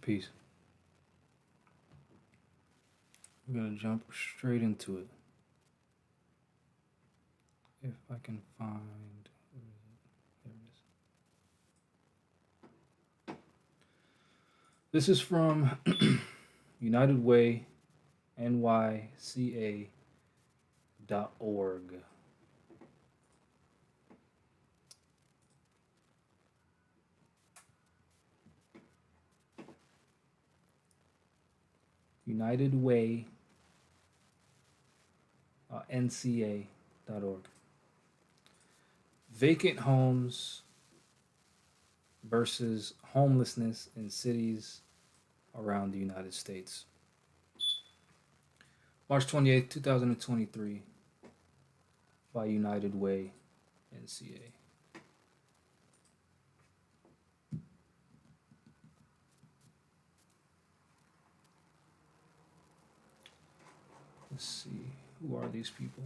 Peace. We're gonna jump straight into it. If I can find, where is it? There it is. This is from United Way, NYCA.org. United Way, NCA.org. Vacant homes versus homelessness in cities around the United States. March 28th, 2023, by United Way, NCA. Let's see, who are these people?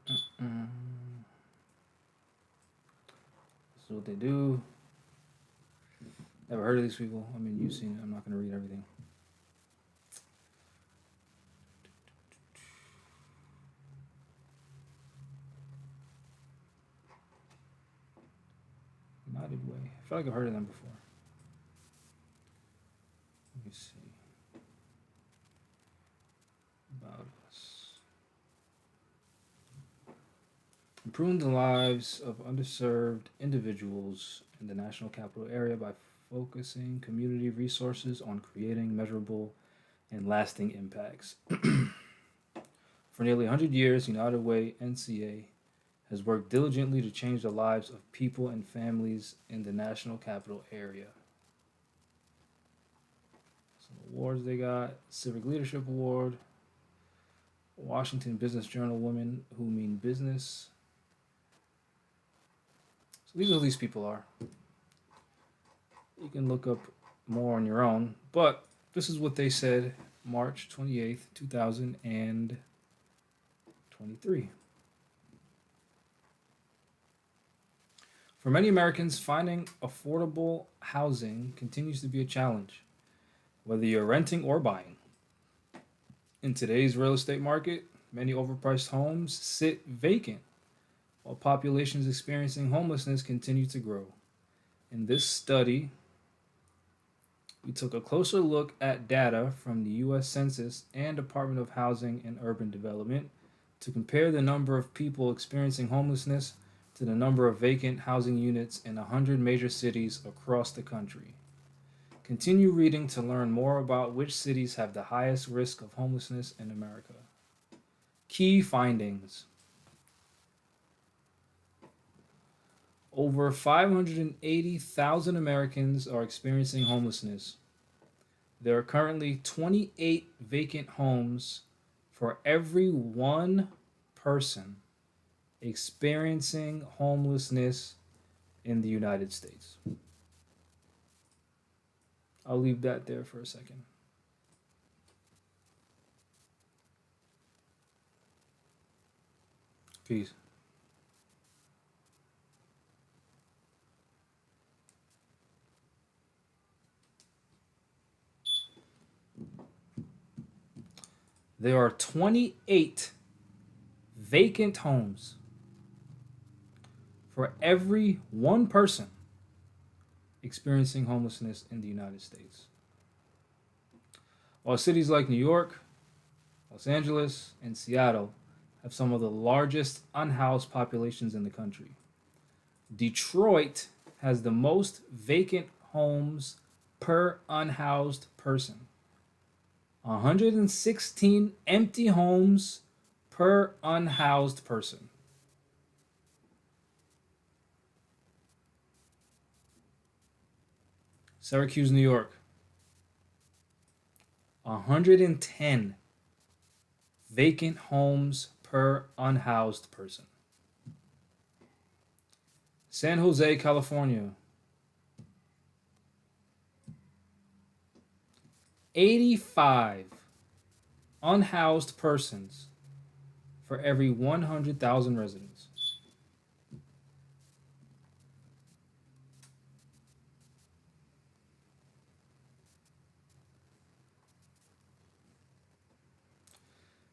This is what they do. Never heard of these people. I mean, you've seen it. I'm not going to read everything. United Way. I feel like I've heard of them before. Let me see. About us. Improving the lives of underserved individuals in the National Capital Area by focusing community resources on creating measurable and lasting impacts. For nearly 100 years, United Way NCA has worked diligently to change the lives of people and families in the National Capital Area. Some awards they got: Civic Leadership Award, Washington Business Journal Women Who Mean Business. So these are who these people are. You can look up more on your own, but this is what they said March 28th, 2023. For many Americans, finding affordable housing continues to be a challenge, whether you're renting or buying. In today's real estate market, many overpriced homes sit vacant, while populations experiencing homelessness continue to grow. In this study, we took a closer look at data from the U.S. Census and Department of Housing and Urban Development to compare the number of people experiencing homelessness to the number of vacant housing units in 100 major cities across the country. Continue reading to learn more about which cities have the highest risk of homelessness in America. Key findings. Over 580,000 Americans are experiencing homelessness. There are currently 28 vacant homes for every one person experiencing homelessness in the United States. I'll leave that there for a second. Peace. There are 28 vacant homes for every one person experiencing homelessness in the United States. While cities like New York, Los Angeles, and Seattle have some of the largest unhoused populations in the country, Detroit has the most vacant homes per unhoused person. 116 empty homes per unhoused person. Syracuse, New York. 110 vacant homes per unhoused person. San Jose, California. 85 unhoused persons for every 100,000 residents.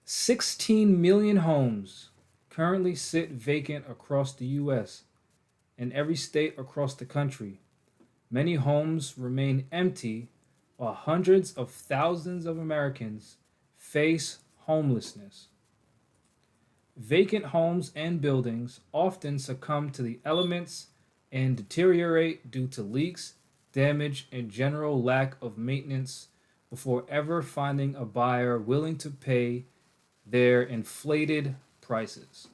16 million homes currently sit vacant across the U.S. and every state across the country. Many homes remain empty while hundreds of thousands of Americans face homelessness. Vacant homes and buildings often succumb to the elements and deteriorate due to leaks, damage, and general lack of maintenance before ever finding a buyer willing to pay their inflated prices.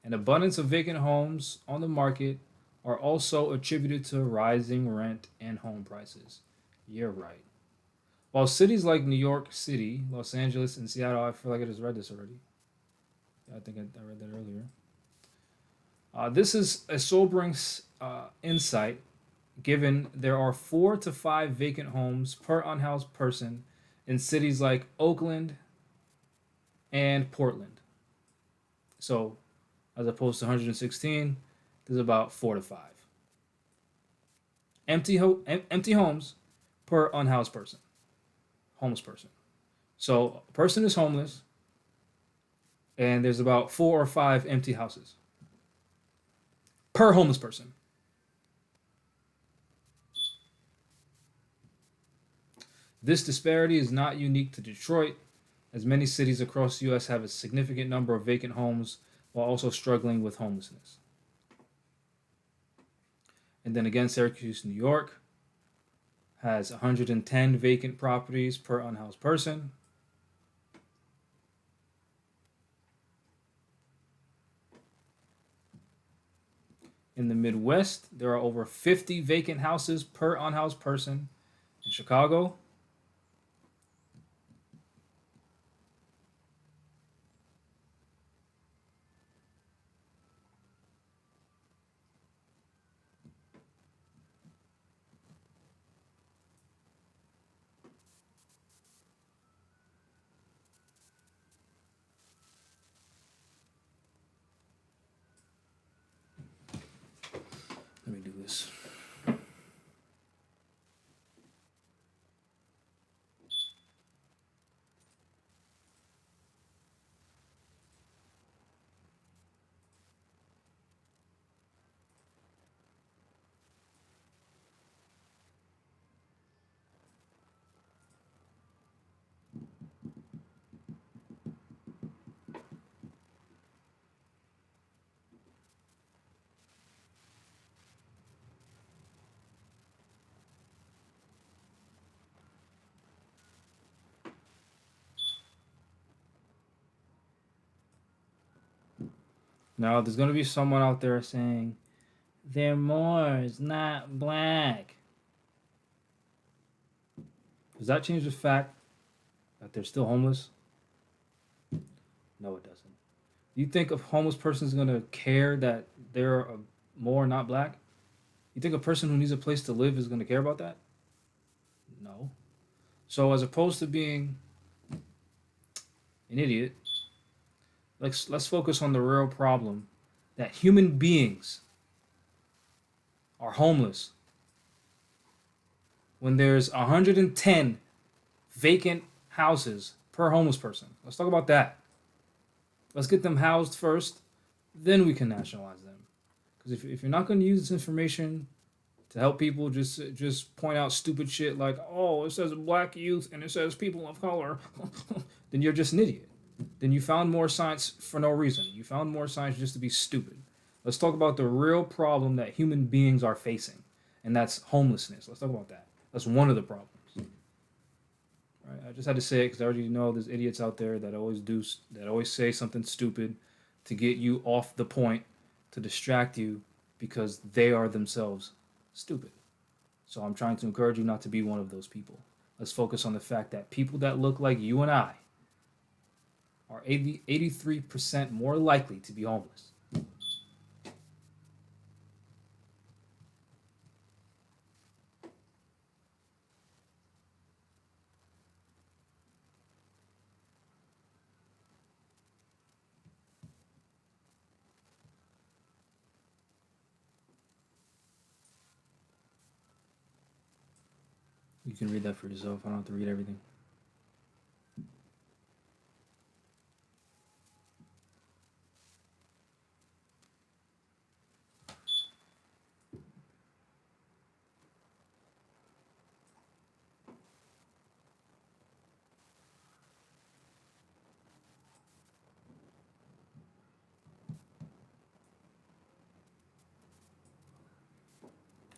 An abundance of vacant homes on the market are also attributed to rising rent and home prices. You're right. While cities like New York City, Los Angeles, and Seattle, I feel like I just read this already. Yeah, I think I read that earlier. This is a sobering insight given there are 4 to 5 vacant homes per unhoused person in cities like Oakland and Portland. So, as opposed to 116, there's about 4 to 5 empty homes per unhoused person, homeless person. So, a person is homeless, and there's about 4 or 5 empty houses per homeless person. This disparity is not unique to Detroit, as many cities across the U.S. have a significant number of vacant homes while also struggling with homelessness. And then again, Syracuse, New York has 110 vacant properties per unhoused person. In the Midwest, there are over 50 vacant houses per unhoused person. In Chicago, let me do this. Now, there's going to be someone out there saying, they're Moors, not black. Does that change the fact that they're still homeless? No, it doesn't. Do you think a homeless person is going to care that they're a Moor, not black? You think a person who needs a place to live is going to care about that? No. So, as opposed to being an idiot, let's focus on the real problem that human beings are homeless when there's 110 vacant houses per homeless person. Let's talk about that. Let's get them housed first, then we can nationalize them. Because if you're not going to use this information to help people, just point out stupid shit like, oh, it says black youth and it says people of color, then you're just an idiot. Then you found more science for no reason. You found more science just to be stupid. Let's talk about the real problem that human beings are facing, and that's homelessness. Let's talk about that. That's one of the problems. Right? I just had to say it because I already know there's idiots out there that always say something stupid to get you off the point, to distract you because they are themselves stupid. So I'm trying to encourage you not to be one of those people. Let's focus on the fact that people that look like you and I are 83% more likely to be homeless. You can read that for yourself. I don't have to read everything.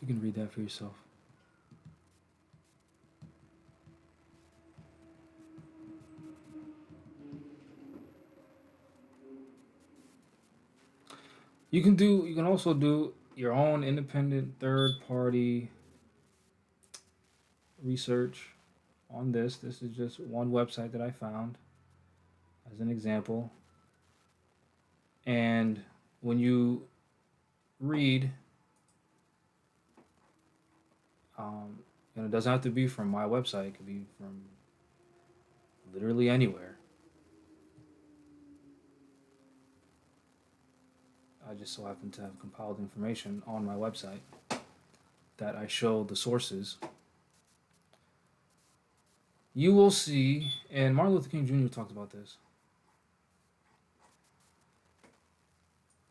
You can read that for yourself. You can also do your own independent third party research on this. This is just one website that I found as an example. And when you read, um, and it doesn't have to be from my website, it could be from literally anywhere. I just so happen to have compiled information on my website that I show the sources. You will see, and Martin Luther King Jr. talked about this.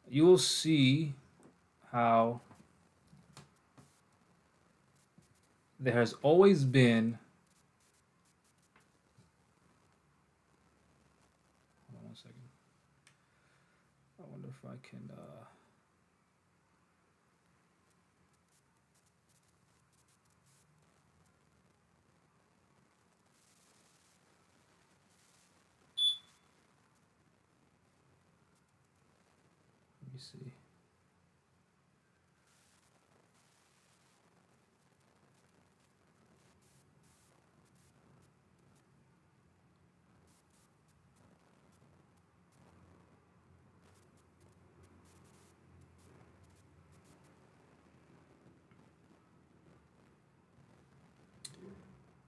You will see how there has always been. Hold on 1 second. I wonder if I can. Let me see.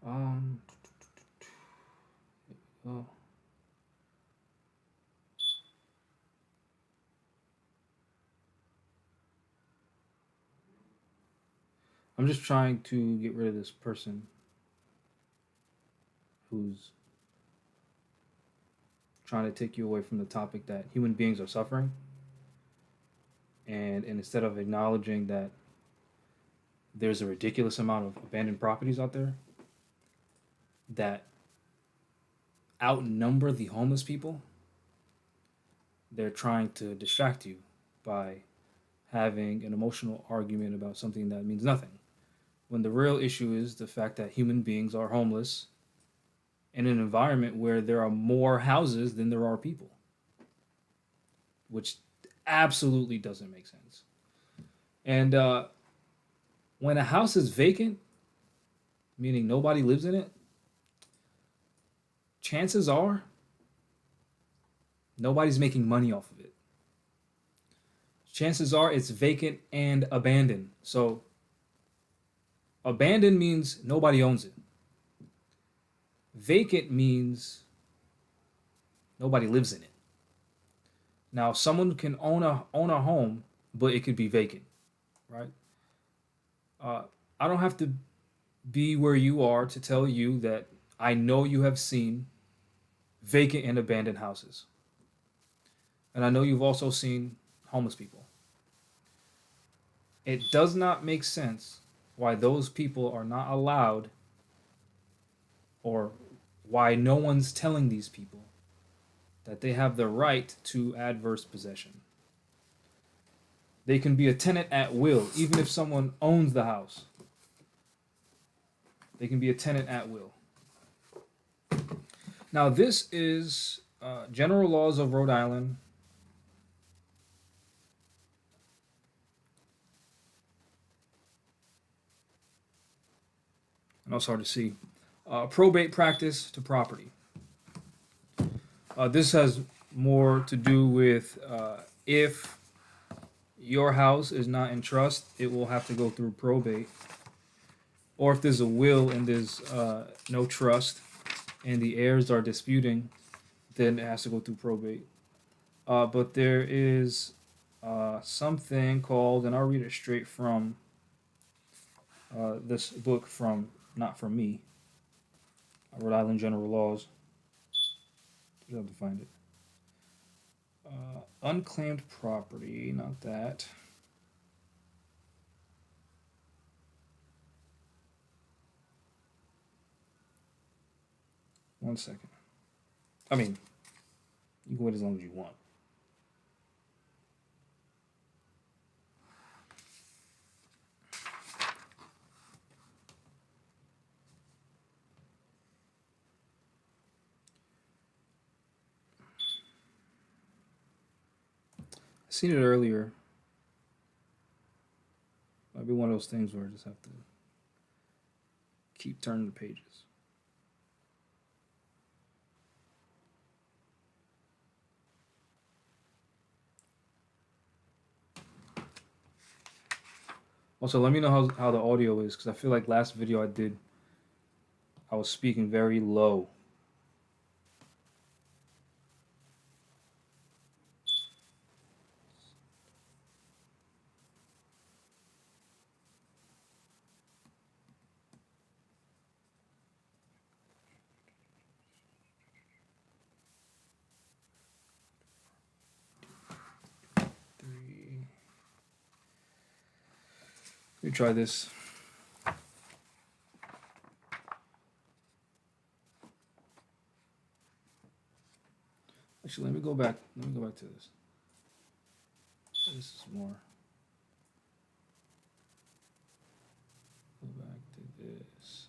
Um. Oh. I'm just trying to get rid of this person who's trying to take you away from the topic that human beings are suffering. And instead of acknowledging that there's a ridiculous amount of abandoned properties out there that outnumber the homeless people, they're trying to distract you by having an emotional argument about something that means nothing. When the real issue is the fact that human beings are homeless in an environment where there are more houses than there are people, which absolutely doesn't make sense. And when a house is vacant, meaning nobody lives in it, chances are nobody's making money off of it. Chances are it's vacant and abandoned. So abandoned means nobody owns it. Vacant means nobody lives in it. Now, someone can own a home, but it could be vacant, right? I don't have to be where you are to tell you that I know you have seen vacant and abandoned houses, and I know you've also seen homeless people. It does not make sense why those people are not allowed, or why no one's telling these people that they have the right to adverse possession. They can be a tenant at will, even if someone owns the house. They can be a tenant at will. Now, this is General Laws of Rhode Island. I know it's hard to see. Probate practice to property. This has more to do with if your house is not in trust, it will have to go through probate. Or if there's a will and there's no trust and the heirs are disputing, then it has to go through probate. But there is something called, and I'll read it straight from this book from not from me. Rhode Island general laws. You have to find it. Unclaimed property, not that. One second. I mean, you can wait as long as you want. I seen it earlier. Might be one of those things where I just have to keep turning the pages. Also, let me know how the audio is, because I feel like last video I did, I was speaking very low. Three. Let me try this. Actually, let me go back. Let me go back to this. This is more. Go back to this.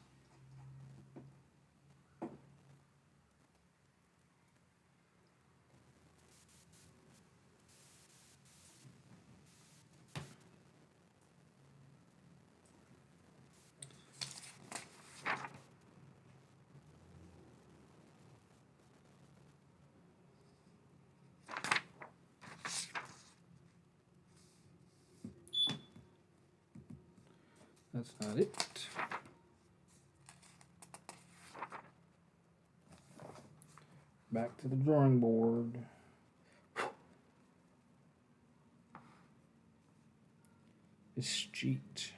That's not it. Back to the drawing board. Street.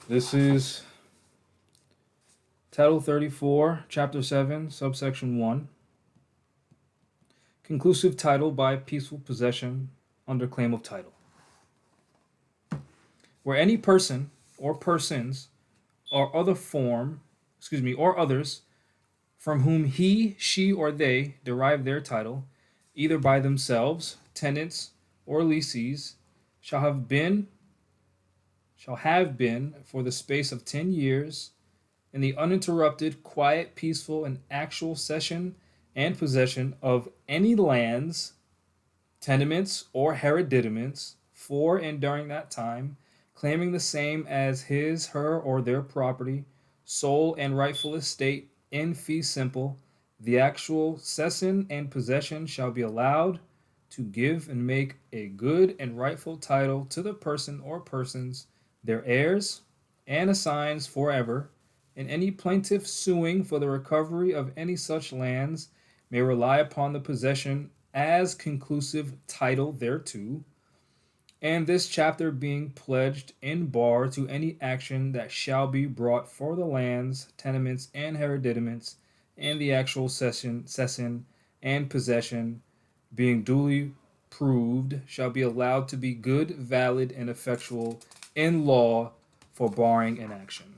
This is Title 34, Chapter 7, Subsection 1. Conclusive title by peaceful possession under claim of title. Where any person or persons or or others from whom he, she, or they derive their title, either by themselves, tenants, or lessees, shall have been for the space of 10 years in the uninterrupted, quiet, peaceful, and actual cession and possession of any lands, tenements, or hereditaments for and during that time, claiming the same as his, her, or their property, sole and rightful estate in fee simple, the actual cession and possession shall be allowed to give and make a good and rightful title to the person or persons, their heirs, and assigns forever, and any plaintiff suing for the recovery of any such lands may rely upon the possession as conclusive title thereto, and this chapter being pledged in bar to any action that shall be brought for the lands, tenements, and hereditaments, and the actual cession and possession being duly proved, shall be allowed to be good, valid, and effectual in law for barring an action.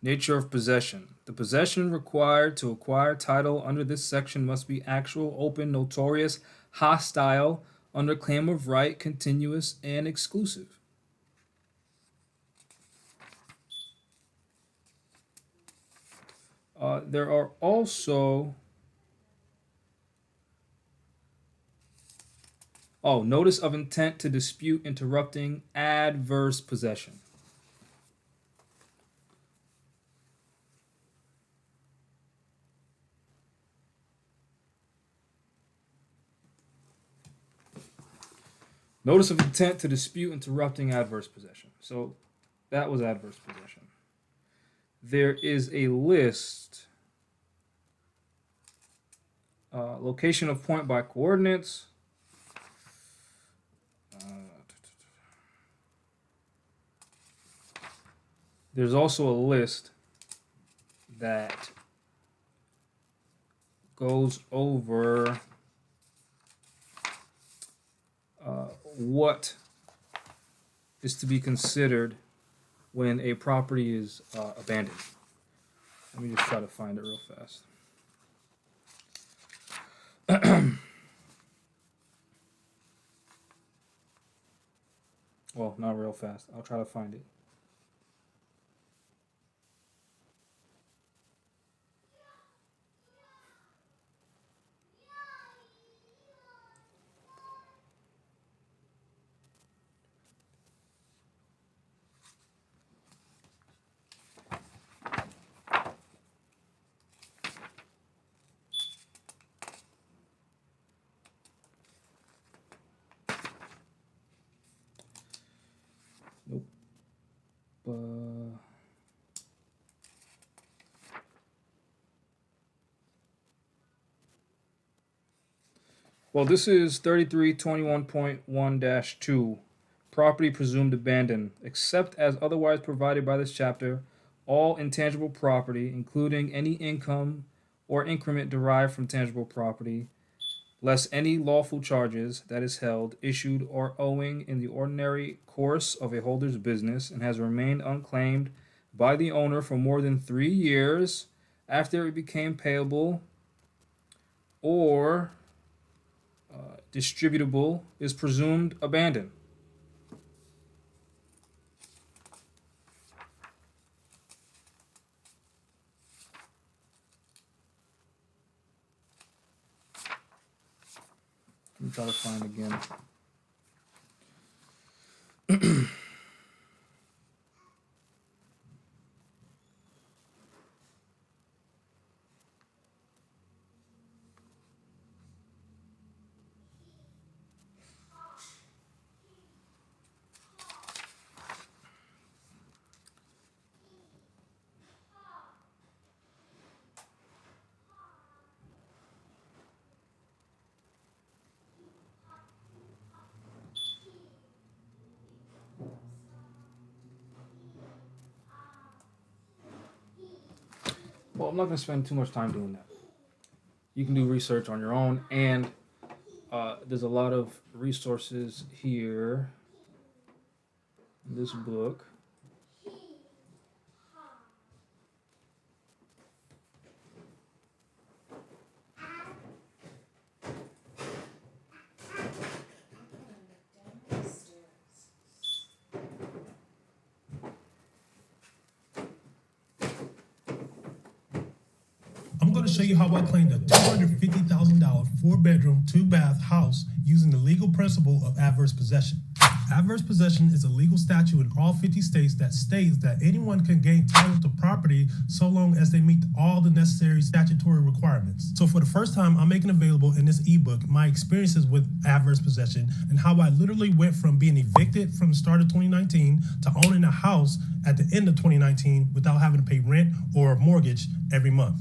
Nature of possession. The possession required to acquire title under this section must be actual, open, notorious, hostile, under claim of right, continuous, and exclusive. There are also Oh, notice of intent to dispute interrupting adverse possession. Notice of intent to dispute interrupting adverse possession. So that was adverse possession. There is a list. Location of point by coordinates. There's also a list that goes over what is to be considered when a property is abandoned. Let me just try to find it real fast. Well, not real fast. I'll try to find it. Nope. Well, this is 3321.1-2. Property presumed abandoned, except as otherwise provided by this chapter. All intangible property, including any income or increment derived from tangible property, less any lawful charges that is held, issued, or owing in the ordinary course of a holder's business and has remained unclaimed by the owner for more than 3 years after it became payable or distributable, is presumed abandoned. Let me try to find again. Well, I'm not going to spend too much time doing that. You can do research on your own, and there's a lot of resources here in this book. I'm going to show you how I claimed a $250,000 4-bedroom, 2-bath house using the legal principle of adverse possession. Adverse possession is a legal statute in all 50 states that states that anyone can gain title to property so long as they meet all the necessary statutory requirements. So for the first time, I'm making available in this ebook my experiences with adverse possession and how I literally went from being evicted from the start of 2019 to owning a house at the end of 2019 without having to pay rent or a mortgage every month.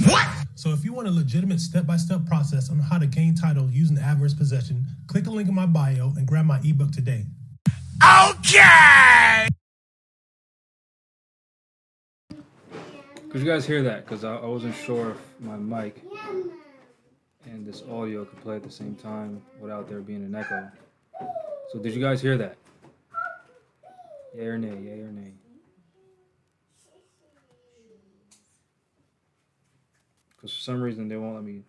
What? So if you want a legitimate step-by-step process on how to gain title using adverse possession, click the link in my bio and grab my ebook today. Okay! Could you guys hear that? Because I wasn't sure if my mic and this audio could play at the same time without there being an echo. So did you guys hear that? Yay or nay? Yay or nay? Because for some reason they won't let me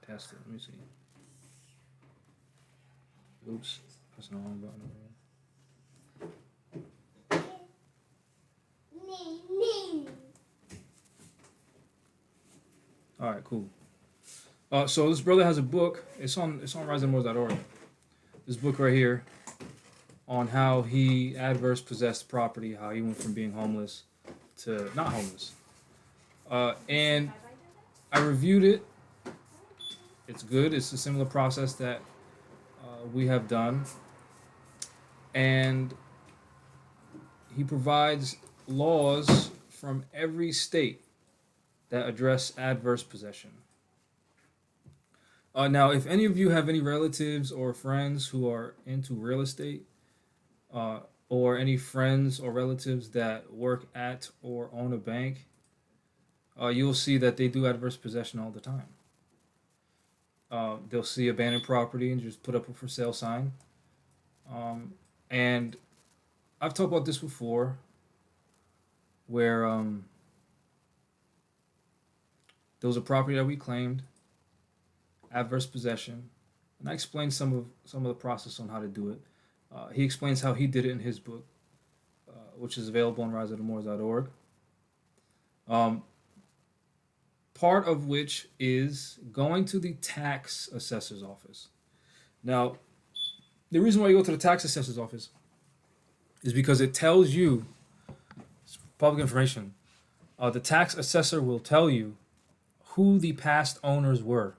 test it. Let me see. Oops. That's the wrong button over here. All right, cool. So this brother has a book. It's on riseandmores.org. this book right here on how he adverse possessed property, how he went from being homeless to not homeless. And I reviewed it. It's good. It's a similar process that we have done. And he provides laws from every state that address adverse possession. Now, if any of you have any relatives or friends who are into real estate, or any friends or relatives that work at or own a bank, you'll see that they do adverse possession all the time. They'll see abandoned property and just put up a for sale sign. And I've talked about this before, where there was a property that we claimed, adverse possession, and I explained some of the process on how to do it. He explains how he did it in his book, which is available on riseofthemoors.org. Part of which is going to the tax assessor's office. Now, the reason why you go to the tax assessor's office is because it tells you, it's public information, the tax assessor will tell you who the past owners were.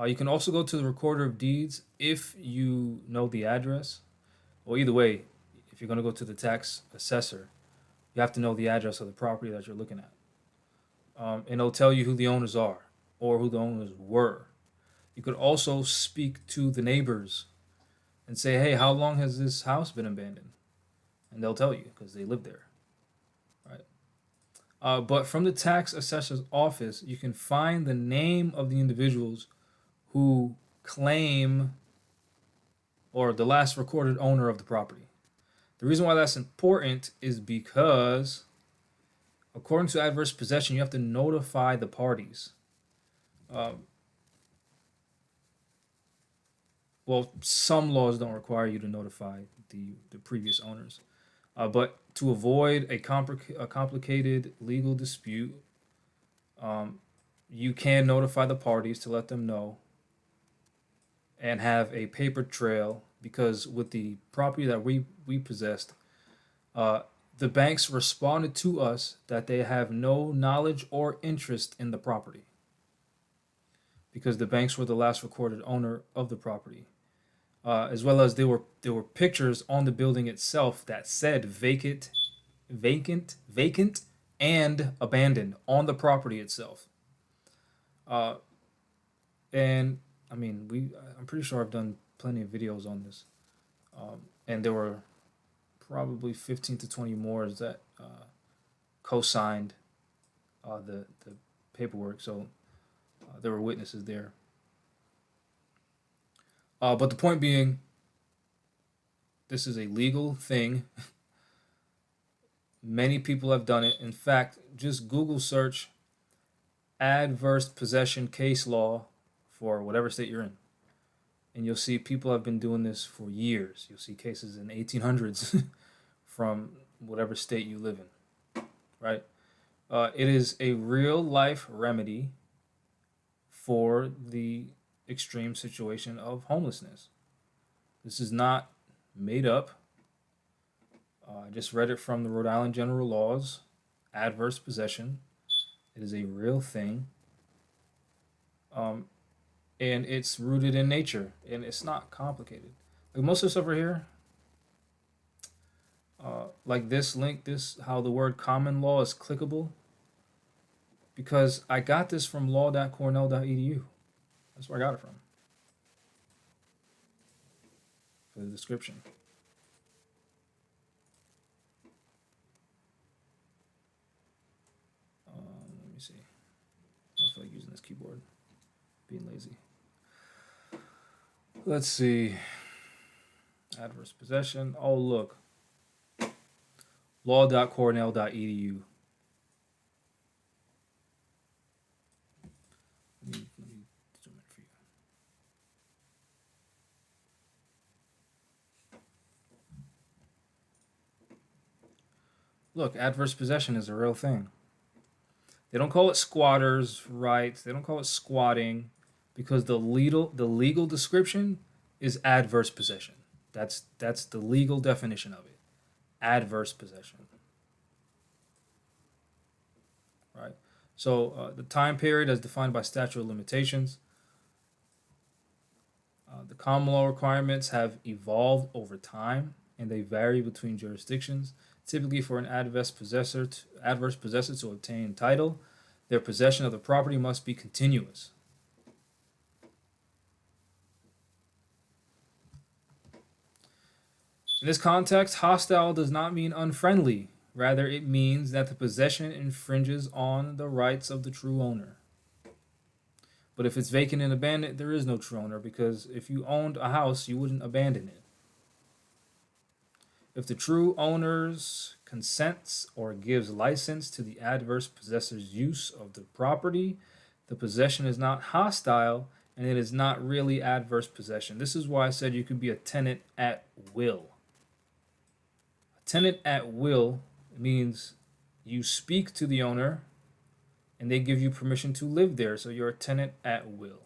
You can also go to the recorder of deeds if you know the address. Or either way, if you're going to go to the tax assessor, you have to know the address of the property that you're looking at. And it'll tell you who the owners are or who the owners were. You could also speak to the neighbors and say, hey, how long has this house been abandoned? And they'll tell you because they live there, right? But from the tax assessor's office, you can find the name of the individuals who claim or the last recorded owner of the property. The reason why that's important is because according to adverse possession, you have to notify the parties. Well, some laws don't require you to notify the previous owners. But to avoid a complicated legal dispute, you can notify the parties to let them know and have a paper trail, because with the property that we possessed, the banks responded to us that they have no knowledge or interest in the property because the banks were the last recorded owner of the property, as well as there were pictures on the building itself that said vacant, and abandoned on the property itself. And I mean, I'm pretty sure I've done plenty of videos on this, and there were probably 15 to 20 more that co-signed the paperwork, so there were witnesses there. But the point being, this is a legal thing. Many people have done it. In fact, just Google search adverse possession case law for whatever state you're in, and you'll see people have been doing this for years. You'll see cases in the 1800s from whatever state you live in, right? It is a real life remedy for the extreme situation of homelessness. This is not made up. I just read it from the Rhode Island General Laws, adverse possession. It is a real thing. And it's rooted in nature, and it's not complicated. Like most of the stuff right here, like this link, how the word common law is clickable, because I got this from law.cornell.edu. That's where I got it from, for the description. Let me see. I don't feel like using this keyboard. Being lazy. Let's see. Adverse possession. Oh, look. Law.cornell.edu. Let me zoom in for you. Look, adverse possession is a real thing. They don't call it squatters' rights. They don't call it squatting, because the legal description is adverse possession. That's the legal definition of it. Adverse possession. Right. So the time period as defined by statute of limitations. The common law requirements have evolved over time and they vary between jurisdictions. Typically, for an adverse possessor to obtain title, their possession of the property must be continuous. In this context, hostile does not mean unfriendly. Rather, it means that the possession infringes on the rights of the true owner. But if it's vacant and abandoned, there is no true owner because if you owned a house, you wouldn't abandon it. If the true owner's consents or gives license to the adverse possessor's use of the property, the possession is not hostile and it is not really adverse possession. This is why I said you could be a tenant at will. A tenant at will means you speak to the owner and they give you permission to live there, so you're a tenant at will.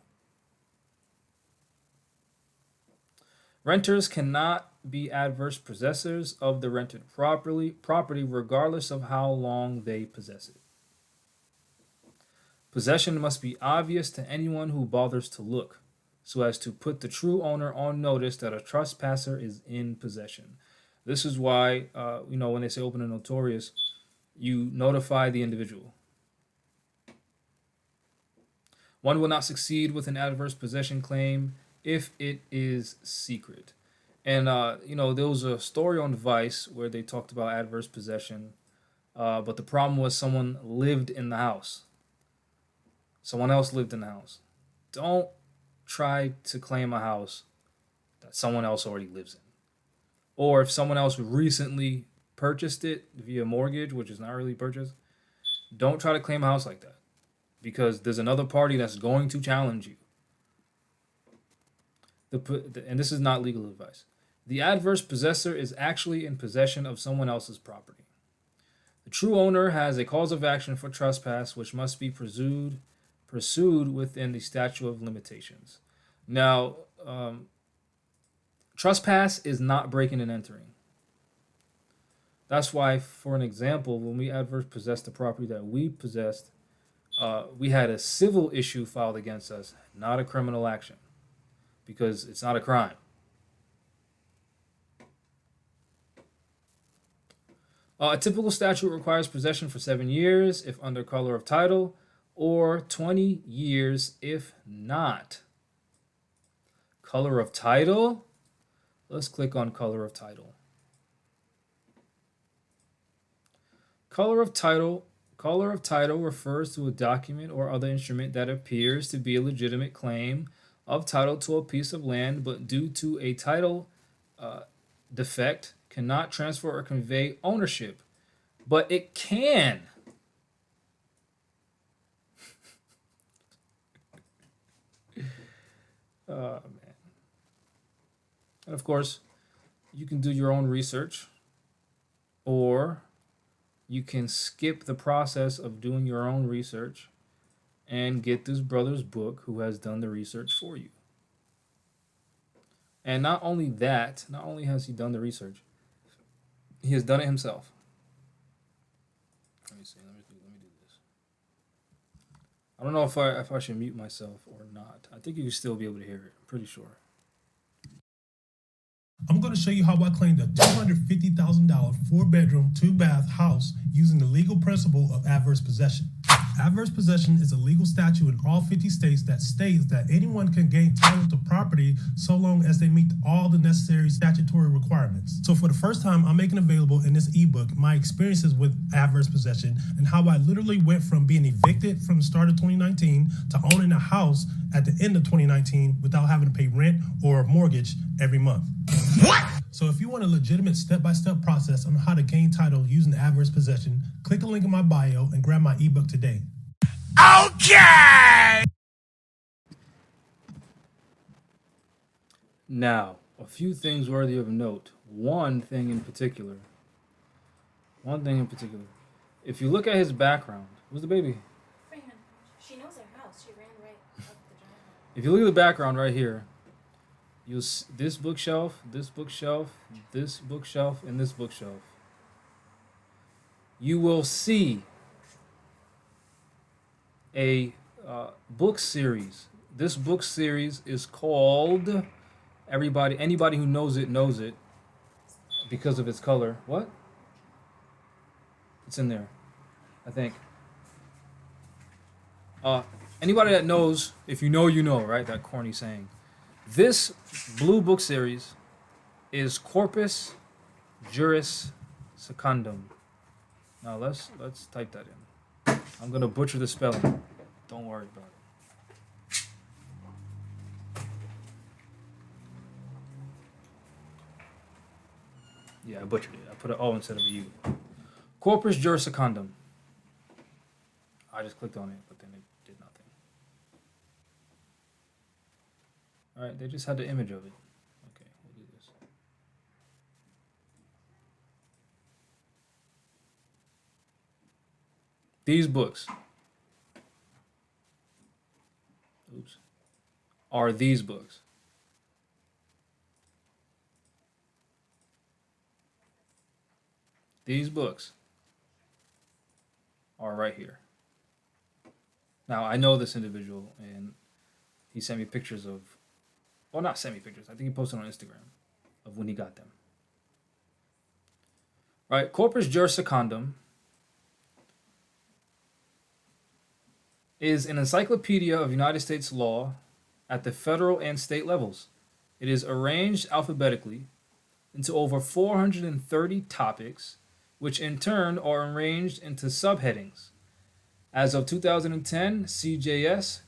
Renters cannot be adverse possessors of the rented property regardless of how long they possess it. Possession must be obvious to anyone who bothers to look, so as to put the true owner on notice that a trespasser is in possession. This is why, when they say open and notorious, you notify the individual. One will not succeed with an adverse possession claim if it is secret. And, there was a story on Vice where they talked about adverse possession, but the problem was someone lived in the house. Someone else lived in the house. Don't try to claim a house that someone else already lives in. Or if someone else recently purchased it via mortgage, which is not really purchased, don't try to claim a house like that because there's another party that's going to challenge you. And this is not legal advice. The adverse possessor is actually in possession of someone else's property. The true owner has a cause of action for trespass, which must be pursued within the statute of limitations. Now, trespass is not breaking and entering. That's why, for an example, when we adverse possessed the property that we possessed, we had a civil issue filed against us, not a criminal action, because it's not a crime. A typical statute requires possession for 7 years if under color of title, or 20 years if not. Color of title? Let's click on color of title. Color of title refers to a document or other instrument that appears to be a legitimate claim of title to a piece of land, but due to a title defect, cannot transfer or convey ownership. But it can. Oh, man. And of course, you can do your own research, or you can skip the process of doing your own research and get this brother's book who has done the research for you. And not only has he done the research, he has done it himself. Let me see. Let me do this. I don't know if I should mute myself or not. I think you can still be able to hear it. I'm pretty sure. I'm going to show you how I claimed a $250,000 4-bedroom, 2-bath house using the legal principle of adverse possession. Adverse possession is a legal statute in all 50 states that states that anyone can gain title to property so long as they meet all the necessary statutory requirements. So for the first time, I'm making available in this ebook my experiences with adverse possession and how I literally went from being evicted from the start of 2019 to owning a house at the end of 2019 without having to pay rent or a mortgage every month. What? So if you want a legitimate step-by-step process on how to gain title using adverse possession, click the link in my bio and grab my ebook today. Okay! Now, a few things worthy of note. One thing in particular. If you look at his background, who's the baby? Fran, she knows our house. She ran right up the driveway. If you look at the background right here, This bookshelf, this bookshelf, this bookshelf, and this bookshelf. You will see a book series. This book series is called anybody who knows it because of its color. What? It's in there, I think. Anybody that knows, if you know, you know, right? That corny saying. This blue book series is Corpus Juris Secundum. Now let's type that in. I'm gonna butcher the spelling. Don't worry about it. Yeah, I butchered it. I put an O instead of a U. Corpus Juris Secundum. I just clicked on it, but then it did nothing. All right, they just had the image of it. Okay, we'll do this. These books. Oops. Are these books. These books are right here. Now, I know this individual, and he sent me pictures of, well, not sent me pictures. I think he posted on Instagram of when he got them. Right, Corpus Juris Secundum is an encyclopedia of United States law at the federal and state levels. It is arranged alphabetically into over 430 topics, which in turn are arranged into subheadings. As of 2010, CJS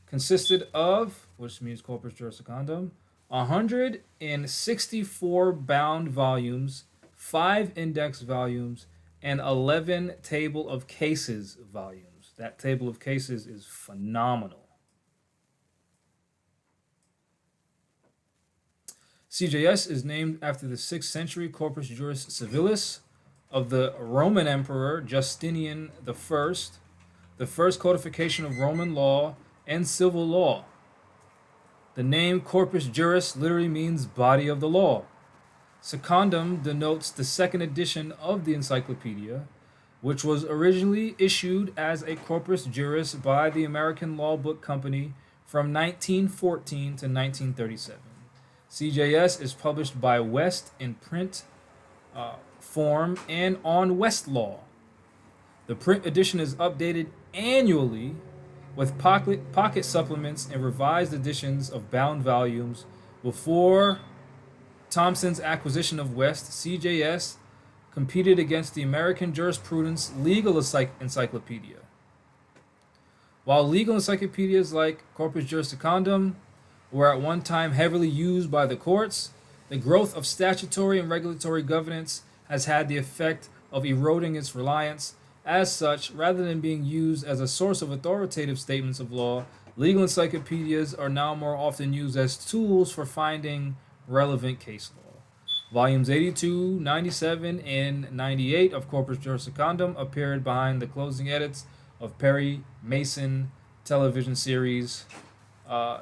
consisted of, which means Corpus Juris Secundum, 164 bound volumes, 5 index volumes, and 11 table of cases volumes. That table of cases is phenomenal. CJS is named after the 6th century Corpus Juris Civilis of the Roman Emperor Justinian I, the first codification of Roman law and civil law. The name Corpus Juris literally means body of the law. Secundum denotes the second edition of the encyclopedia, which was originally issued as a Corpus Juris by the American Law Book Company from 1914 to 1937. CJS is published by West in print form and on Westlaw. The print edition is updated annually with pocket supplements and revised editions of bound volumes. Before Thomson's acquisition of West, CJS competed against the American Jurisprudence Legal Encyclopedia. While legal encyclopedias like Corpus Juris Secundum were at one time heavily used by the courts, the growth of statutory and regulatory governance has had the effect of eroding its reliance. As such, rather than being used as a source of authoritative statements of law, legal encyclopedias are now more often used as tools for finding relevant case law. Volumes 82, 97, and 98 of Corpus Juris Secundum appeared behind the closing edits of Perry Mason television series.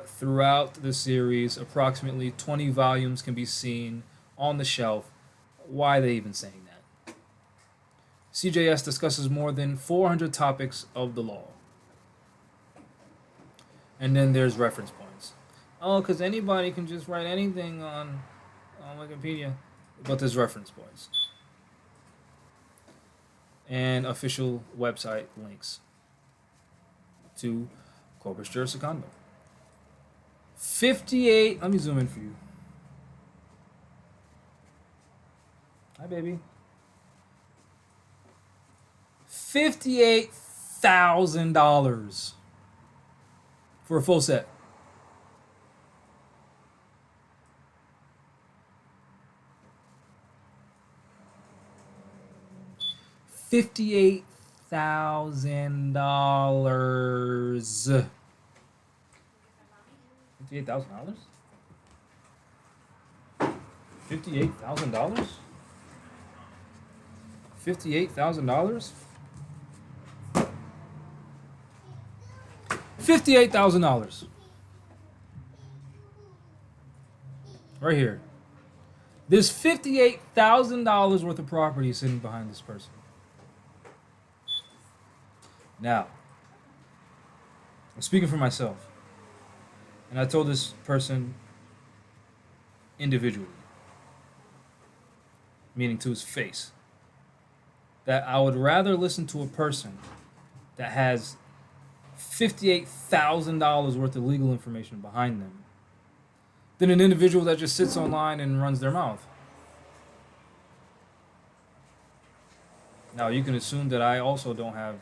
Throughout the series, approximately 20 volumes can be seen on the shelf. Why are they even saying that? CJS discusses more than 400 topics of the law. And then there's reference points. Oh, because anybody can just write anything on Wikipedia. But there's reference points. And official website links to Corpus Juris Secundum. 58, let me zoom in for you. Hi, baby. $58,000 for a full set. $58,000. $58,000? $58,000? $58,000? $58,000. Right here. There's $58,000 worth of property sitting behind this person. Now, I'm speaking for myself. And I told this person individually, meaning to his face, that I would rather listen to a person that has $58,000 worth of legal information behind them than an individual that just sits online and runs their mouth. Now, you can assume that I also don't have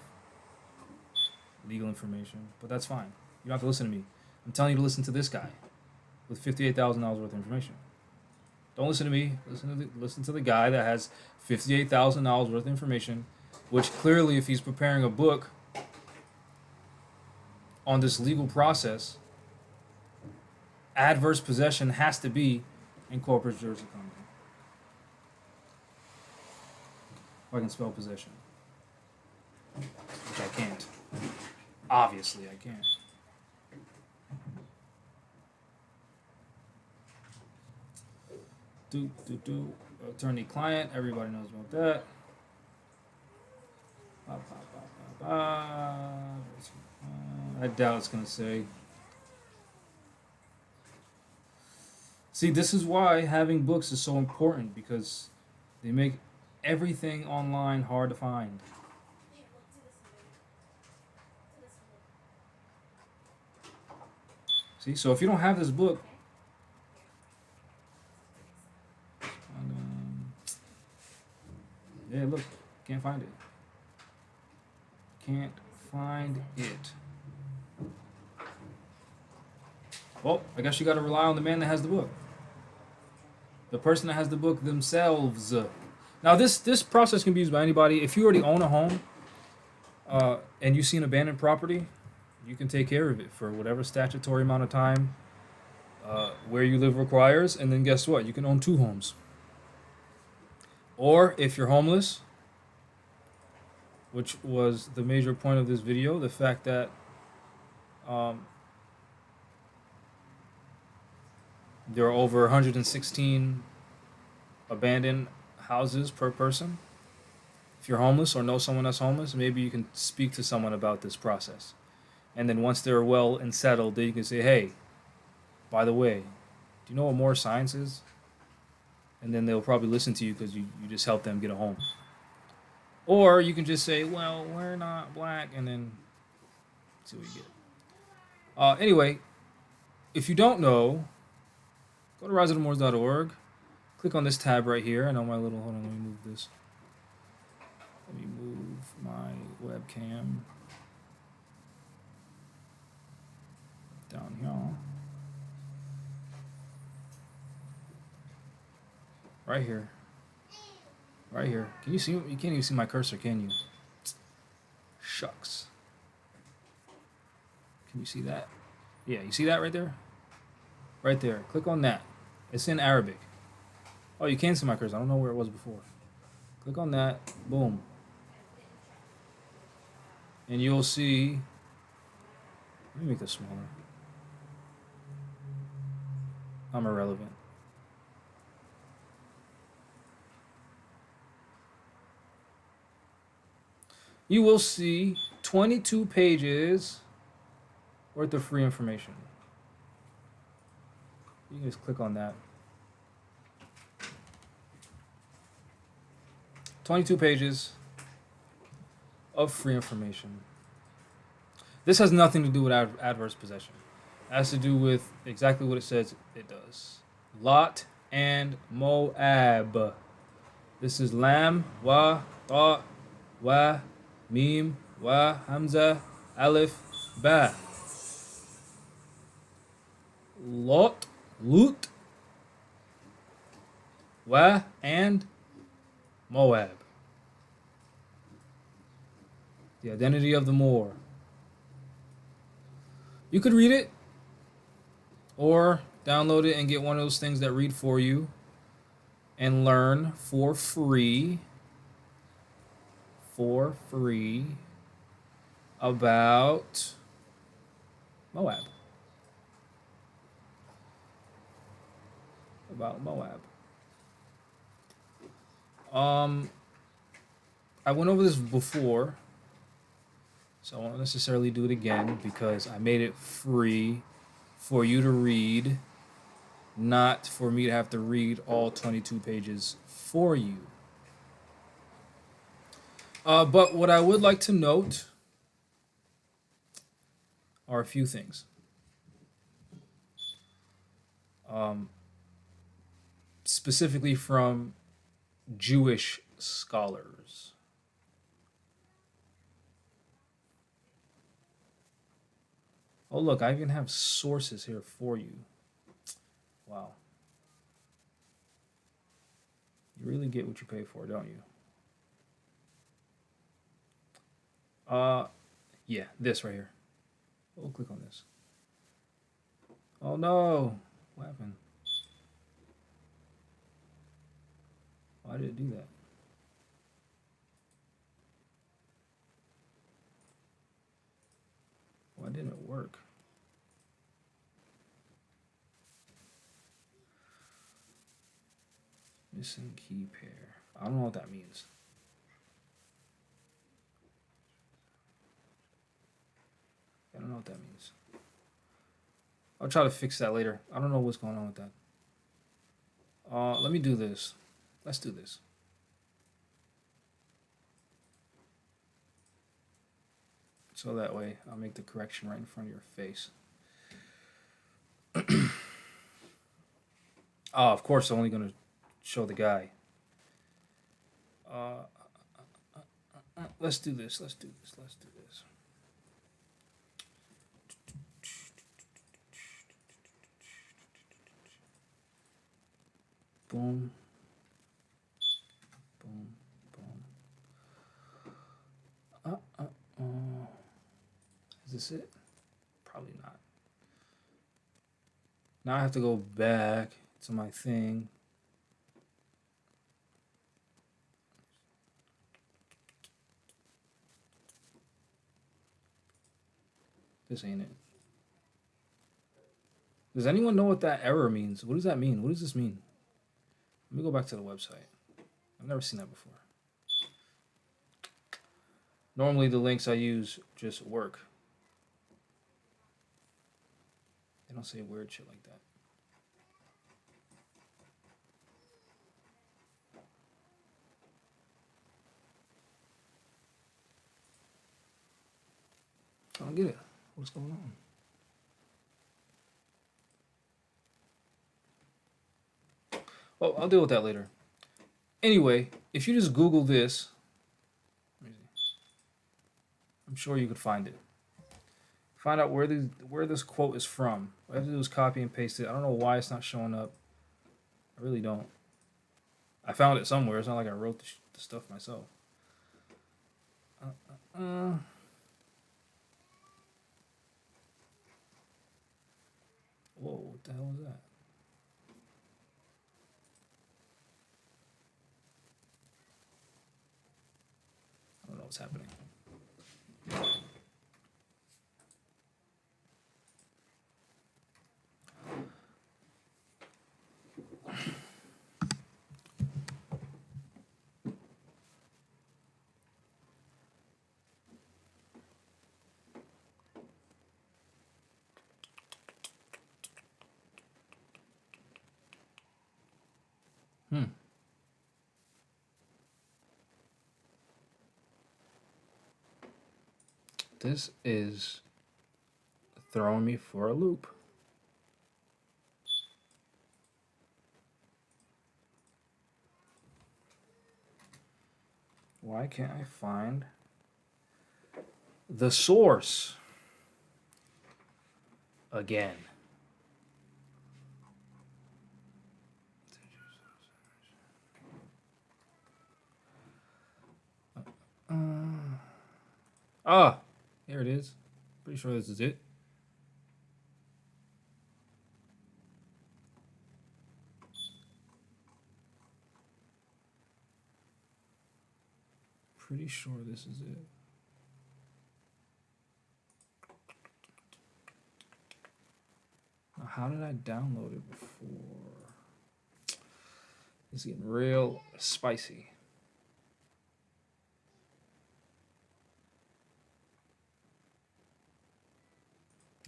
legal information, but that's fine. You don't have to listen to me. I'm telling you to listen to this guy with $58,000 worth of information. Don't listen to me. Listen to the guy that has $58,000 worth of information, which clearly, if he's preparing a book on this legal process, adverse possession has to be in corpus juris economy. If I can spell possession, which I can't. Obviously, I can't. Attorney-client, everybody knows about that. I doubt it's going to say. See, this is why having books is so important, because they make everything online hard to find. See, so if you don't have this book, yeah, look, can't find it. Can't find it. Well, I guess you got to rely on the man that has the book. The person that has the book themselves. Now, this process can be used by anybody. If you already own a home and you see an abandoned property, you can take care of it for whatever statutory amount of time where you live requires. And then guess what? You can own 2 homes. Or if you're homeless, which was the major point of this video, the fact that there are over 116 abandoned houses per person. If you're homeless or know someone that's homeless, maybe you can speak to someone about this process. And then once they're well and settled, then you can say, hey, by the way, do you know what more science is? And then they'll probably listen to you because you just helped them get a home. Or you can just say, well, we're not black, and then see what you get. Anyway, if you don't know, go to riseofthemoors.org. Click on this tab right here. I know my little, hold on, let me move this. Let me move my webcam down here. Right here. Right here. Can you see? You can't even see my cursor, can you? Shucks. Can you see that? Yeah, you see that right there? Right there. Click on that. It's in Arabic. Oh, you can see my cursor. I don't know where it was before. Click on that. Boom. And you'll see. Let me make this smaller. I'm irrelevant. You will see 22 pages worth of free information. You can just click on that. 22 pages of free information. This has nothing to do with adverse possession. It has to do with exactly what it says it does. Lot and Moab. This is Lam, Wa, Ta, Wa, Mim, Wa, Hamza, Alif, Ba. Lot, Lut, Wa, and Moab. The identity of the Moor. You could read it or download it and get one of those things that read for you and learn for free about Moab. about Moab. Um, I went over this before, so I won't necessarily do it again because I made it free for you to read, not for me to have to read all 22 pages for you. But what I would like to note are a few things. Um, Specifically from Jewish scholars. Oh, look, I even have sources here for you. Wow. You really get what you pay for, don't you? Yeah, this right here. We'll click on this. Oh no, what happened? Why did it do that? Why didn't it work? Missing key pair. I don't know what that means. I don't know what that means. I'll try to fix that later. I don't know what's going on with that. Let me do this. Let's do this. So that way I'll make the correction right in front of your face. Oh, of course I'm only going to show the guy. Let's do this. Let's do this. Let's do this. Boom. Boom. Boom. Is this it? Probably not. Now I have to go back to my thing. This ain't it. Does anyone know what that error means? What does that mean? What does this mean? Let me go back to the website. I've never seen that before. Normally the links I use just work. They don't say weird shit like that. I don't get it. What's going on? Oh, I'll deal with that later. Anyway, if you just Google this, I'm sure you could find it. Find out where this quote is from. What I have to do is copy and paste it. I don't know why it's not showing up. I really don't. I found it somewhere. It's not like I wrote the stuff myself. Whoa, what the hell is that? I don't know what's happening. This is throwing me for a loop. Why can't I find the source again? Here it is. Pretty sure this is it. Pretty sure this is it. Now, how did I download it before? It's getting real spicy.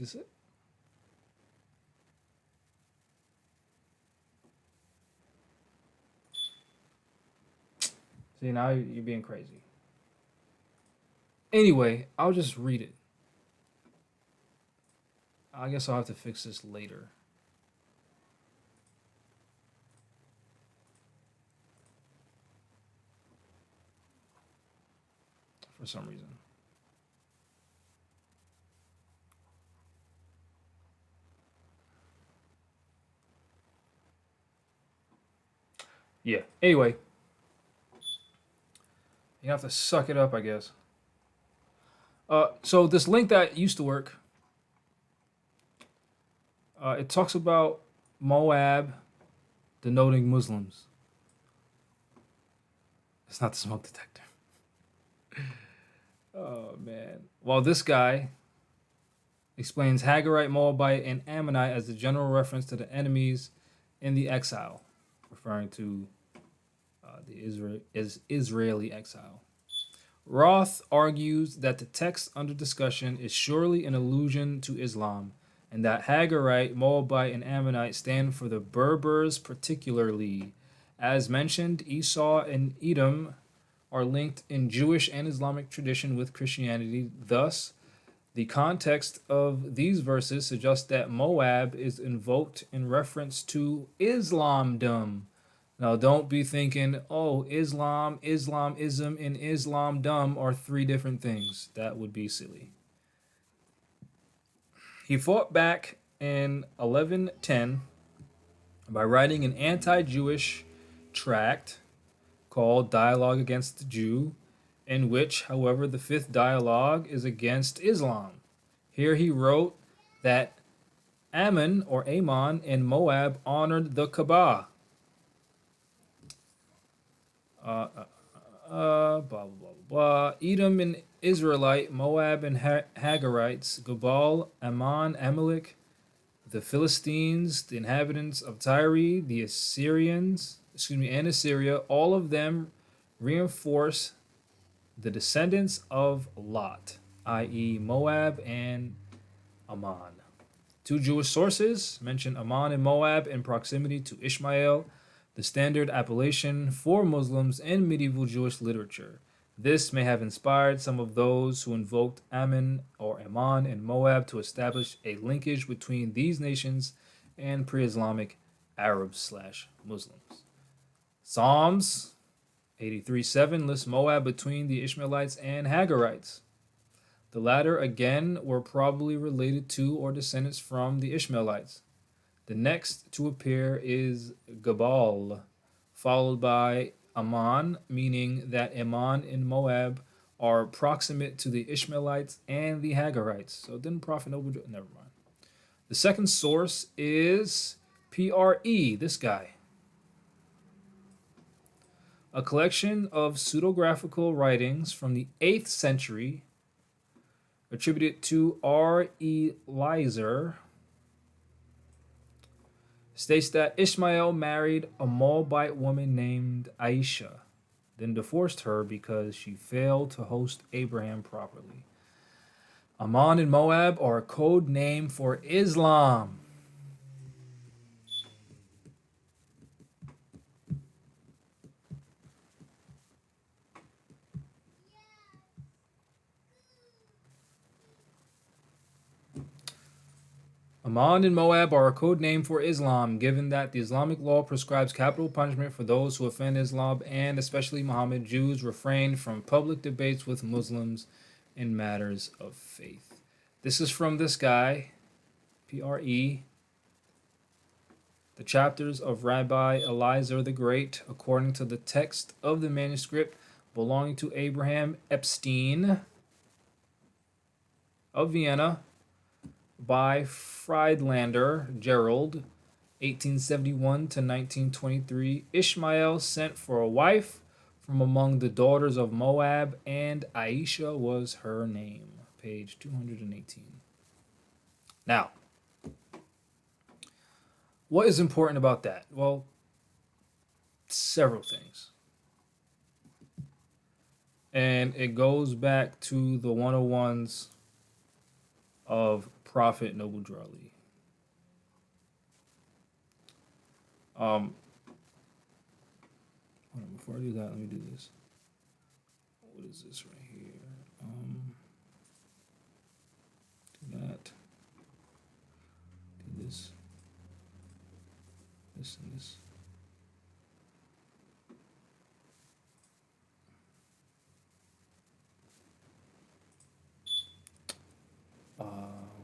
Is it? See, now you're being crazy. Anyway, I'll just read it. I guess I'll have to fix this later. For some reason. Yeah. Anyway, you have to suck it up, I guess. So this link that used to work, it talks about Moab denoting Muslims. It's not the smoke detector. Oh man. Well, this guy explains Hagarite, Moabite, and Ammonite as the general reference to the enemies in the exile, referring to the Israeli exile. Roth argues that the text under discussion is surely an allusion to Islam, and that Hagarite, Moabite, and Ammonite stand for the Berbers particularly. As mentioned, Esau and Edom are linked in Jewish and Islamic tradition with Christianity. Thus, the context of these verses suggests that Moab is invoked in reference to Islamdom. Now, don't be thinking, oh, Islam, Islamism, and Islamdom are three different things. That would be silly. He fought back in 1110 by writing an anti Jewish tract called Dialogue Against the Jew, in which, however, the fifth dialogue is against Islam. Here he wrote that Ammon or Ammon in Moab honored the Kaaba. Blah, blah, blah, blah. Edom and Israelite, Moab and Hagarites, Gabal, Ammon, Amalek, the Philistines, the inhabitants of Tyre, the Assyrians, and Assyria, all of them reinforce the descendants of Lot, i.e., Moab and Ammon. Two Jewish sources mention Ammon and Moab in proximity to Ishmael, the standard appellation for Muslims in medieval Jewish literature. This may have inspired some of those who invoked Ammon or Ammon and Moab to establish a linkage between these nations and pre-Islamic Arabs/Muslims. Psalms 83:7 lists Moab between the Ishmaelites and Hagarites. The latter, again, were probably related to or descendants from the Ishmaelites. The next to appear is Gabal, followed by Ammon, meaning that Ammon and Moab are proximate to the Ishmaelites and the Hagarites. So didn't Prophet Noble... Never mind. The second source is PRE, this guy. A collection of pseudographical writings from the 8th century attributed to R.E. Leiser states that Ishmael married a Moabite woman named Aisha, then divorced her because she failed to host Abraham properly. Ammon and Moab are a code name for Islam. Ammon and Moab are a code name for Islam, given that the Islamic law prescribes capital punishment for those who offend Islam and especially Muhammad. Jews refrain from public debates with Muslims in matters of faith. This is from this guy, PRE. The chapters of Rabbi Eliezer the Great, according to the text of the manuscript belonging to Abraham Epstein of Vienna, by Friedlander Gerald, 1871 to 1923. Ishmael sent for a wife from among the daughters of Moab, and Aisha was her name. Page 218. Now, what is important about that? Well, several things. And it goes back to the 101s of Prophet Noble Drew Ali. Hold on, before I do that, let me do this. What is this right here? Do that. Do this. This and this.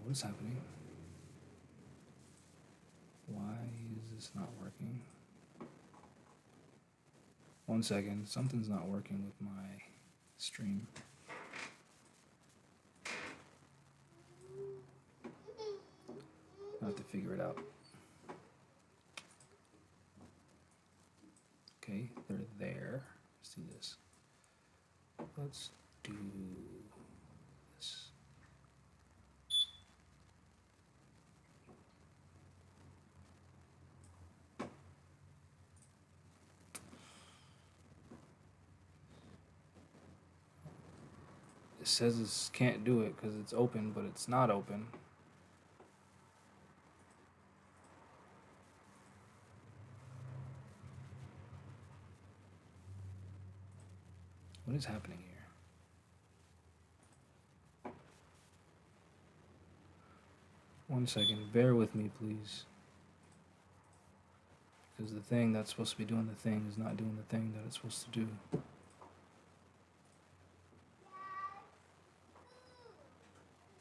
What is happening? Why is this not working? 1 second. Something's not working with my stream. I have to figure it out. Okay, they're there. Let's do this. Let's do this. It says it can't do it because it's open, but it's not open. What is happening here? One second, bear with me, please. Because the thing that's supposed to be doing the thing is not doing the thing that it's supposed to do.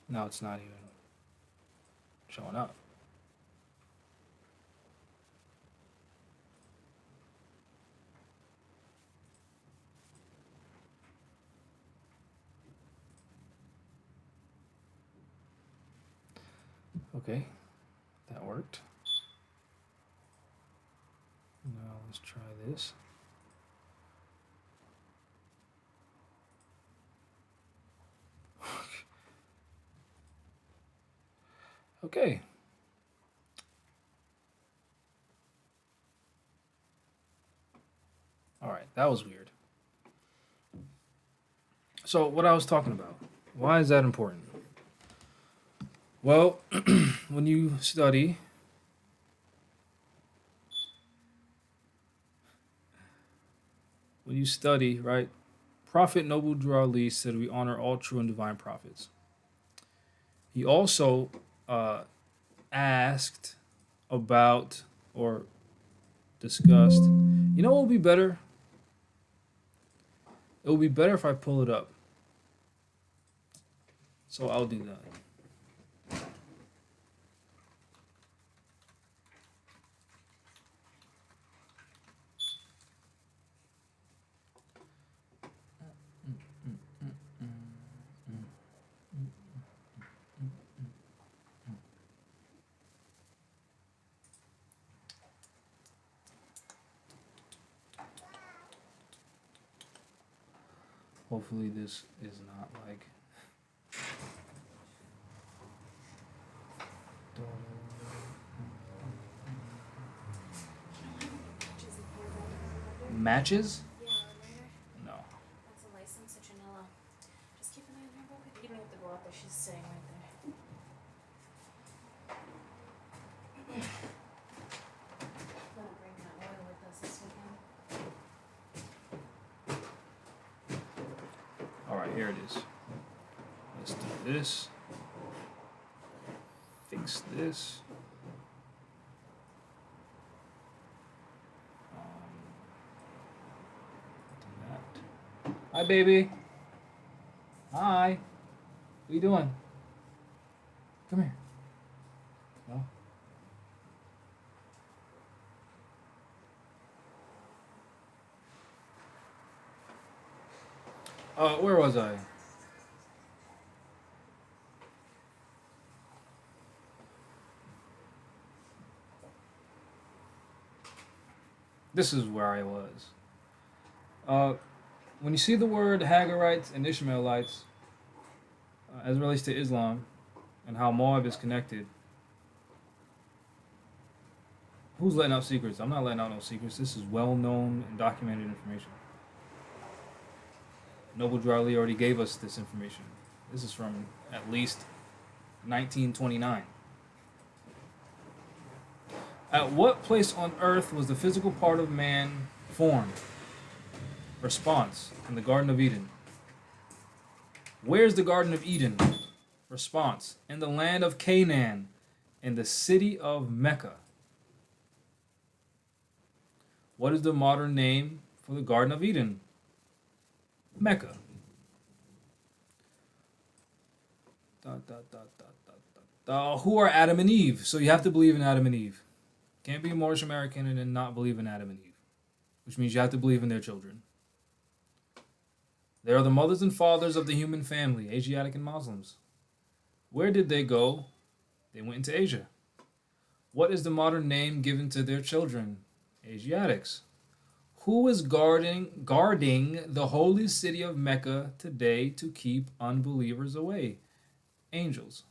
Now it's not even showing up. Okay, that worked. Now let's try this. Okay. All right, that was weird. So what I was talking about, why is that important? Well, when you study, right? Prophet Noble Drew Ali said we honor all true and divine prophets. He also asked about or discussed, you know what would be better? It would be better if I pull it up. So I'll do that. Hopefully this is not like matches? Yeah, No. that's a license to Janella. Just keep an eye on her real quick. You don't have to go out there. She's sitting right there. Gonna bring that oil with us this weekend. All right, here it is. Let's do this. Fix this. Do that. Hi, baby. Hi. What are you doing? Come here. No. Where was I? This is where I was. When you see the word Hagarites and Ishmaelites as it relates to Islam and how Moab is connected, Who's letting out secrets? I'm not letting out no secrets. This is well known and documented information. Noble Dryly already gave us this information. This is from at least 1929. At what place on earth was the physical part of man formed? Response: in the Garden of Eden. Where's the Garden of Eden? Response: in the land of Canaan, in the city of Mecca. What is the modern name for the Garden of Eden? Mecca. Who are Adam and Eve? So you have to believe in Adam and Eve. Can't be a Moorish American and then not believe in Adam and Eve, which means you have to believe in their children. They are the mothers and fathers of the human family, Asiatic and Muslims. Where did they go? They went into Asia. What is the modern name given to their children? Asiatics. Who is guarding the holy city of Mecca today to keep unbelievers away? Angels.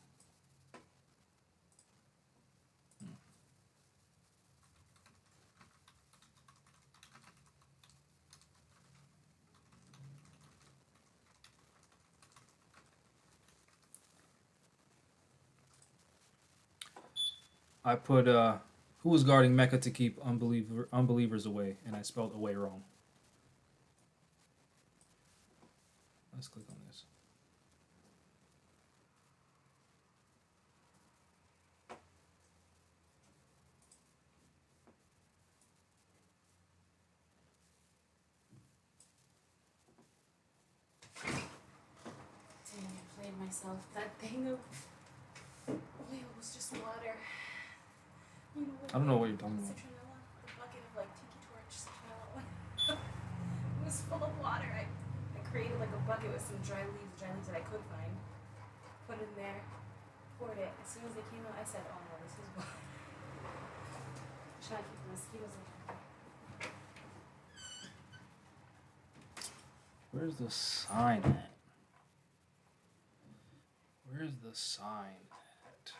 I put who was guarding Mecca to keep unbelievers away, and I spelled away wrong. Let's click on this. Dang, I played myself. That thing of oil was just water. You know what? I don't know what you're talking about. Citronella, the bucket of like tiki torch citronella. It was full of water. I created like a bucket with some dry leaves that I could find. Put it in there, poured it. As soon as they came out, I said, "Oh no, this is water." Trying to keep the mosquitoes away. Where's the sign at? Where's the sign at?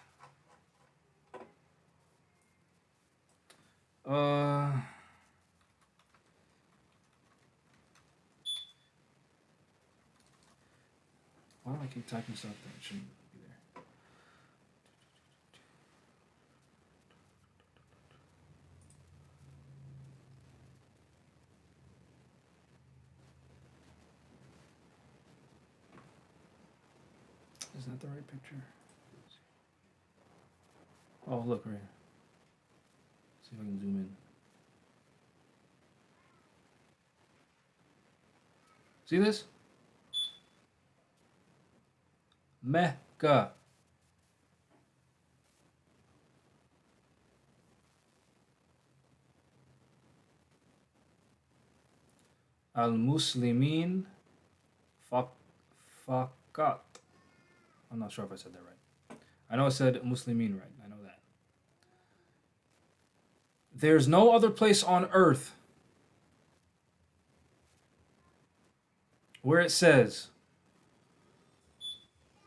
Why do I keep typing stuff that shouldn't be there? Is that the right picture? Oh, look right here. See if I can zoom in. See this? Mecca. Al-Muslimin Fakat. I'm not sure if I said that right. I know I said Muslimin right. I know that. There's no other place on earth where it says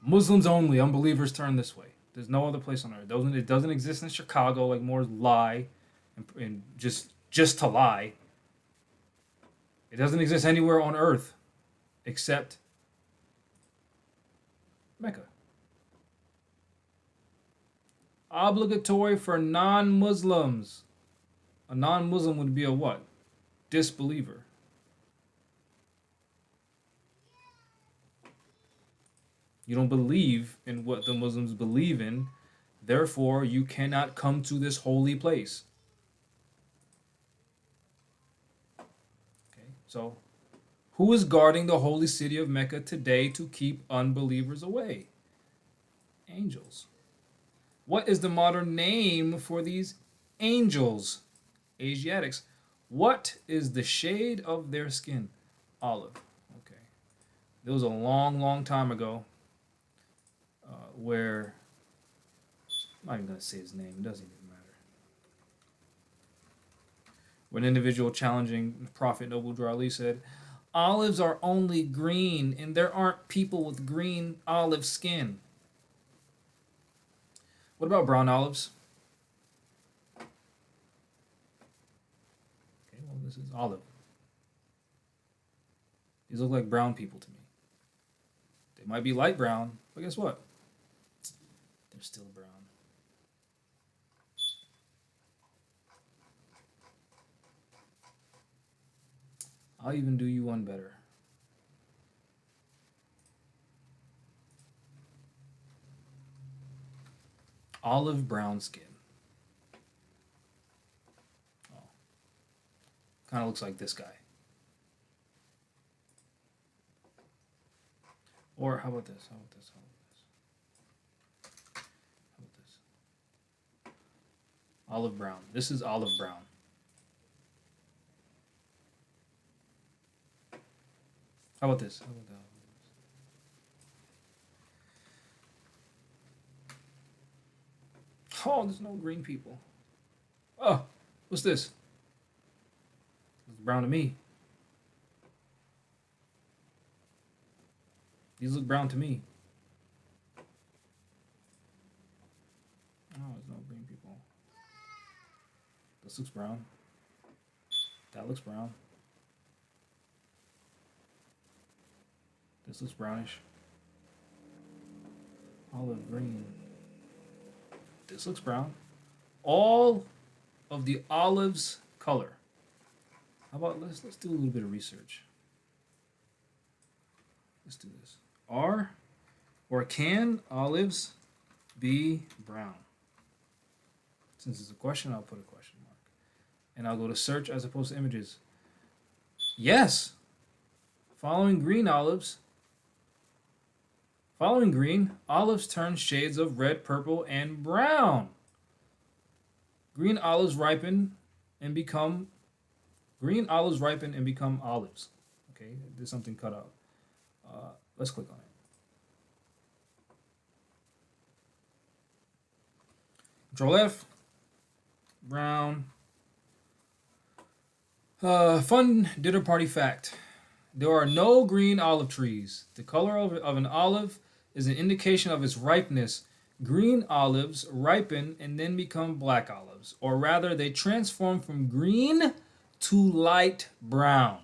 Muslims only, unbelievers turn this way. There's no other place on earth. It doesn't exist in Chicago, like more lie and just to lie. It doesn't exist anywhere on earth except Mecca. Obligatory for non-Muslims. A non-Muslim would be a what? Disbeliever. You don't believe in what the Muslims believe in, therefore you cannot come to this holy place. Okay, so who is guarding the holy city of Mecca today to keep unbelievers away? Angels. What is the modern name for these angels? Asiatics. What is the shade of their skin? Olive. Okay. There was a long, long time ago where, I'm not even going to say his name, it doesn't even matter. When an individual challenging Prophet Noble Drew Ali said, olives are only green and there aren't people with green olive skin. What about brown olives? this is olive. These look like brown people to me. They might be light brown, but guess what? They're still brown. I'll even do you one better. Olive brown skin. Oh. Kind of looks like this guy. Or how about this? How about this? How about this? How about this? Olive brown. This is olive brown. How about this? How about that? Oh, there's no green people. Oh, what's this? Looks brown to me. These look brown to me. Oh, there's no green people. This looks brown. That looks brown. This looks brownish. Olive green. This looks brown. All of the olive's color. How about let's do a little bit of research. Let's do this. Can olives be brown? Since it's a question, I'll put a question mark. And I'll go to search as opposed to images. Yes. Following green, olives turn shades of red, purple, and brown. Green olives ripen and become olives. Okay, there's something cut out. Let's click on it. Control F. Brown. Fun dinner party fact. There are no green olive trees. The color of an olive is an indication of its ripeness. Green olives ripen and then become black olives, or rather, they transform from green to light brown.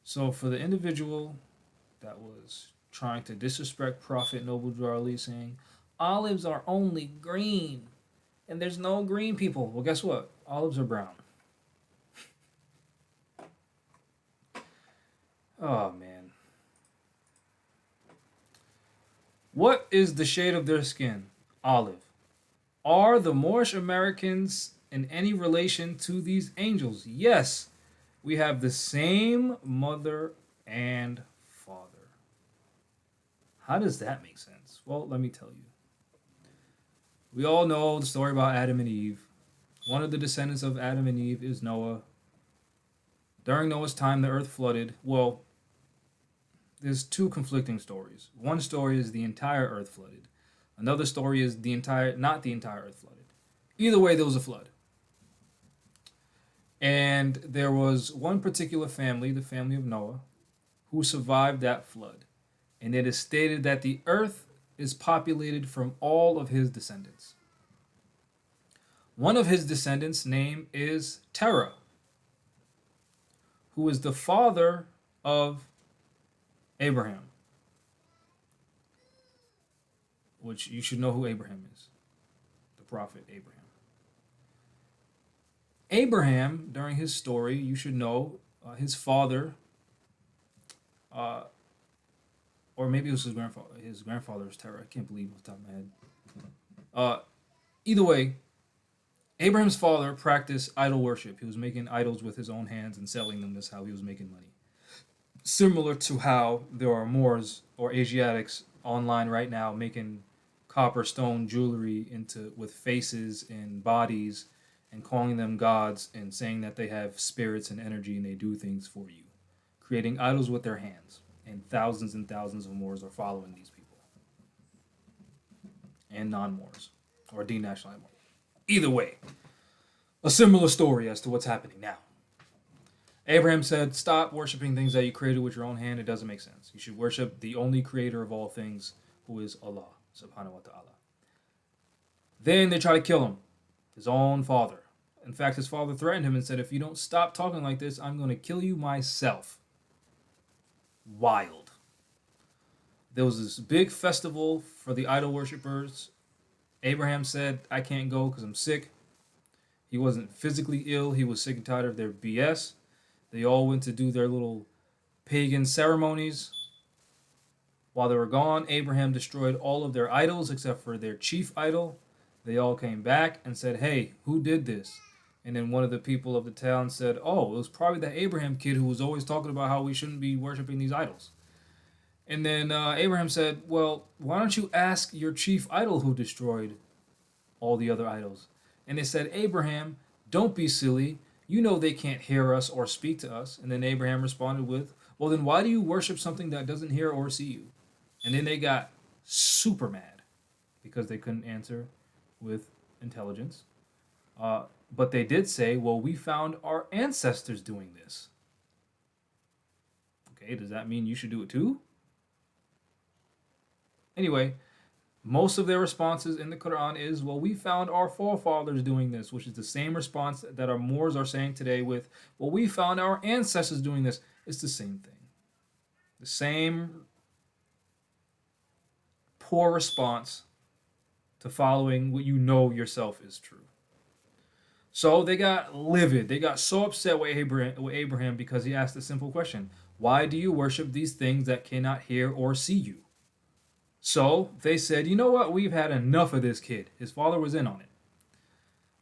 So, for the individual that was trying to disrespect Prophet Noble Drew Ali, saying olives are only green and there's no green people. Well, guess what? Olives are brown. Oh, man. What is the shade of their skin? Olive. Are the Moorish Americans in any relation to these angels? Yes. We have the same mother and father. How does that make sense? Well, let me tell you. We all know the story about Adam and Eve. One of the descendants of Adam and Eve is Noah. During Noah's time, the earth flooded. Well, there's two conflicting stories. One story is the entire earth flooded. Another story is not the entire earth flooded. Either way, there was a flood. And there was one particular family, the family of Noah, who survived that flood. And it is stated that the earth is populated from all of his descendants. One of his descendants' name is Terah, who is the father of Abraham. Which you should know who Abraham is. The prophet Abraham. Abraham, during his story, you should know his father, or maybe it was his grandfather. His grandfather was Terah. I can't believe off the top of my head. Either way, Abraham's father practiced idol worship. He was making idols with his own hands and selling them. That's how he was making money. Similar to how there are Moors or Asiatics online right now making copper stone jewelry with faces and bodies and calling them gods and saying that they have spirits and energy and they do things for you. Creating idols with their hands. And thousands of Moors are following these people. And non-Moors. Or denationalized Moors. Either way. A similar story as to what's happening now. Abraham said, "Stop worshiping things that you created with your own hand. It doesn't make sense. You should worship the only creator of all things, who is Allah, subhanahu wa ta'ala." Then they try to kill him, his own father. In fact, his father threatened him and said, "If you don't stop talking like this, I'm going to kill you myself." Wild. There was this big festival for the idol worshippers. Abraham said, "I can't go because I'm sick." He wasn't physically ill. He was sick and tired of their BS. They all went to do their little pagan ceremonies. While they were gone, Abraham destroyed all of their idols except for their chief idol. They all came back and said, "Hey, who did this?" And then one of the people of the town said, "Oh, it was probably that Abraham kid who was always talking about how we shouldn't be worshiping these idols." And then Abraham said, "Well, why don't you ask your chief idol who destroyed all the other idols?" And they said, "Abraham, don't be silly. You know they can't hear us or speak to us." And then Abraham responded with, "Well, then why do you worship something that doesn't hear or see you?" And then they got super mad because they couldn't answer with intelligence. But they did say, "Well, we found our ancestors doing this." Okay, does that mean you should do it too? Anyway, most of their responses in the Quran is, "Well, we found our forefathers doing this," which is the same response that our Moors are saying today with, "Well, we found our ancestors doing this." It's the same thing. The same poor response to following what you know yourself is true. So they got livid. They got so upset with Abraham because he asked a simple question: "Why do you worship these things that cannot hear or see you?" So they said, "You know what? We've had enough of this kid." His father was in on it.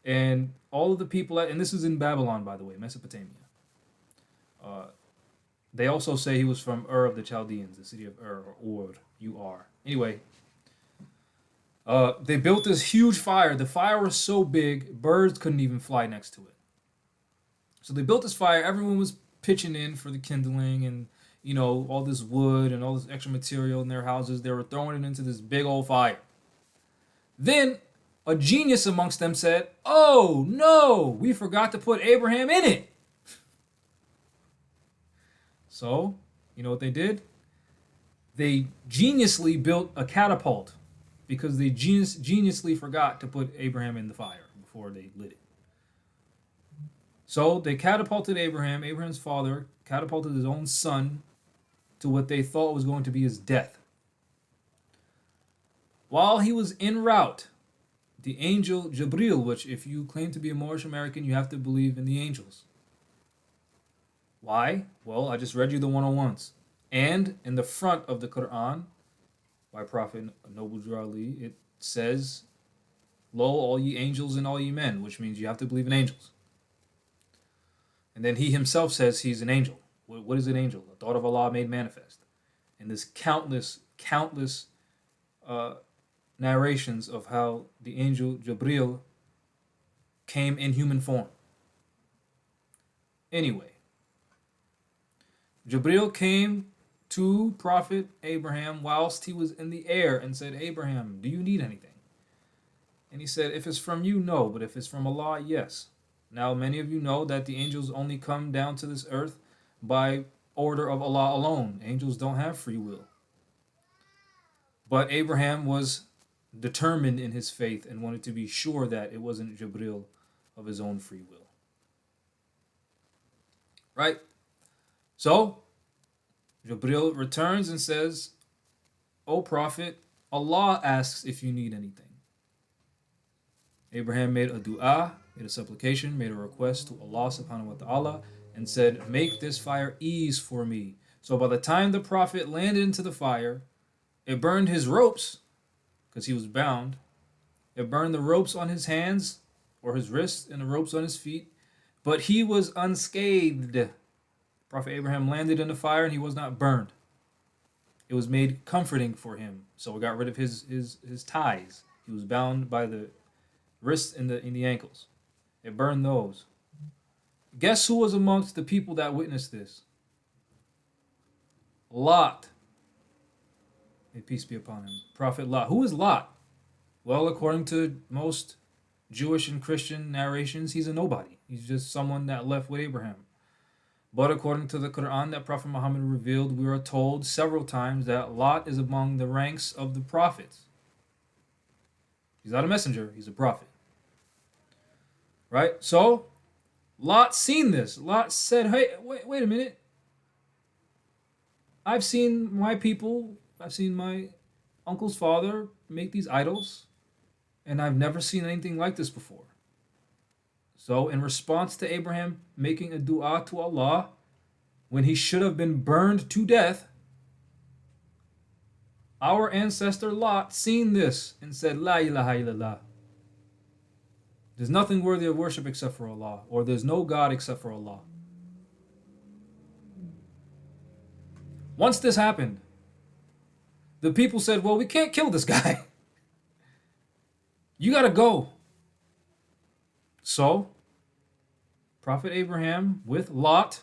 And all of the people, and this is in Babylon, by the way, Mesopotamia. They also say he was from Ur of the Chaldeans, the city of Ur, or Ur, U-R. Anyway, they built this huge fire. The fire was so big, birds couldn't even fly next to it. So they built this fire. Everyone was pitching in for the kindling and, all this wood and all this extra material in their houses. They were throwing it into this big old fire. Then a genius amongst them said, "Oh, no, we forgot to put Abraham in it." So, you know what they did? They geniusly built a catapult because they geniusly forgot to put Abraham in the fire before they lit it. So they catapulted Abraham. Abraham's father catapulted his own son to what they thought was going to be his death. While he was en route, the angel Jibril, which if you claim to be a Moorish American, you have to believe in the angels. Why? Well, I just read you the 101s. And in the front of the Quran, by Prophet Noble Drew Ali, it says, "Lo, all ye angels and all ye men," which means you have to believe in angels. And then he himself says he's an angel. What is an angel? The thought of Allah made manifest. And there's countless narrations of how the angel Jibril came in human form. Anyway, Jibril came to Prophet Abraham whilst he was in the air and said, "Abraham, do you need anything?" And he said, "If it's from you, no, but if it's from Allah, yes." Now, many of you know that the angels only come down to this earth by order of Allah alone. Angels don't have free will. But Abraham was determined in his faith and wanted to be sure that it wasn't Jibril of his own free will. Right? So, Jibril returns and says, "O Prophet, Allah asks if you need anything." Abraham made a dua, made a supplication, made a request to Allah subhanahu wa ta'ala, and said, "Make this fire ease for me." So by the time the Prophet landed into the fire, it burned his ropes, because he was bound. It burned the ropes on his hands, or his wrists, and the ropes on his feet. But he was unscathed. Prophet Abraham landed in the fire and he was not burned. It was made comforting for him. So it got rid of his ties. He was bound by the wrists and the ankles. It burned those. Guess who was amongst the people that witnessed this? Lot. May peace be upon him. Prophet Lot. Who is Lot? Well, according to most Jewish and Christian narrations, he's a nobody. He's just someone that left with Abraham. But according to the Quran that Prophet Muhammad revealed, we are told several times that Lot is among the ranks of the prophets. He's not a messenger, he's a prophet. Right? So, Lot seen this. Lot said, hey, wait a minute. I've seen my people, I've seen my uncle's father make these idols, and I've never seen anything like this before. So, in response to Abraham making a dua to Allah, when he should have been burned to death, our ancestor Lot seen this and said, La ilaha illallah. There's nothing worthy of worship except for Allah, or there's no God except for Allah. Once this happened, the people said, well, we can't kill this guy. You gotta go. So, Prophet Abraham with Lot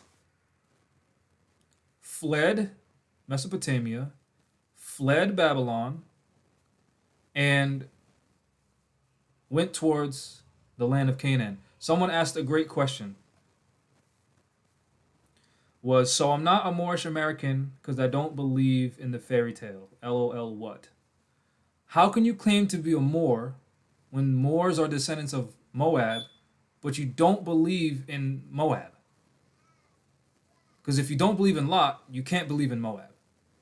fled Mesopotamia, fled Babylon, and went towards the land of Canaan. Someone asked a great question. So I'm not a Moorish American because I don't believe in the fairy tale. LOL what? How can you claim to be a Moor when Moors are descendants of Moab, but you don't believe in Moab? Because if you don't believe in Lot, you can't believe in Moab.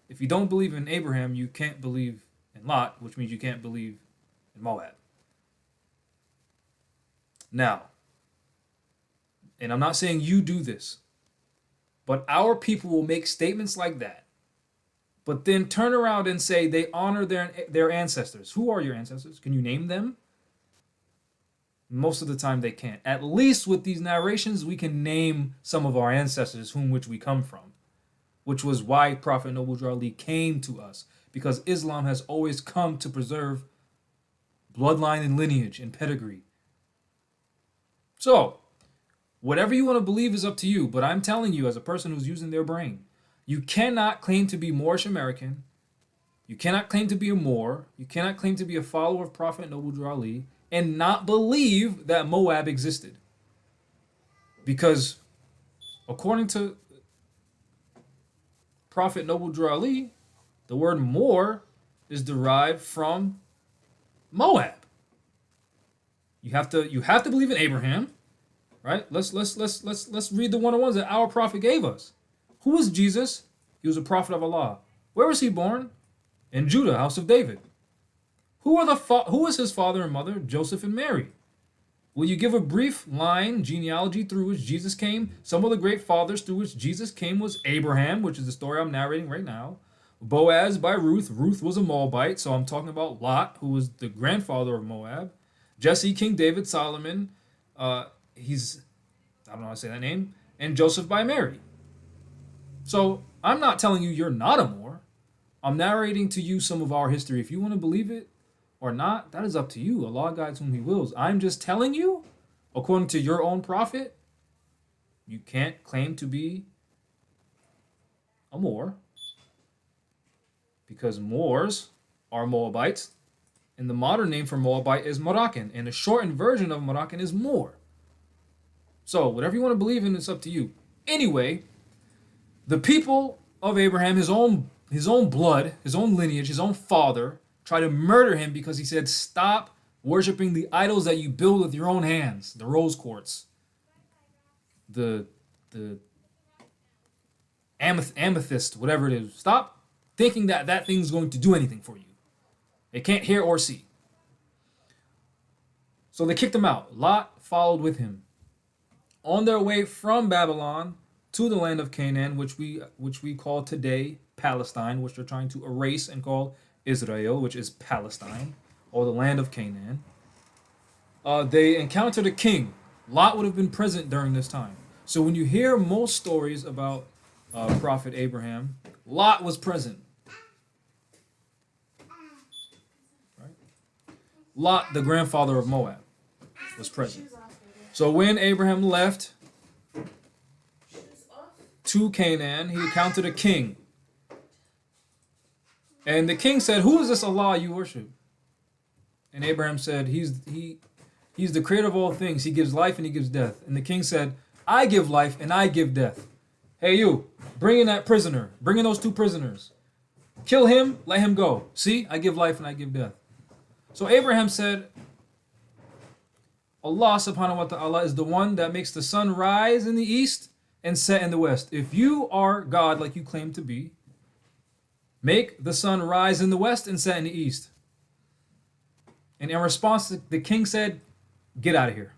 If you don't believe in Abraham, you can't believe in Lot, which means you can't believe in Moab. Now, and I'm not saying you do this, but our people will make statements like that, but then turn around and say they honor their ancestors. Who are your ancestors? Can you name them? Most of the time they can't. At least with these narrations, we can name some of our ancestors which we come from, which was why Prophet Noble Drew Ali came to us, because Islam has always come to preserve bloodline and lineage and pedigree. So, whatever you want to believe is up to you, but I'm telling you as a person who's using their brain, you cannot claim to be Moorish American, you cannot claim to be a Moor, you cannot claim to be a follower of Prophet Noble Drew Ali, and not believe that Moab existed. Because according to Prophet Noble Drew Ali, the word Moor is derived from Moab. You have to believe in Abraham, right? Let's read the 101s that our prophet gave us. Who was Jesus? He was a prophet of Allah. Where was he born? In Judah, house of David. Who was his father and mother? Joseph and Mary. Will you give a brief line, genealogy through which Jesus came? Some of the great fathers through which Jesus came was Abraham, which is the story I'm narrating right now. Boaz by Ruth. Ruth was a Moabite, so I'm talking about Lot, who was the grandfather of Moab. Jesse, King David, Solomon. I don't know how to say that name. And Joseph by Mary. So I'm not telling you you're not a Moor. I'm narrating to you some of our history. If you want to believe it or not, that is up to you. Allah guides whom he wills. I'm just telling you, according to your own prophet, you can't claim to be a Moor because Moors are Moabites, and the modern name for Moabite is Moroccan, and the shortened version of Moroccan is Moor. So whatever you want to believe in, it's up to you. Anyway, the people of Abraham, his own blood, his own lineage, his own father, tried to murder him because he said, stop worshiping the idols that you build with your own hands, the rose quartz, the amethyst, whatever it is. Stop thinking that thing's going to do anything for you. It can't hear or see. So they kicked him out. Lot followed with him. On their way from Babylon to the land of Canaan, which we call today Palestine, which they're trying to erase and call Israel, which is Palestine, or the land of Canaan, they encountered a king. Lot would have been present during this time. So when you hear most stories about Prophet Abraham, Lot was present. Right? Lot, the grandfather of Moab, was present. So when Abraham left to Canaan, he encountered a king. And the king said, who is this Allah you worship? And Abraham said, he's the creator of all things. He gives life and he gives death. And the king said, I give life and I give death. Hey, you, bring in that prisoner. Bring in those two prisoners. Kill him, let him go. See, I give life and I give death. So Abraham said, Allah subhanahu wa ta'ala is the one that makes the sun rise in the east and set in the west. If you are God like you claim to be, make the sun rise in the west and set in the east. And in response, the king said, get out of here.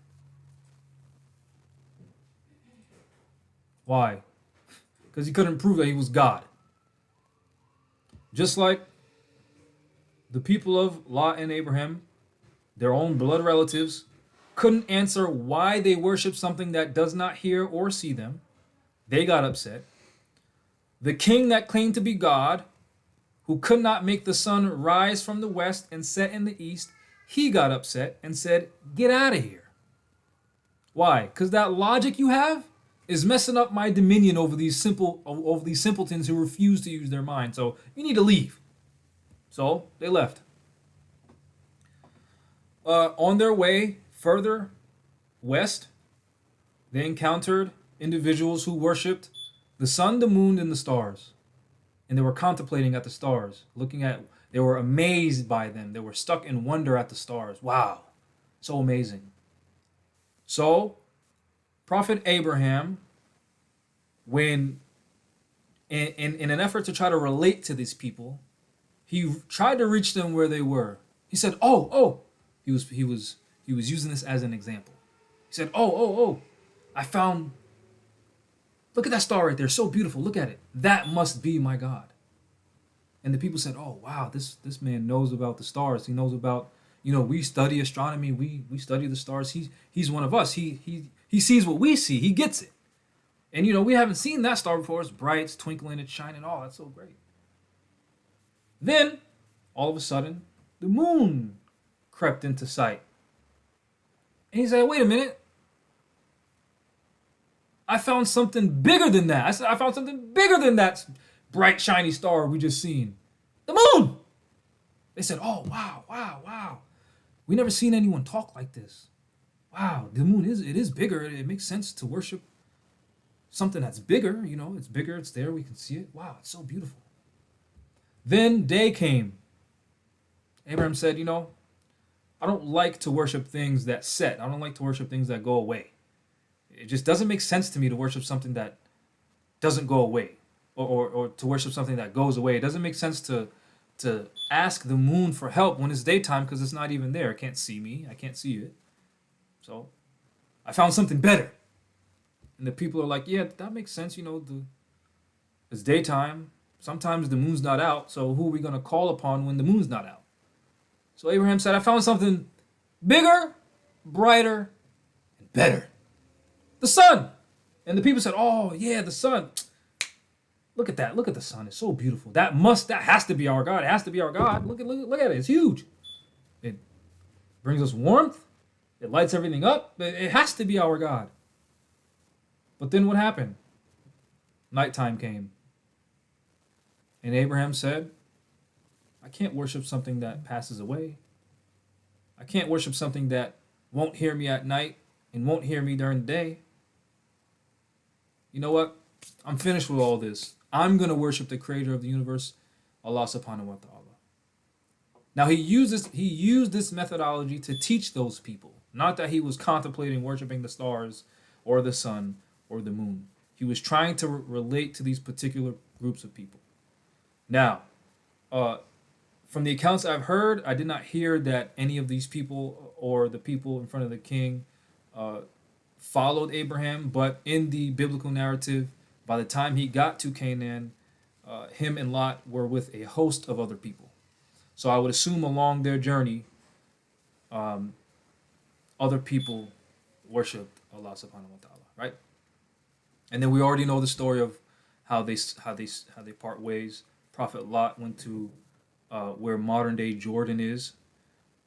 Why? Because he couldn't prove that he was God. Just like the people of Lot and Abraham, their own blood relatives, couldn't answer why they worship something that does not hear or see them. They got upset. The king that claimed to be God, who could not make the sun rise from the west and set in the east, he got upset and said, get out of here. Why? Because that logic you have is messing up my dominion over these simpletons who refuse to use their mind. So you need to leave. So they left. On their way further west, they encountered individuals who worshipped the sun, the moon, and the stars. And they were contemplating at the stars, they were amazed by them. They were stuck in wonder at the stars. Wow, so amazing. So, Prophet Abraham, when in an effort to try to relate to these people, he tried to reach them where they were. He said, "Oh." He was using this as an example. He said, "Oh, I found. Look at that star right there. So beautiful. Look at it. That must be my God." And the people said, "Oh, wow, this man knows about the stars. He knows about, we study astronomy. We study the stars. He's one of us. He sees what we see. He gets it. And we haven't seen that star before. It's bright, it's twinkling, it's shining. Oh, that's so great." Then, all of a sudden, the moon crept into sight. And he said, "Wait a minute. I found something bigger than that. I found something bigger than that bright, shiny star we just seen. The moon!" They said, "Oh, wow. We never seen anyone talk like this. Wow, the moon is bigger. It makes sense to worship something that's bigger. It's bigger, it's there, we can see it. Wow, it's so beautiful." Then day came. Abraham said, I don't like to worship things that set. I don't like to worship things that go away. It just doesn't make sense to me to worship something that doesn't go away, or to worship something that goes away. It doesn't make sense to ask the moon for help when it's daytime because it's not even there. It can't see me. I can't see it. So I found something better. And the people are like, yeah, that makes sense. It's daytime. Sometimes the moon's not out. So who are we going to call upon when the moon's not out? So Abraham said, I found something bigger, brighter, and better. The sun. And the people said, oh, yeah, the sun. Look at that. Look at the sun. It's so beautiful. That has to be our God. It has to be our God. Look at it. It's huge. It brings us warmth. It lights everything up. It has to be our God. But then what happened? Nighttime came. And Abraham said, I can't worship something that passes away. I can't worship something that won't hear me at night and won't hear me during the day. You know what? I'm finished with all this. I'm going to worship the creator of the universe, Allah subhanahu wa ta'ala. Now he used this methodology to teach those people. Not that he was contemplating worshiping the stars or the sun or the moon. He was trying to relate to these particular groups of people. Now, from the accounts I've heard, I did not hear that any of these people or the people in front of the king followed Abraham, but in the biblical narrative, by the time he got to Canaan, him and Lot were with a host of other people. So I would assume along their journey, other people worshipped Allah subhanahu wa ta'ala, right? And then we already know the story of how they part ways. Prophet Lot went to where modern day Jordan is,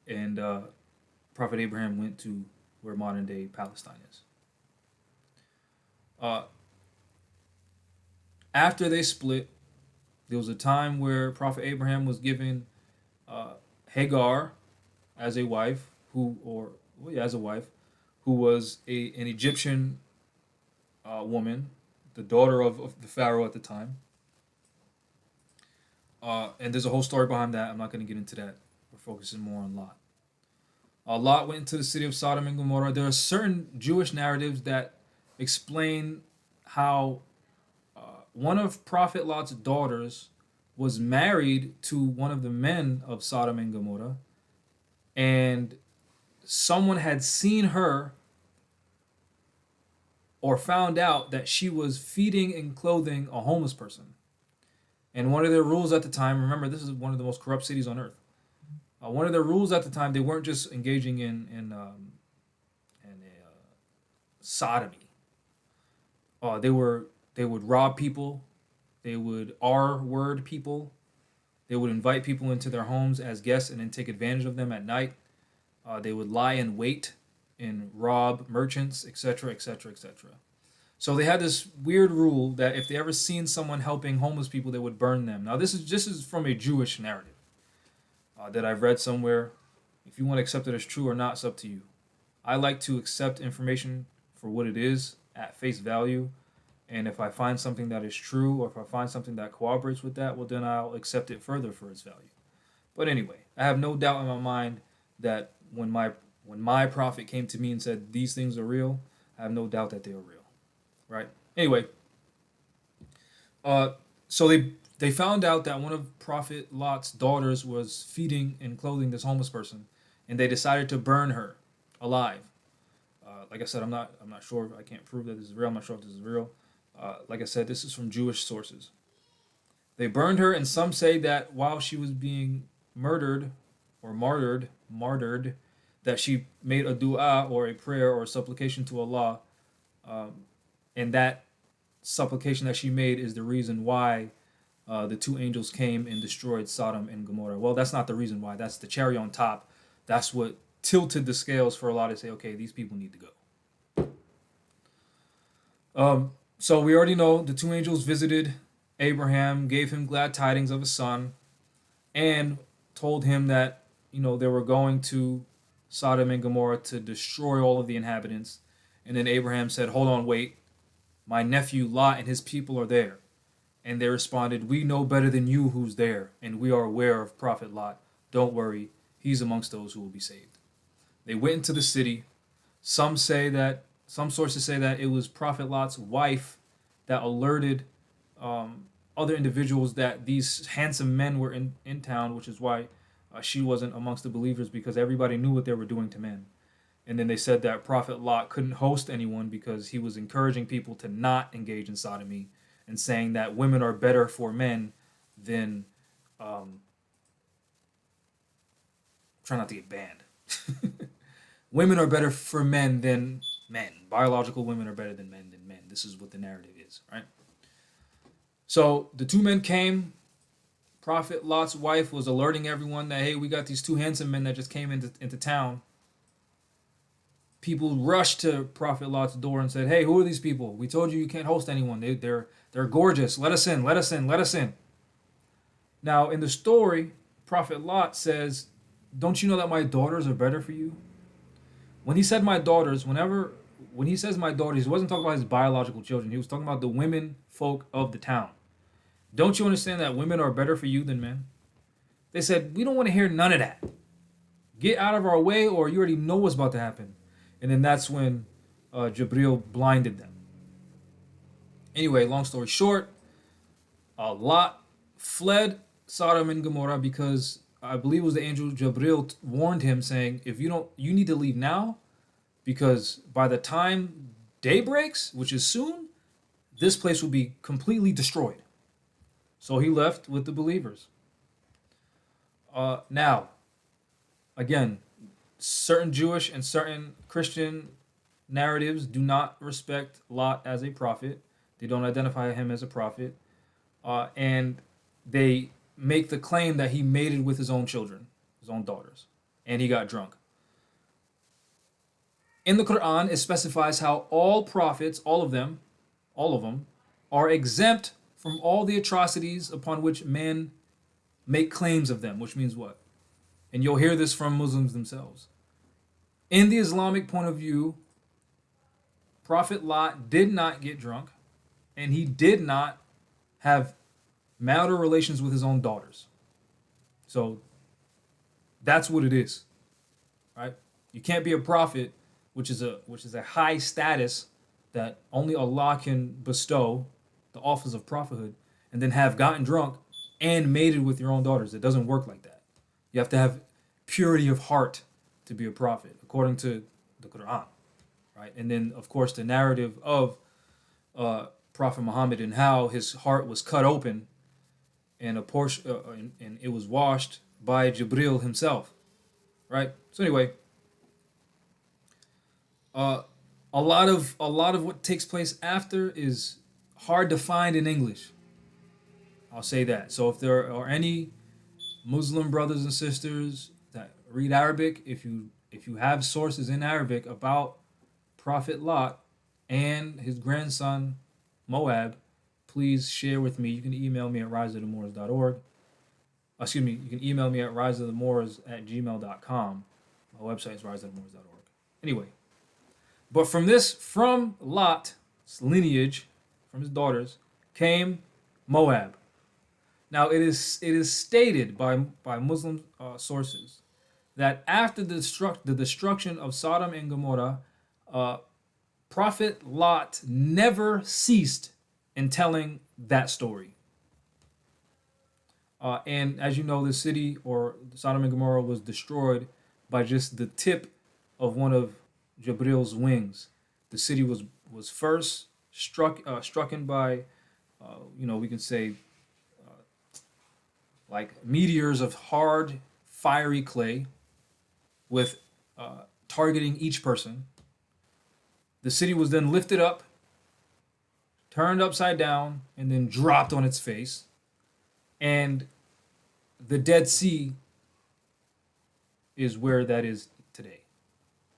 and Prophet Abraham went to where modern day Palestine is. After they split, there was a time where Prophet Abraham was given Hagar as a wife, who was an Egyptian woman. the daughter of the Pharaoh at the time. And there's a whole story behind that. I'm not going to get into that. We're focusing more on Lot. Lot went into the city of Sodom and Gomorrah. There are certain Jewish narratives that explain how one of Prophet Lot's daughters was married to one of the men of Sodom and Gomorrah, and someone had seen her or found out that she was feeding and clothing a homeless person. And one of their rules at the time, remember, this is one of the most corrupt cities on earth. One of their rules at the time, they weren't just engaging in sodomy. They would rob people. They would R-word people. They would invite people into their homes as guests and then take advantage of them at night. They would lie in wait and rob merchants, etc., etc., etc. So they had this weird rule that if they ever seen someone helping homeless people, they would burn them. Now this is from a Jewish narrative that I've read somewhere. If you want to accept it as true or not, it's up to you. I like to accept information for what it is at face value. And if I find something that is true, or if I find something that corroborates with that, well, then I'll accept it further for its value. But anyway, I have no doubt in my mind that when my prophet came to me and said these things are real, I have no doubt that they are real, right? Anyway, so they found out that one of Prophet Lot's daughters was feeding and clothing this homeless person, and they decided to burn her alive. Like I said, I'm not sure. I can't prove that this is real. I'm not sure if this is real. Like I said, this is from Jewish sources. They burned her, and some say that while she was being murdered or martyred, that she made a dua or a prayer or a supplication to Allah, and that supplication that she made is the reason why the two angels came and destroyed Sodom and Gomorrah. Well, that's not the reason why. That's the cherry on top. That's what tilted the scales for Allah to say, okay, these people need to go. So we already know the two angels visited Abraham, gave him glad tidings of a son, and told him that, they were going to Sodom and Gomorrah to destroy all of the inhabitants. And then Abraham said, hold on, wait. My nephew Lot and his people are there. And they responded, we know better than you who's there, and we are aware of Prophet Lot. Don't worry, he's amongst those who will be saved. They went into the city. Some sources say that it was Prophet Lot's wife that alerted other individuals that these handsome men were in town, which is why she wasn't amongst the believers, because everybody knew what they were doing to men. And then they said that Prophet Lot couldn't host anyone because he was encouraging people to not engage in sodomy and saying that women are better for men than... try not to get banned. Women are better for men than men. Biological women are better than men. This is what the narrative is, right? So the two men came. Prophet Lot's wife was alerting everyone that, hey, we got these two handsome men that just came into town. People rushed to Prophet Lot's door and said, hey, who are these people? We told you can't host anyone. They're gorgeous. Let us in, let us in, let us in. Now, in the story, Prophet Lot says, don't you know that my daughters are better for you? When he said my daughters, when he says my daughters, he wasn't talking about his biological children. He was talking about the women folk of the town. Don't you understand that women are better for you than men? They said, we don't want to hear none of that. Get out of our way, or you already know what's about to happen. And then that's when Jabril blinded them. Anyway, long story short, Lot fled Sodom and Gomorrah because I believe it was the angel Jabril warned him, saying, you need to leave now, because by the time day breaks, which is soon, this place will be completely destroyed. So he left with the believers. Now, again, certain Jewish and certain Christian narratives do not respect Lot as a prophet. They don't identify him as a prophet. And they make the claim that he mated with his own children, his own daughters, and he got drunk. In the Quran, it specifies how all prophets, all of them, are exempt from all the atrocities upon which men make claims of them, which means what? And you'll hear this from Muslims themselves. In the Islamic point of view, Prophet Lot did not get drunk, and he did not have marital relations with his own daughters. So that's what it is, right? You can't be a prophet, which is a high status that only Allah can bestow, the office of prophethood, and then have gotten drunk and mated with your own daughters. It doesn't work like that. You have to have purity of heart to be a prophet, according to the Quran, right? And then, of course, the narrative of Prophet Muhammad and how his heart was cut open and a portion and it was washed by Jibril himself, right? So anyway, uh, a lot of what takes place after is hard to find in English. I'll say that. So if there are any Muslim brothers and sisters that read Arabic, if you have sources in Arabic about Prophet Lot and his grandson Moab, please share with me. You can email me at riseofthemoors.org. Excuse me, you can email me at riseofthemoors@gmail.com. My website is riseofthemoors.org. Anyway, but from Lot's lineage, from his daughters, came Moab. Now it is stated by Muslim sources that after the destruction of Sodom and Gomorrah, uh, Prophet Lot never ceased in telling that story. And as you know, the city or Sodom and Gomorrah was destroyed by just the tip of one of Jabril's wings. The city was first strucken by, we can say like meteors of hard, fiery clay, with targeting each person. The city was then lifted up, turned upside down, and then dropped on its face. And the Dead Sea is where that is today,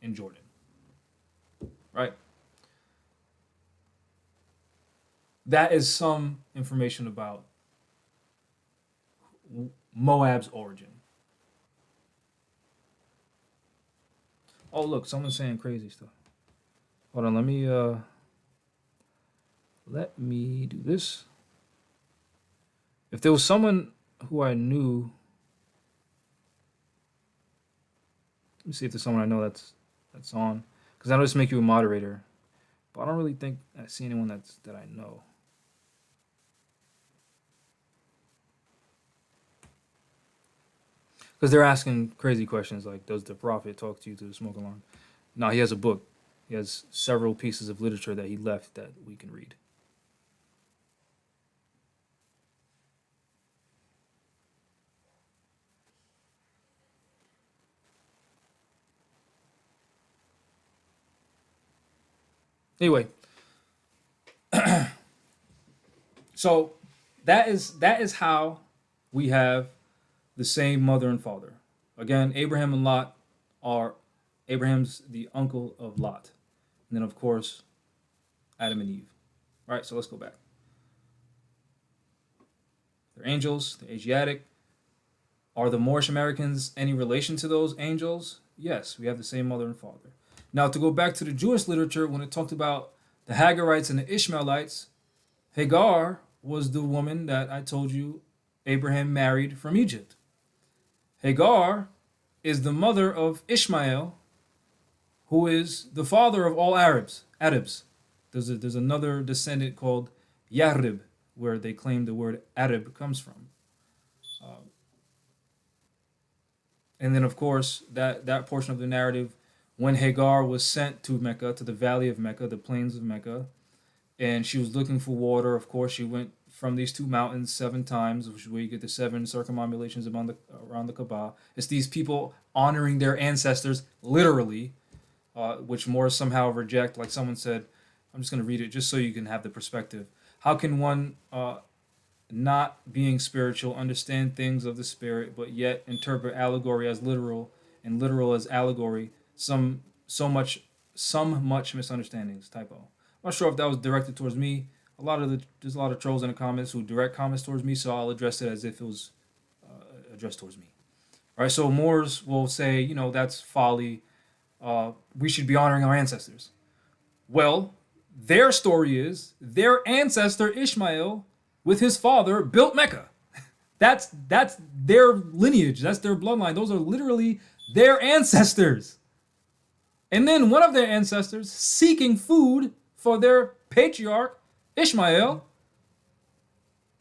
in Jordan. Right? That is some information about Moab's origin. Oh, look, someone's saying crazy stuff. Hold on, let me do this. If there was someone who I knew, let me see if there's someone I know that's on, because I know this make you a moderator, but I don't really think I see anyone that I know. Because they're asking crazy questions like, does the prophet talk to you through the smoke alarm? No, he has a book. He has several pieces of literature that he left that we can read. Anyway, so that is how we have the same mother and father. Again, Abraham and Lot are Abraham's the uncle of Lot. And then of course Adam and Eve. All right, so let's go back. They're angels, they're Asiatic. Are the Moorish Americans any relation to those angels? Yes, we have the same mother and father. Now, to go back to the Jewish literature, when it talked about the Hagarites and the Ishmaelites, Hagar was the woman that I told you Abraham married from Egypt. Hagar is the mother of Ishmael, who is the father of all Arabs. There's another descendant called Yarib, where they claim the word Arab comes from. And then, of course, that portion of the narrative, when Hagar was sent to Mecca, to the valley of Mecca, the plains of Mecca, and she was looking for water, of course, she went from these two mountains 7 times, which is where you get the 7 circumambulations around the Kaaba. It's these people honoring their ancestors, literally, which more somehow reject. Like someone said, I'm just going to read it just so you can have the perspective. How can one not being spiritual understand things of the spirit, but yet interpret allegory as literal and literal as allegory? Some much misunderstandings. Typo. I'm not sure if that was directed towards me. There's a lot of trolls in the comments who direct comments towards me, so I'll address it as if it was addressed towards me. All right, so Moors will say, that's folly. We should be honoring our ancestors. Well, their story is their ancestor Ishmael with his father built Mecca. That's their lineage. That's their bloodline. Those are literally their ancestors. And then one of their ancestors, seeking food for their patriarch Ishmael,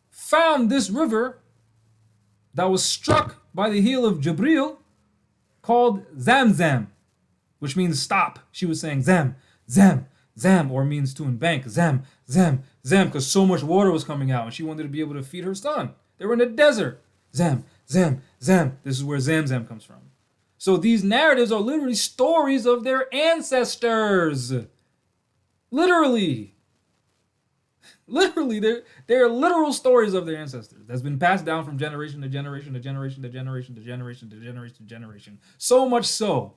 found this river that was struck by the heel of Jibril called Zamzam, which means stop. She was saying Zam, Zam, Zam, or means to embank. Zam, Zam, Zam, because so much water was coming out and she wanted to be able to feed her son. They were in the desert. Zam, Zam, Zam. This is where Zamzam comes from. So these narratives are literally stories of their ancestors. Literally. Literally, they're literal stories of their ancestors that's been passed down from generation to generation to generation to generation to generation to generation to generation. So much so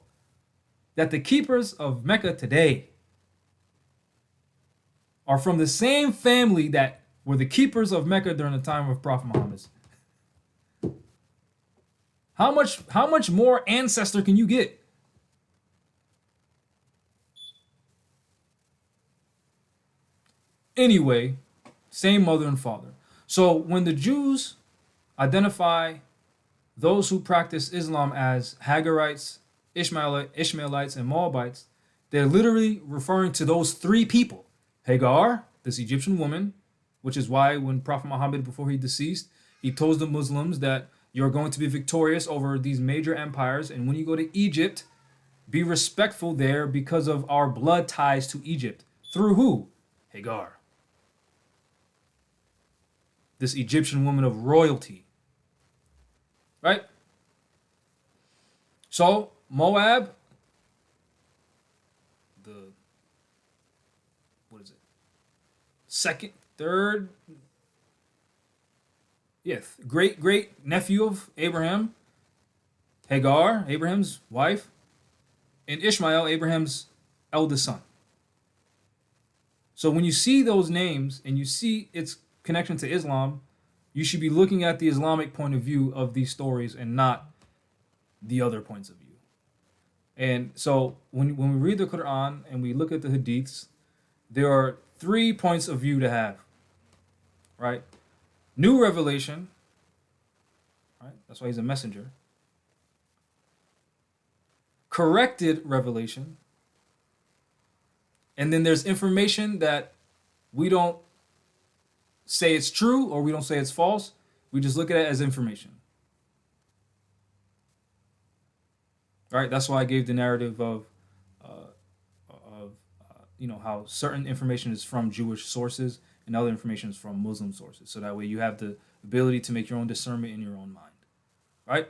that the keepers of Mecca today are from the same family that were the keepers of Mecca during the time of Prophet Muhammad. How much more ancestor can you get? Anyway, same mother and father. So when the Jews identify those who practice Islam as Hagarites, Ishmaelites, and Moabites, they're literally referring to those three people. Hagar, this Egyptian woman, which is why when Prophet Muhammad, before he deceased, he told the Muslims that you're going to be victorious over these major empires, and when you go to Egypt, be respectful there because of our blood ties to Egypt. Through who? Hagar. This Egyptian woman of royalty. Right? So, Moab, what is it? Second, third, yes, great nephew of Abraham, Hagar, Abraham's wife, and Ishmael, Abraham's eldest son. So when you see those names and you see its connection to Islam, you should be looking at the Islamic point of view of these stories and not the other points of view. And so when we read the Quran and we look at the Hadiths, there are 3 points of view to have, right? New revelation, right? That's why he's a messenger. Corrected revelation. And then there's information that we don't say it's true or we don't say it's false. We just look at it as information. Right? That's why I gave the narrative of how certain information is from Jewish sources and other information is from Muslim sources. So that way you have the ability to make your own discernment in your own mind. Right?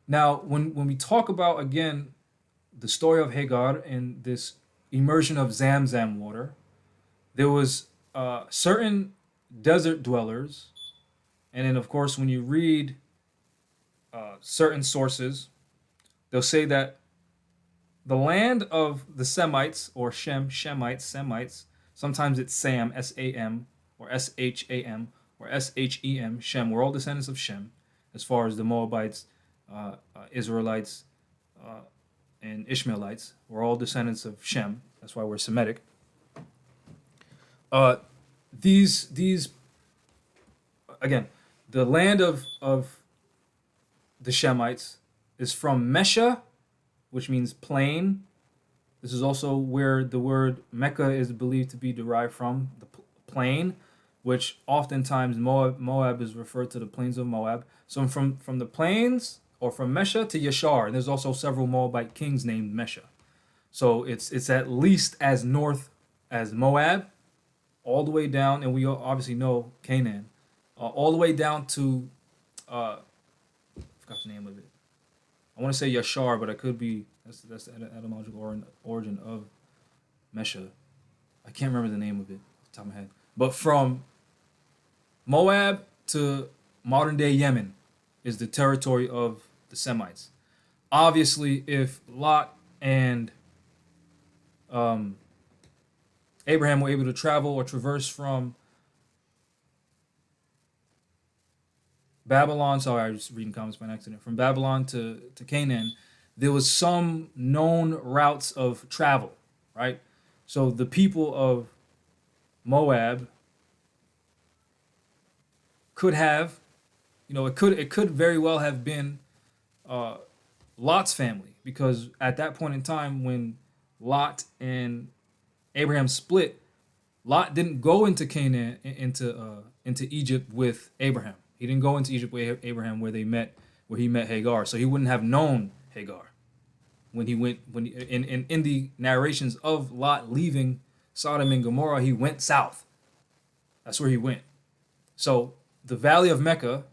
Now, when we talk about, again, the story of Hagar and this immersion of Zamzam water, there was certain desert dwellers. And then, of course, when you read certain sources, they'll say that the land of the Semites, or Shemites, sometimes it's Sam, S-A-M, or S-H-A-M, or S-H-E-M, Shem. We're all descendants of Shem, as far as the Moabites, Israelites, and Ishmaelites. We're all descendants of Shem. That's why we're Semitic. These again, the land of the Shemites is from Mesha, which means plain. This is also where the word Mecca is believed to be derived from, the plain, which oftentimes Moab is referred to the plains of Moab. So from the plains, or from Mesha to Yashar, and there's also several Moabite kings named Mesha. So it's at least as north as Moab, all the way down, and we obviously know Canaan, all the way down to, I forgot the name of it. I want to say Yashar, but I could be, that's the etymological origin of Mesha. I can't remember the name of it off the top of my head. But from Moab to modern day Yemen is the territory of the Semites. Obviously, if Lot and Abraham were able to travel or traverse from Babylon, sorry, I was reading comments by accident, from Babylon to Canaan, there was some known routes of travel, right? So the people of Moab could have, it could very well have been uh, Lot's family, because at that point in time when Lot and Abraham split, Lot didn't go into Canaan, into Egypt with Abraham. He didn't go into Egypt with Abraham where he met Hagar. So he wouldn't have known Hagar in the narrations of Lot leaving Sodom and Gomorrah. He went south. That's where he went. So the valley of Mecca,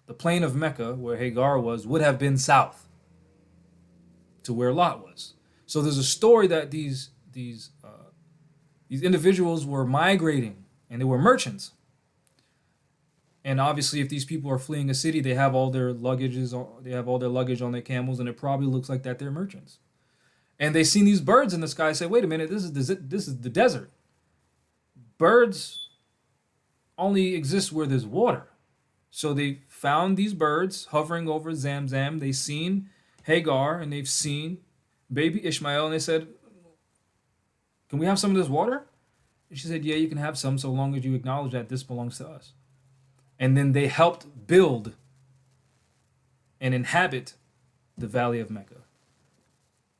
the plain of Mecca, where Hagar was, would have been south to where Lot was. So there's a story that these individuals were migrating, and they were merchants. And obviously, if these people are fleeing a city, they have all their luggage on their camels, and it probably looks like that they're merchants. And they seen these birds in the sky. Say, wait a minute, this is the desert. Birds only exist where there's water. So they found these birds hovering over Zamzam. They seen Hagar, and they've seen baby Ishmael, and they said, "Can we have some of this water?" And she said, "Yeah, you can have some, so long as you acknowledge that this belongs to us." And then they helped build and inhabit the valley of Mecca.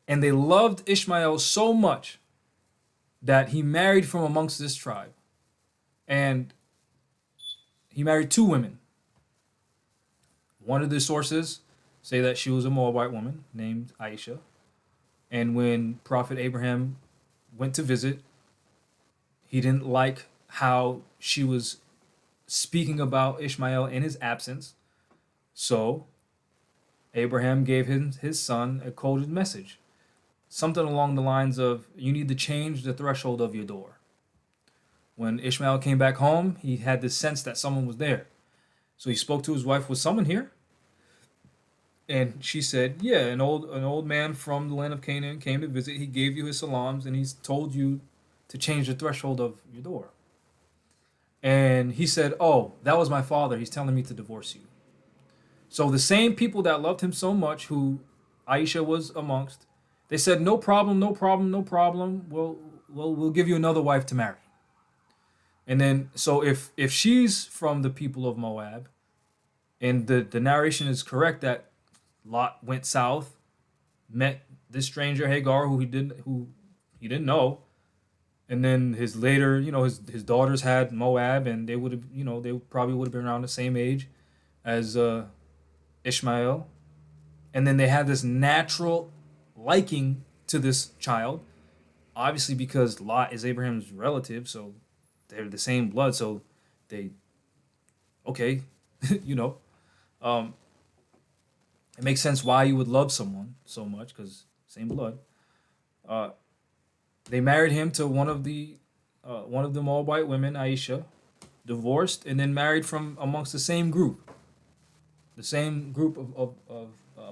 And they loved Ishmael so much that he married from amongst this tribe. And he married two women. One of the sources say that she was a Moabite woman named Aisha. And when Prophet Abraham went to visit, he didn't like how she was speaking about Ishmael in his absence. So Abraham gave his son a coded message. Something along the lines of, you need to change the threshold of your door. When Ishmael came back home, he had this sense that someone was there. So he spoke to his wife, "Was someone here?" And she said, "Yeah, an old man from the land of Canaan came to visit. He gave you his salams, and he's told you to change the threshold of your door." And he said, "Oh, that was my father. He's telling me to divorce you." So the same people that loved him so much, who Aisha was amongst, they said, "No problem, no problem, no problem. We'll give you another wife to marry." And then, so if she's from the people of Moab, and the narration is correct that Lot went south, met this stranger Hagar, who he didn't know, and then his daughters had Moab, and they probably would have been around the same age as Ishmael, and then they had this natural liking to this child, obviously because Lot is Abraham's relative, so they're the same blood, so they, okay, it makes sense why you would love someone so much, because same blood. They married him to one of the Moabite women, Aisha, divorced, and then married from amongst the same group of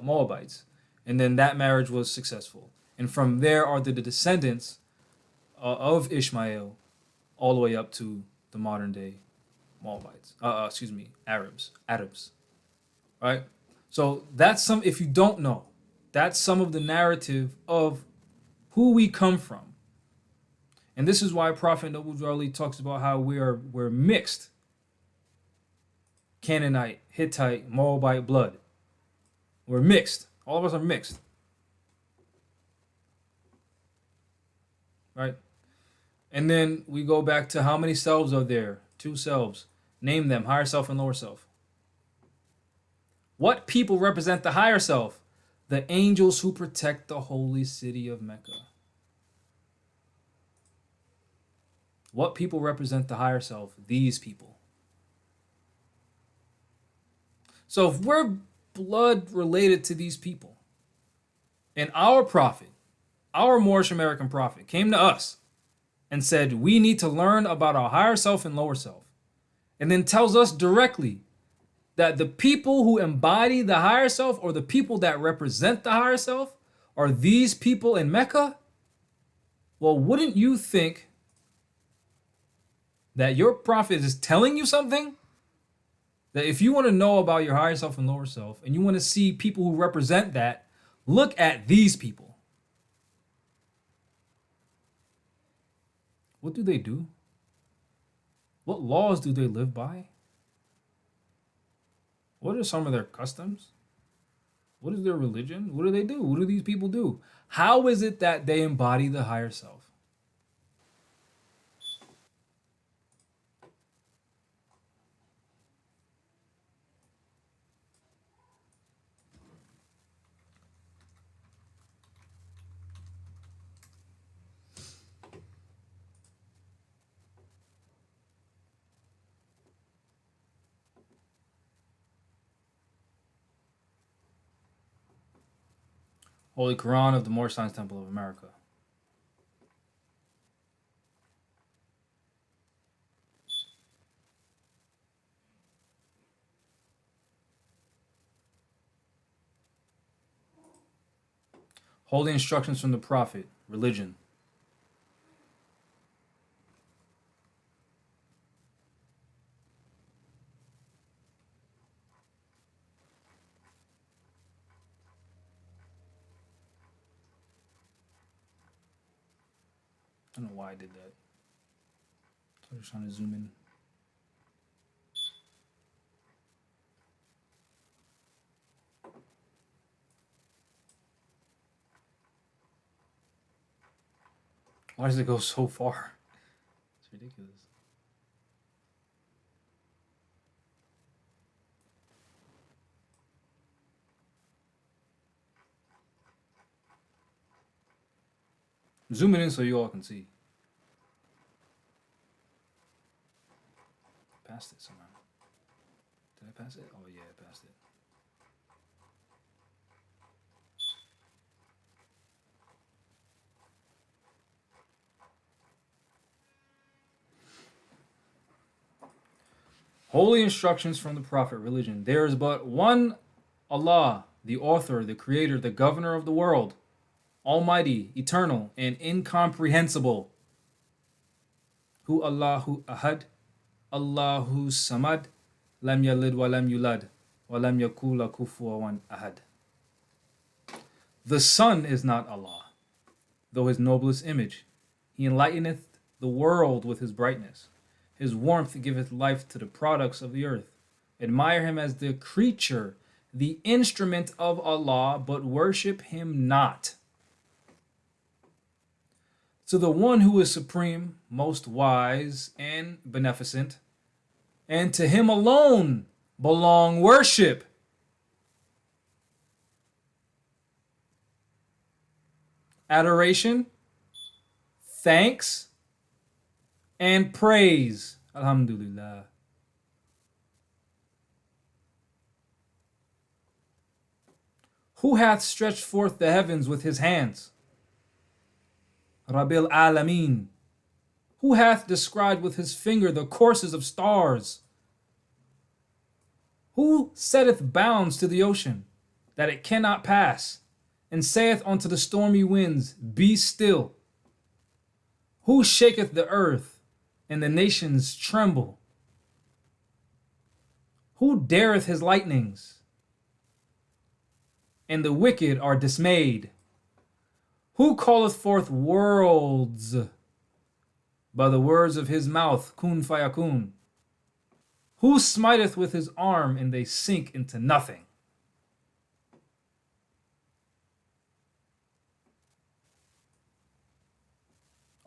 Moabites, and then that marriage was successful, and from there are the descendants of Ishmael, all the way up to the modern day Moabites. Arabs, right? So that's if you don't know, that's some of the narrative of who we come from. And this is why Prophet Noble Jarli talks about how we're mixed. Canaanite, Hittite, Moabite blood. We're mixed. All of us are mixed. Right? And then we go back to how many selves are there? Two selves. Name them, higher self and lower self. What people represent the higher self? The angels who protect the holy city of Mecca. What people represent the higher self? These people. So if we're blood related to these people, and our prophet, our Moorish American prophet, came to us and said, we need to learn about our higher self and lower self, and then tells us directly that the people who embody the higher self, or the people that represent the higher self, are these people in Mecca, well, wouldn't you think that your prophet is telling you something? That if you want to know about your higher self and lower self, and you want to see people who represent that, look at these people. What do they do? What laws do they live by? What are some of their customs? What is their religion? What do they do? What do these people do? How is it that they embody the higher self? Holy Quran of the Moorish Science Temple of America. Holy instructions from the Prophet, religion. I don't know why I did that. I'm just trying to zoom in. Why does it go so far? It's ridiculous. Zoom it in so you all can see. Passed it somehow. Did I pass it? Oh yeah, I passed it. Holy instructions from the Prophet, religion. There is but one Allah, the author, the creator, the governor of the world, almighty, eternal, and incomprehensible. Hu Allahu Ahad, Allahu Samad, Lam Yalid wa lam yulad, wa lam yakula kufuwan ahad. The sun is not Allah, though his noblest image. He enlighteneth the world with his brightness. His warmth giveth life to the products of the earth. Admire him as the creature, the instrument of Allah, but worship him not. To the one who is supreme, most wise, and beneficent, and to him alone belong worship. Adoration, thanks, and praise. Alhamdulillah. Who hath stretched forth the heavens with his hands? Rabbil Alameen. Who hath described with his finger the courses of stars? Who setteth bounds to the ocean, that it cannot pass, and saith unto the stormy winds, Be still? Who shaketh the earth, and the nations tremble? Who dareth his lightnings, and the wicked are dismayed? Who calleth forth worlds by the words of his mouth, kun fayakun? Who smiteth with his arm, and they sink into nothing?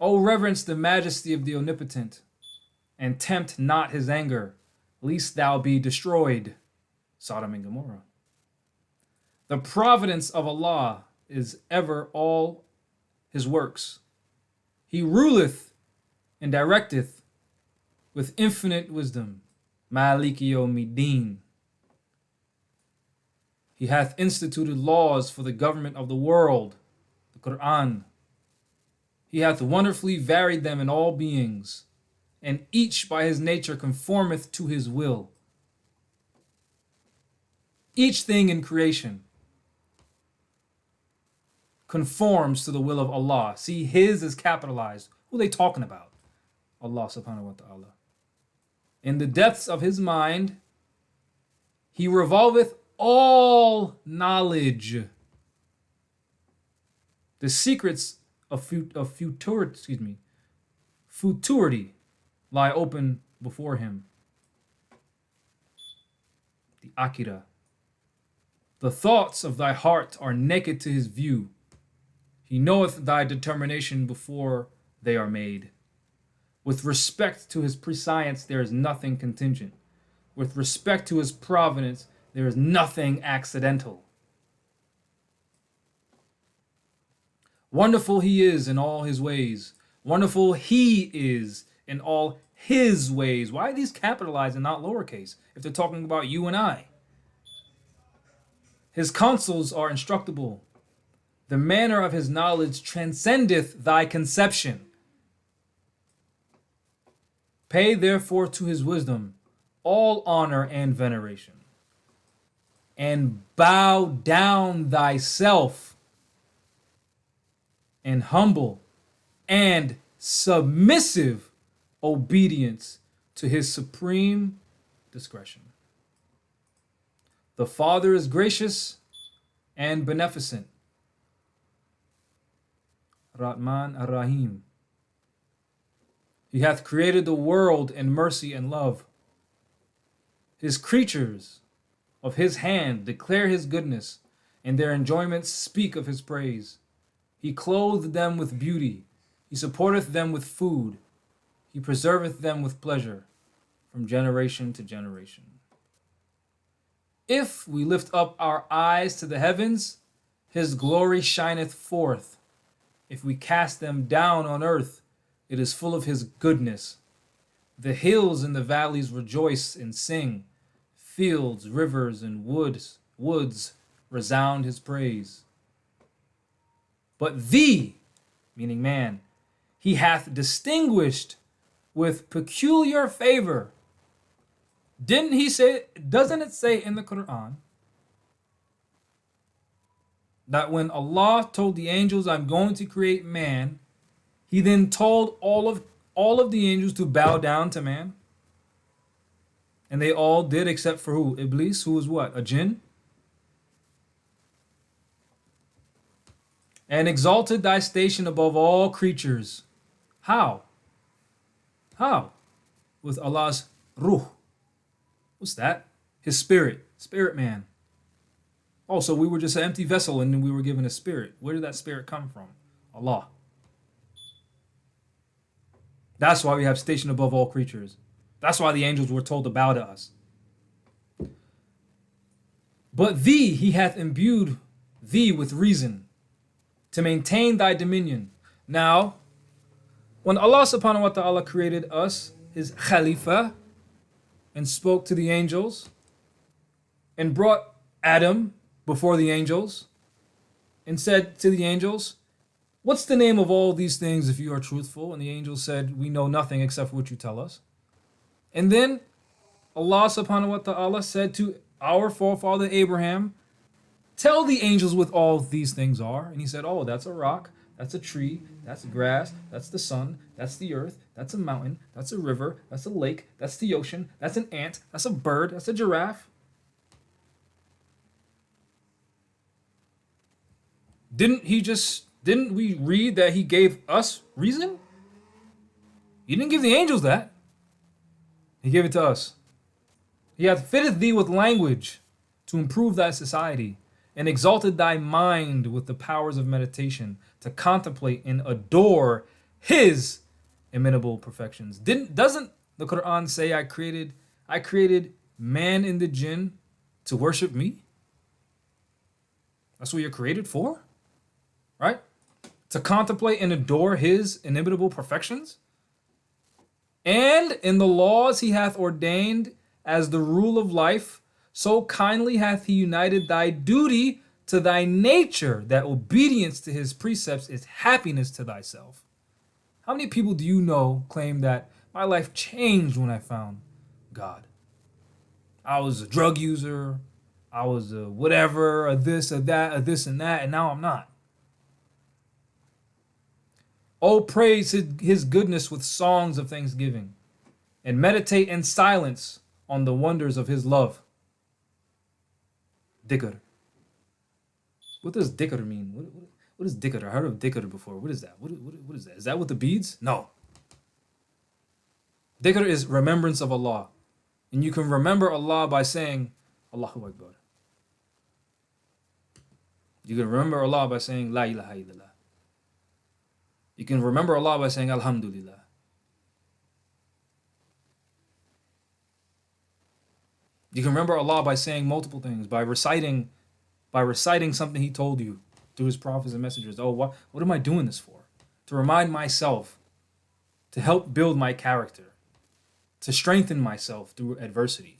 O reverence the majesty of the Omnipotent, and tempt not his anger, lest thou be destroyed. Sodom and Gomorrah. The providence of Allah is ever all his works. He ruleth and directeth with infinite wisdom. Maliki Yawmiddin. He hath instituted laws for the government of the world, the Quran. He hath wonderfully varied them in all beings, and each by his nature conformeth to his will. Each thing in creation conforms to the will of Allah. See, his is capitalized. Who are they talking about? Allah subhanahu wa ta'ala. In the depths of his mind, he revolveth all knowledge. futurity lie open before him. The Akira. The thoughts of thy heart are naked to his view. He knoweth thy determination before they are made. With respect to his prescience, there is nothing contingent. With respect to his providence, there is nothing accidental. Wonderful he is in all his ways. Wonderful he is in all his ways. Why are these capitalized and not lowercase if they're talking about you and I? His counsels are instructable. The manner of his knowledge transcendeth thy conception. Pay therefore to his wisdom all honor and veneration, and bow down thyself in humble and submissive obedience to his supreme discretion. The Father is gracious and beneficent. Rahman ar-Rahim. He hath created the world in mercy and love. His creatures of his hand declare his goodness, and their enjoyments speak of his praise. He clothed them with beauty. He supporteth them with food. He preserveth them with pleasure from generation to generation. If we lift up our eyes to the heavens, his glory shineth forth. If we cast them down on earth, it is full of his goodness. The hills and the valleys rejoice and sing. Fields, rivers, and woods resound his praise. But thee, meaning man, he hath distinguished with peculiar favor. Didn't he say, doesn't it say in the Quran that when Allah told the angels, I'm going to create man, he then told all of the angels to bow down to man? And they all did except for who? Iblis, who was what? A jinn? And exalted thy station above all creatures. How? How? With Allah's ruh. What's that? His spirit. Spirit man. Oh, so we were just an empty vessel and then we were given a spirit. Where did that spirit come from? Allah. That's why we have station above all creatures. That's why the angels were told to bow to us. But thee, he hath imbued thee with reason to maintain thy dominion. Now, when Allah subhanahu wa ta'ala created us, his Khalifa, and spoke to the angels, and brought Adam before the angels, and said to the angels, what's the name of all these things if you are truthful? And the angels said, we know nothing except for what you tell us. And then Allah subhanahu wa ta'ala said to our forefather Abraham, tell the angels what all these things are. And he said, oh, that's a rock, that's a tree, that's grass, that's the sun, that's the earth, that's a mountain, that's a river, that's a lake, that's the ocean, that's an ant, that's a bird, that's a giraffe. Didn't we read that he gave us reason? He didn't give the angels that. He gave it to us. He hath fitteth thee with language to improve thy society, and exalted thy mind with the powers of meditation to contemplate and adore his imitable perfections. Doesn't the Quran say I created man and the jinn to worship me? That's what you're created for? Right? To contemplate and adore his inimitable perfections? And in the laws he hath ordained as the rule of life, so kindly hath he united thy duty to thy nature, that obedience to his precepts is happiness to thyself. How many people do you know claim that my life changed when I found God? I was a drug user, I was a whatever, a this, a that, a this and that, and now I'm not. Oh, praise his goodness with songs of thanksgiving, and meditate in silence on the wonders of his love. Dhikr. What does dhikr mean? What is dhikr? I heard of dhikr before. What is that? What is that? Is that with the beads? No. Dhikr is remembrance of Allah. And you can remember Allah by saying Allahu Akbar. You can remember Allah by saying La ilaha illallah. You can remember Allah by saying Alhamdulillah. You can remember Allah by saying multiple things, by reciting something He told you through His prophets and messengers. Oh, what am I doing this for? To remind myself, to help build my character, to strengthen myself through adversity.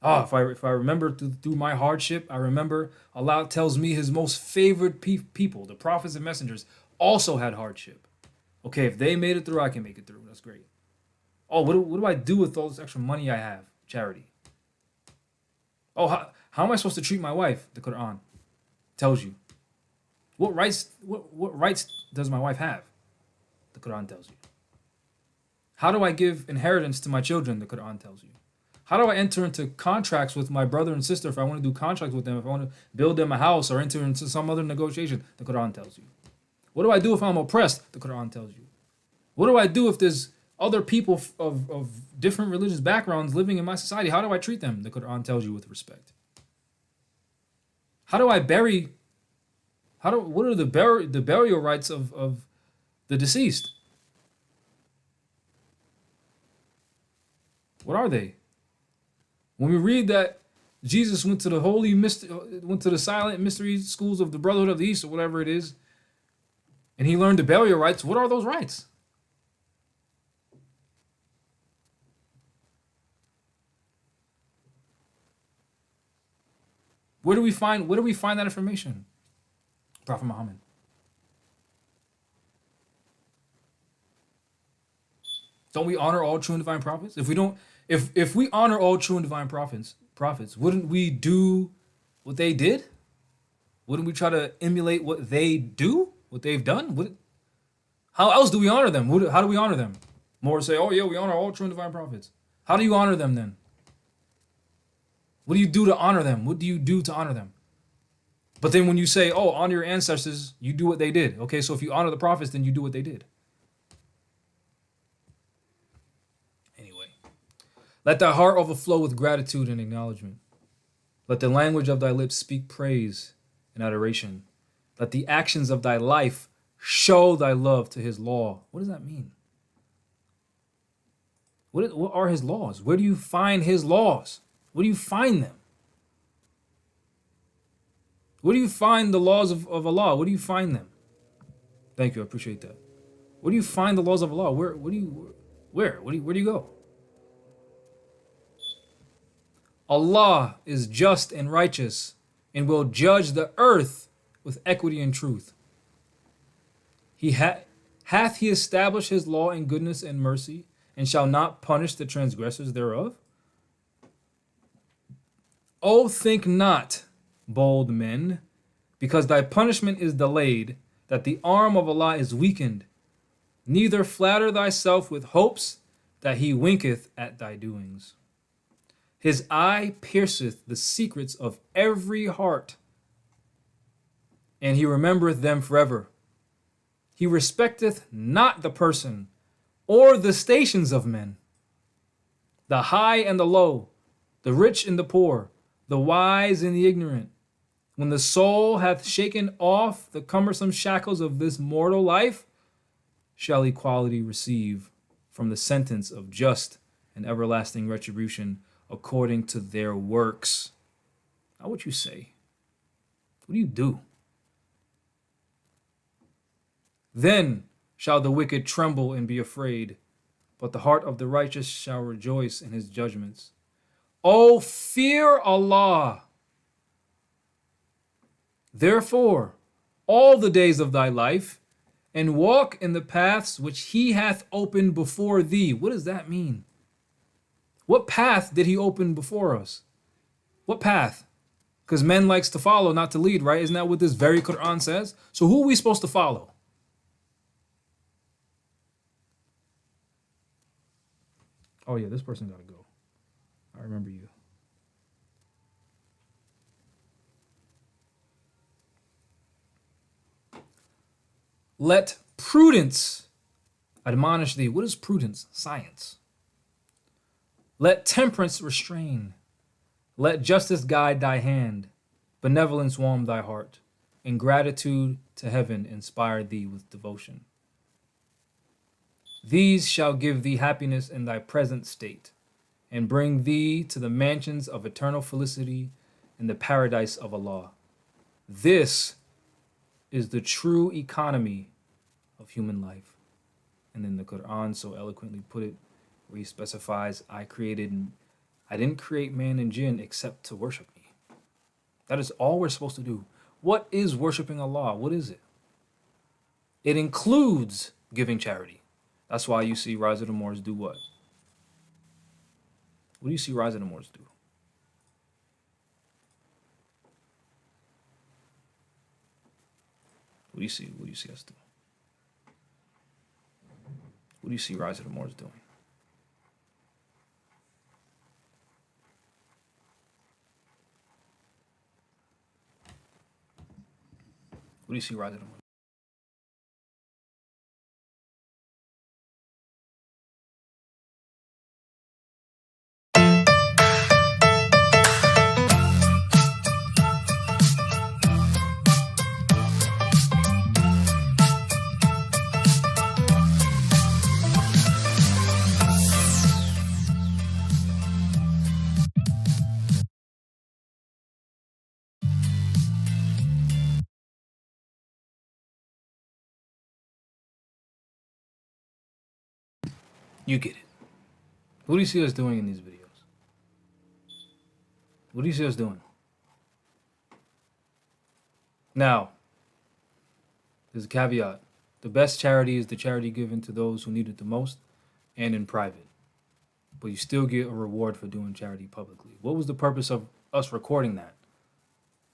Oh, if I remember through my hardship, I remember Allah tells me His most favored people, the prophets and messengers, also had hardship. Okay, if they made it through, I can make it through. That's great. Oh, what do I do with all this extra money I have? Charity. Oh, how am I supposed to treat my wife? The Quran tells you. What rights does my wife have? The Quran tells you. How do I give inheritance to my children? The Quran tells you. How do I enter into contracts with my brother and sister if I want to do contracts with them, if I want to build them a house or enter into some other negotiation? The Quran tells you. What do I do if I'm oppressed? The Quran tells you. What do I do if there's other people of different religious backgrounds living in my society? How do I treat them? The Quran tells you with respect. How do I bury? What are the burial rights of the deceased? What are they? When we read that Jesus went to the silent mystery schools of the Brotherhood of the East or whatever it is, and He learned the burial rights, what are those rights? Where do we find that information? Prophet Muhammad. Don't we honor all true and divine prophets? If we honor all true and divine prophets, wouldn't we do what they did? Wouldn't we try to emulate what they do, what they've done? How else do we honor them? How do we honor them? More say, oh yeah, we honor all true and divine prophets. How do you honor them then? What do you do to honor them? What do you do to honor them? But then when you say, oh, honor your ancestors, you do what they did. Okay, so if you honor the prophets, then you do what they did. Anyway, let thy heart overflow with gratitude and acknowledgement. Let the language of thy lips speak praise and adoration. Let the actions of thy life show thy love to His law. What does that mean? What are His laws? Where do you find His laws? Where do you find them? Where do you find the laws of Allah? Where do you find them? Thank you, I appreciate that. Where do you find the laws of Allah? Where do you go? Allah is just and righteous and will judge the earth with equity and truth. Hath He established His law in goodness and mercy, and shall not punish the transgressors thereof? Oh, think not, bold men, because thy punishment is delayed, that the arm of Allah is weakened. Neither flatter thyself with hopes that He winketh at thy doings. His eye pierceth the secrets of every heart, and He remembereth them forever. He respecteth not the person or the stations of men, the high and the low, the rich and the poor, the wise and the ignorant. When the soul hath shaken off the cumbersome shackles of this mortal life, shall equality receive from the sentence of just and everlasting retribution according to their works. Now what you say? What do you do? Then shall the wicked tremble and be afraid, but the heart of the righteous shall rejoice in His judgments. O fear Allah. Therefore, all the days of thy life, and walk in the paths which He hath opened before thee. What does that mean? What path did He open before us? What path? Because men likes to follow, not to lead, right? Isn't that what this very Quran says? So who are we supposed to follow? Oh yeah, this person got to go. I remember you. Let prudence admonish thee. What is prudence? Science. Let temperance restrain. Let justice guide thy hand. Benevolence warm thy heart. And gratitude to heaven inspire thee with devotion. These shall give thee happiness in thy present state, and bring thee to the mansions of eternal felicity in the paradise of Allah. This is the true economy of human life. And then the Quran so eloquently put it, where he specifies, I didn't create man and jinn except to worship me. That is all we're supposed to do. What is worshiping Allah? What is it? It includes giving charity. That's why you see Rise of the Moors do what? What do you see Rise of the Moors do? What do you see? What do you see us do? What do you see Rise of the Moors doing? What do you see Rise of the Moors? You get it. What do you see us doing in these videos? What do you see us doing? Now, there's a caveat. The best charity is the charity given to those who need it the most and in private. But you still get a reward for doing charity publicly. What was the purpose of us recording that?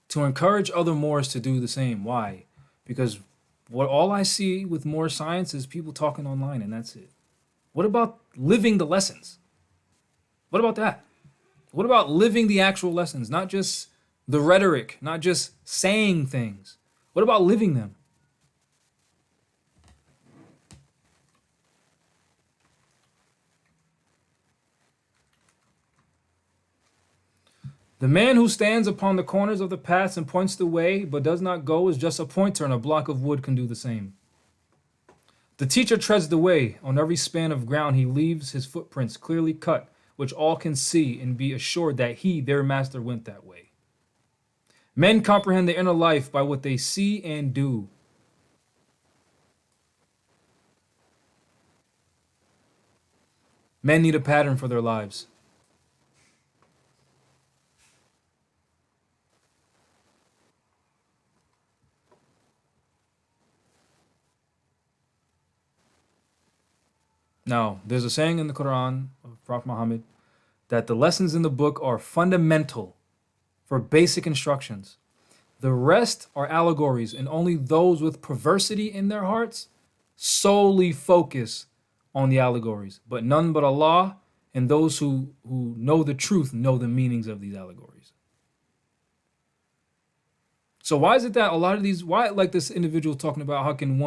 To encourage other Moors to do the same. Why? Because all I see with more science is people talking online, and that's it. What about living the lessons? What about that? What about living the actual lessons? Not just the rhetoric, not just saying things. What about living them? The man who stands upon the corners of the paths and points the way, but does not go, is just a pointer, and a block of wood can do the same. The teacher treads the way. On every span of ground he leaves his footprints clearly cut, which all can see and be assured that he, their master, went that way. Men comprehend the inner life by what they see and do. Men need a pattern for their lives. Now, there's a saying in the Quran of Prophet Muhammad that the lessons in the book are fundamental for basic instructions. The rest are allegories, and only those with perversity in their hearts solely focus on the allegories. But none but Allah and those who know the truth know the meanings of these allegories. So why is it that a lot of these, why like this individual talking about how can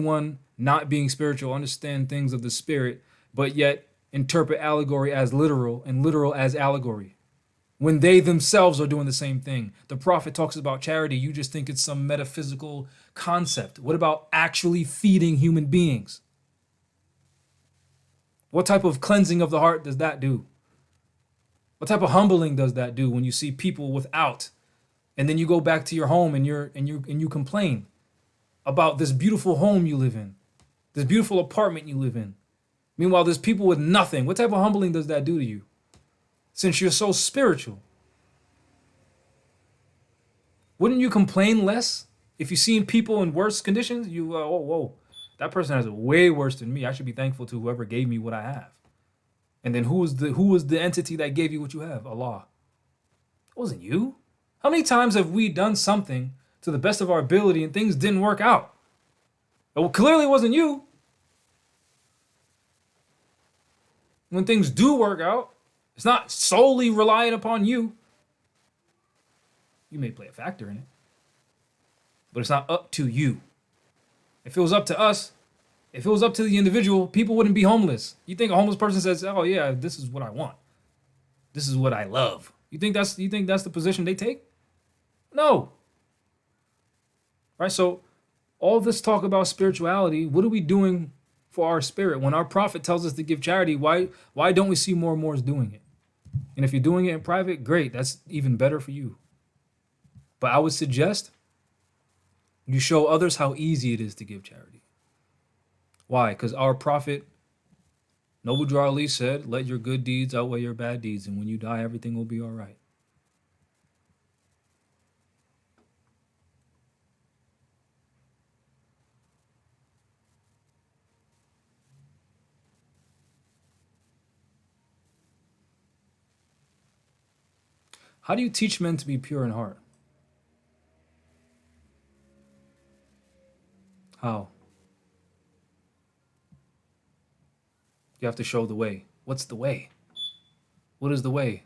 one not being spiritual understand things of the spirit, but yet interpret allegory as literal and literal as allegory, when they themselves are doing the same thing? The prophet talks about charity. You just think it's some metaphysical concept. What about actually feeding human beings? What type of cleansing of the heart does that do? What type of humbling does that do when you see people without, and then you go back to your home and you complain about this beautiful home you live in, this beautiful apartment you live in? Meanwhile, there's people with nothing. What type of humbling does that do to you? Since you're so spiritual, wouldn't you complain less if you seen people in worse conditions? Whoa, that person has it way worse than me. I should be thankful to whoever gave me what I have. And then who was the entity that gave you what you have? Allah. It wasn't you. How many times have we done something to the best of our ability and things didn't work out? Well, clearly it wasn't you. When things do work out, it's not solely reliant upon you. You may play a factor in it, but it's not up to you. If it was up to us, If it was up to the individual, people wouldn't be homeless. You think a homeless person says, "Oh yeah, this is what I want. This is what I love." You think that's the position they take? No. Right? So all this talk about spirituality, what are we doing for our spirit? When our prophet tells us to give charity, why don't we see more and more doing it? And if you're doing it in private, great. That's even better for you. But I would suggest you show others how easy it is to give charity. Why? Because our prophet, Noble Drew Ali, said, let your good deeds outweigh your bad deeds. And when you die, everything will be all right. How do you teach men to be pure in heart? How? You have to show the way. What's the way? What is the way?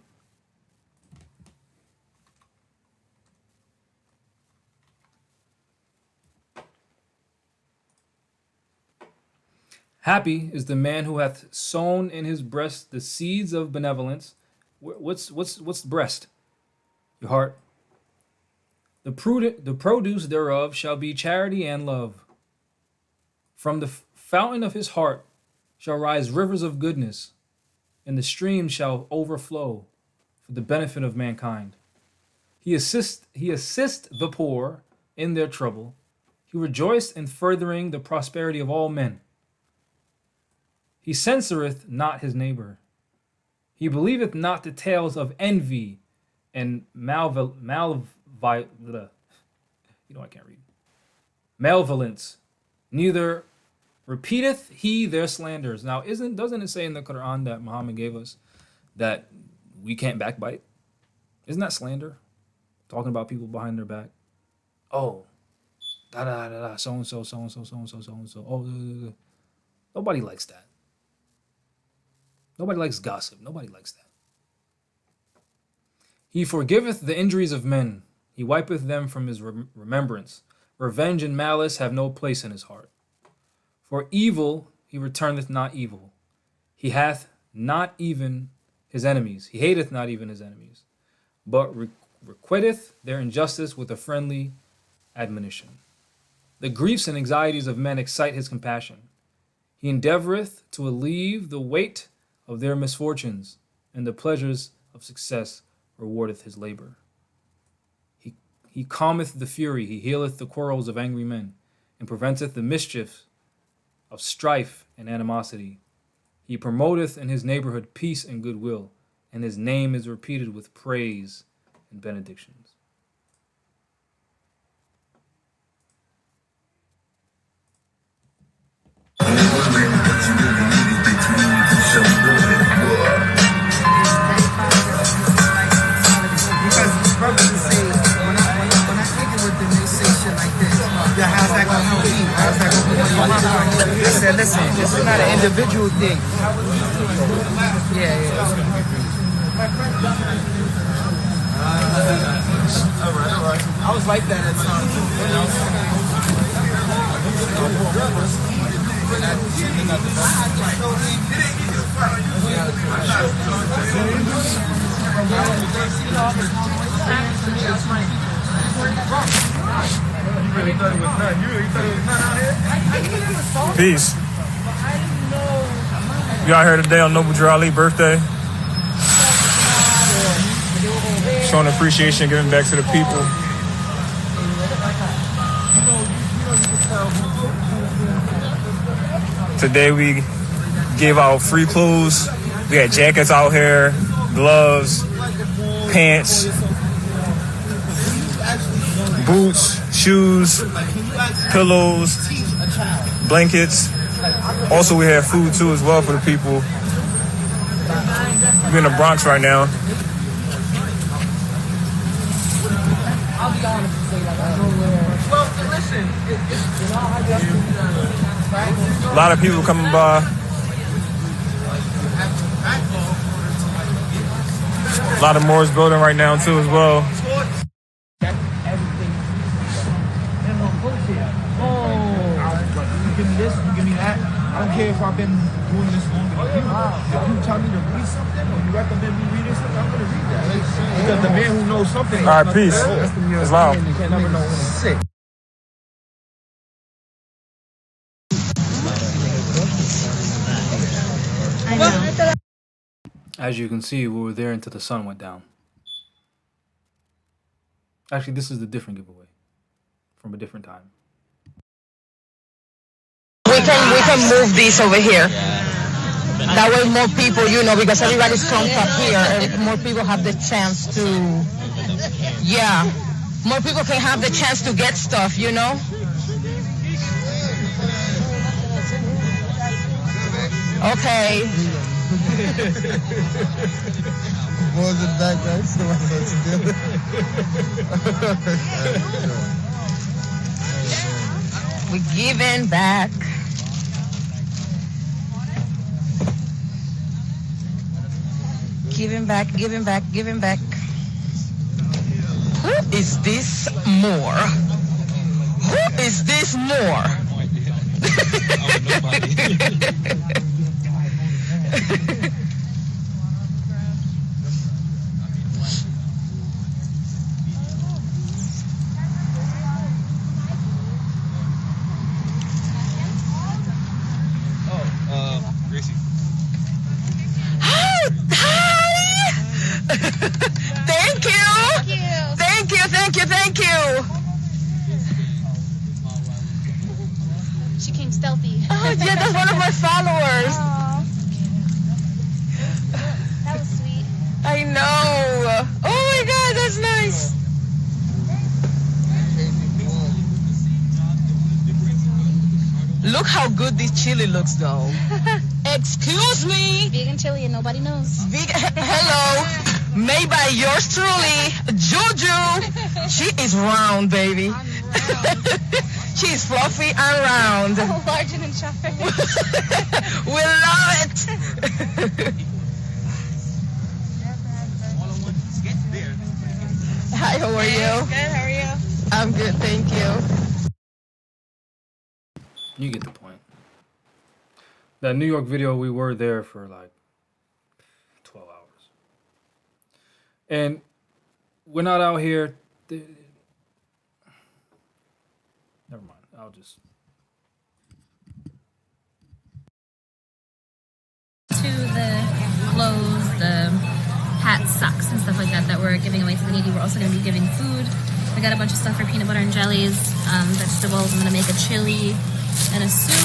Happy is the man who hath sown in his breast the seeds of benevolence. What's the breast? Your heart. The produce thereof shall be charity and love. From the fountain of his heart shall rise rivers of goodness, and the streams shall overflow for the benefit of mankind. He assists the poor in their trouble. He rejoiced in furthering the prosperity of all men. He censureth not his neighbor. He believeth not the tales of envy and malevolence, neither repeateth he their slanders. Now, doesn't it say in the Quran that Muhammad gave us that we can't backbite? Isn't that slander? Talking about people behind their back. Oh, da da da da, so and so, so and so, so and so, so and so. Oh, nobody likes that. Nobody likes gossip. Nobody likes that. He forgiveth the injuries of men. He wipeth them from his remembrance. Revenge and malice have no place in his heart. For evil he returneth not evil. He hath not even his enemies. He hateth not even his enemies. But requiteth their injustice with a friendly admonition. The griefs and anxieties of men excite his compassion. He endeavoreth to alleviate the weight of their misfortunes, and the pleasures of success rewardeth his labor. He calmeth the fury, he healeth the quarrels of angry men, and preventeth the mischief of strife and animosity. He promoteth in his neighborhood peace and goodwill, and his name is repeated with praise and benedictions. I said, listen, this is not an individual thing. Yeah. All right. I was like that at times. Peace. You out here today on Noble Drew Ali birthday? Showing appreciation, giving back to the people. Today we gave out free clothes. We had jackets out here, gloves, pants, boots, shoes, pillows, blankets. Also, we have food too as well for the people. We're in the Bronx right now. A lot of people coming by. A lot of Moore's building right now too as well. Give me this, you give me that. care if I've been doing this longer than you. If you tell me to read something or you recommend me reading something, I'm gonna read that. Because the man who knows something. All right, peace. Islam. You can't never know when it's sick. I know. As you can see, we were there until the sun went down. Actually, this is a different giveaway from a different time. We can move this over here. That way more people, you know, because everybody's clumped up here, and more people have the chance to, yeah, more people can have the chance to get stuff, you know? Okay. Boys in the background, so We're giving back. Giving back, giving back, giving back. Who is this more? Who is this more? Gracie. Hi! Thank you! Thank you, thank you, thank you! She came stealthy. Oh, yeah, that's one of my followers. Aw. That was sweet. I know. Oh my God, that's nice. Look how good this chili looks, though. Excuse me. Vegan chili and nobody knows. Hello. Made by yours truly, Juju. She is round, baby. She is fluffy and round. Large and in charge. We love it. Hi, how are you? Good, how are you? I'm good, thank you. You get the point. That New York video, we were there for like 12 hours. And we're not out here. Never mind. I'll just. To the clothes, the hats, socks, and stuff like that that we're giving away to the needy. We're also going to be giving food. We got a bunch of stuff for peanut butter and jellies, vegetables. I'm going to make a chili and a soup.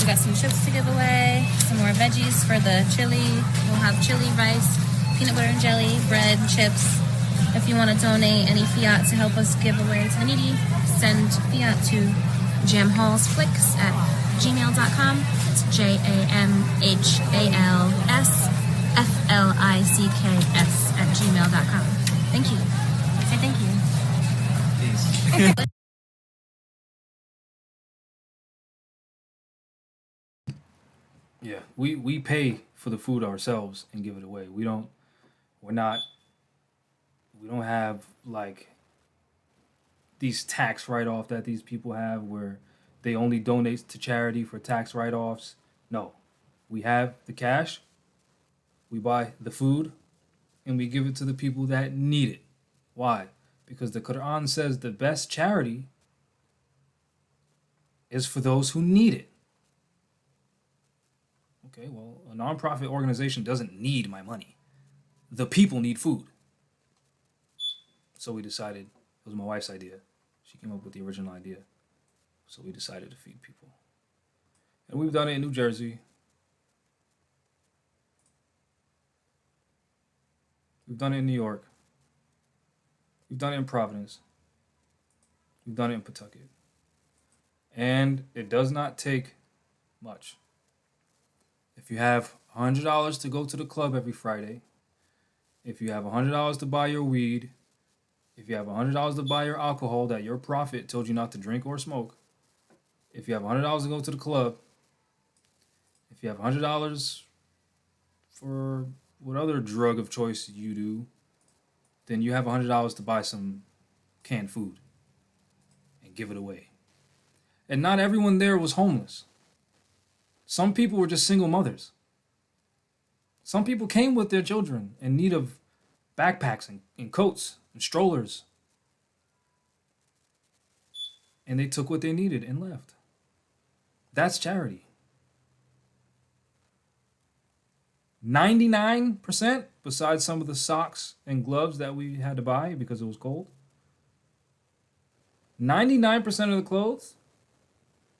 We got some chips to give away, some more veggies for the chili. We'll have chili, rice, peanut butter and jelly, bread, chips. If you want to donate any fiat to help us give away to the needy, send fiat to jamhalsflicks@gmail.com. It's JAMHALSFLICKS@gmail.com. Thank you. Say thank you. Yeah, we pay for the food ourselves and give it away. We don't have like these tax write-off that these people have where they only donate to charity for tax write-offs. No, we have the cash, we buy the food, and we give it to the people that need it. Why? Because the Quran says the best charity is for those who need it. Okay, well, a nonprofit organization doesn't need my money. The people need food. So we decided, it was my wife's idea. She came up with the original idea. So we decided to feed people. And we've done it in New Jersey. We've done it in New York. We've done it in Providence. We've done it in Pawtucket. And it does not take much. If you have $100 to go to the club every Friday, if you have $100 to buy your weed, if you have $100 to buy your alcohol that your prophet told you not to drink or smoke, if you have $100 to go to the club, if you have $100 for what other drug of choice you do, then you have $100 to buy some canned food and give it away. And not everyone there was homeless. Some people were just single mothers. Some people came with their children in need of backpacks and coats and strollers. And they took what they needed and left. That's charity. 99%, besides some of the socks and gloves that we had to buy because it was cold, 99% of the clothes,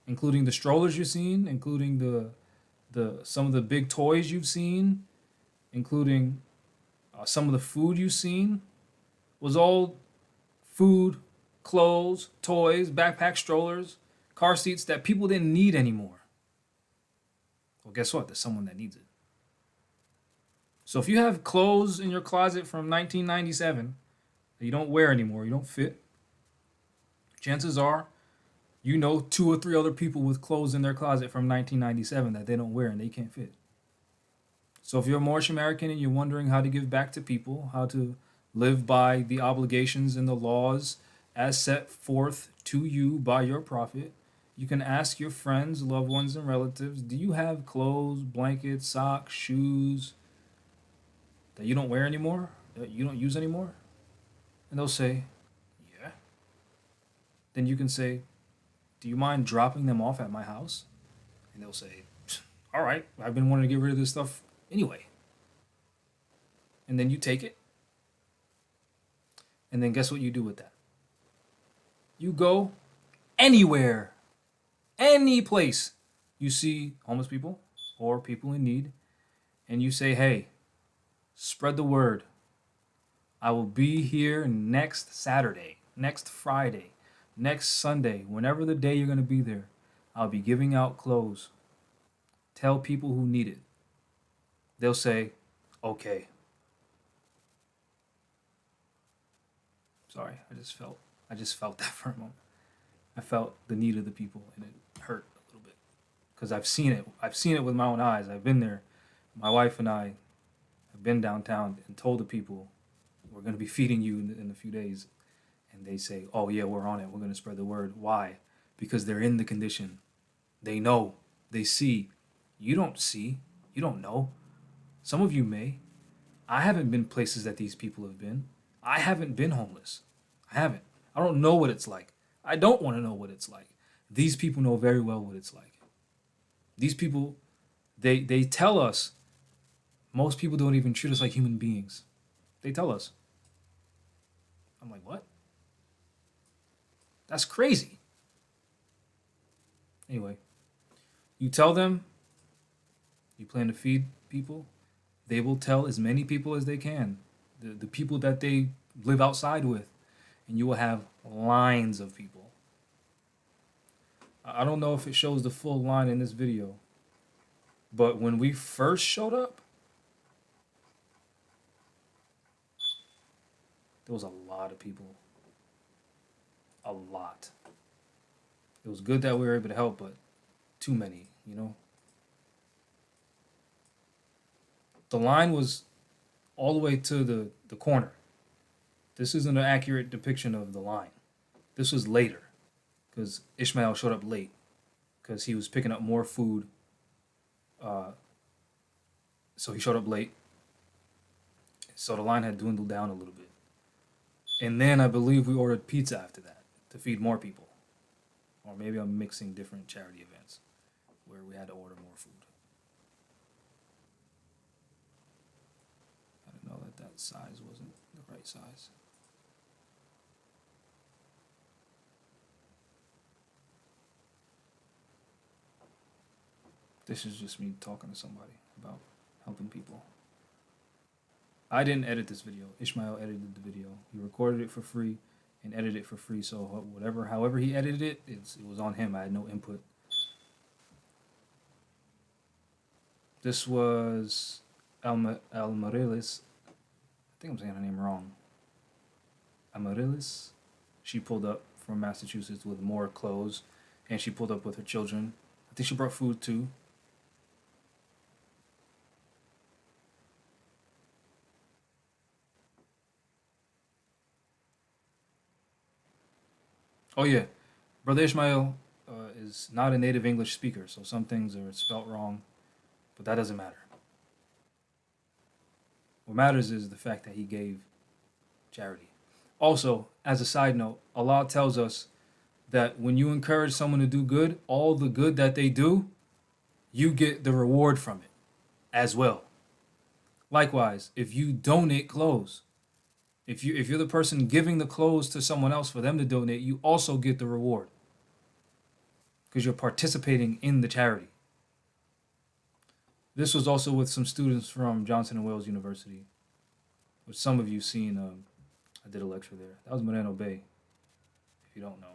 including the strollers you've seen, including the some of the big toys you've seen, including some of the food you've seen, was all food, clothes, toys, backpack strollers, car seats that people didn't need anymore. Well, guess what? There's someone that needs it. So if you have clothes in your closet from 1997 that you don't wear anymore, you don't fit, chances are you know 2 or 3 other people with clothes in their closet from 1997 that they don't wear and they can't fit. So if you're a Moorish American and you're wondering how to give back to people, how to live by the obligations and the laws as set forth to you by your prophet, you can ask your friends, loved ones, and relatives, do you have clothes, blankets, socks, shoes that you don't wear anymore, that you don't use anymore? And they'll say, yeah. Then you can say, do you mind dropping them off at my house? And they'll say, all right, I've been wanting to get rid of this stuff anyway. And then you take it. And then guess what you do with that? You go anywhere, any place you see homeless people or people in need, and you say, hey, spread the word. I will be here next Saturday, next Friday, next Sunday, whenever the day you're going to be there. I'll be giving out clothes. Tell people who need it. They'll say, okay. Sorry, I just felt that for a moment. I felt the need of the people, and it hurt a little bit because I've seen it. I've seen it with my own eyes. I've been there. My wife and I have been downtown and told the people, we're going to be feeding you in a few days. And they say, oh yeah, we're on it. We're going to spread the word. Why? Because they're in the condition. They know. They see. You don't see. You don't know. Some of you may. I haven't been places that these people have been. I haven't been homeless. I haven't. I don't know what it's like. I don't want to know what it's like. These people know very well what it's like. These people, they tell us most people don't even treat us like human beings. They tell us. I'm like, what? That's crazy. Anyway, you tell them you plan to feed people. They will tell as many people as they can. The people that they live outside with. And you will have lines of people. I don't know if it shows the full line in this video. But when we first showed up, there was a lot of people. A lot. It was good that we were able to help, but too many, you know? The line was all the way to the corner. This isn't an accurate depiction of the line. This was later, because Ishmael showed up late, because he was picking up more food. So he showed up late. So the line had dwindled down a little bit. And then I believe we ordered pizza after that to feed more people. Or maybe I'm mixing different charity events where we had to order more food. I didn't know that size wasn't the right size. This is just me talking to somebody about helping people. I didn't edit this video. Ishmael edited the video. He recorded it for free and edited it for free. So however he edited it, it was on him. I had no input. This was Amaryllis. I think I'm saying her name wrong. Amaryllis. She pulled up from Massachusetts with more clothes, and she pulled up with her children. I think she brought food too. Oh yeah, Brother Ishmael is not a native English speaker, so some things are spelt wrong, but that doesn't matter. What matters is the fact that he gave charity. Also, as a side note, Allah tells us that when you encourage someone to do good, all the good that they do, you get the reward from it as well. Likewise, if you donate clothes, if you're the person giving the clothes to someone else for them to donate, you also get the reward because you're participating in the charity. This was also with some students from Johnson & Wales University, which some of you seen. I did a lecture there. That was Moreno Bay, if you don't know.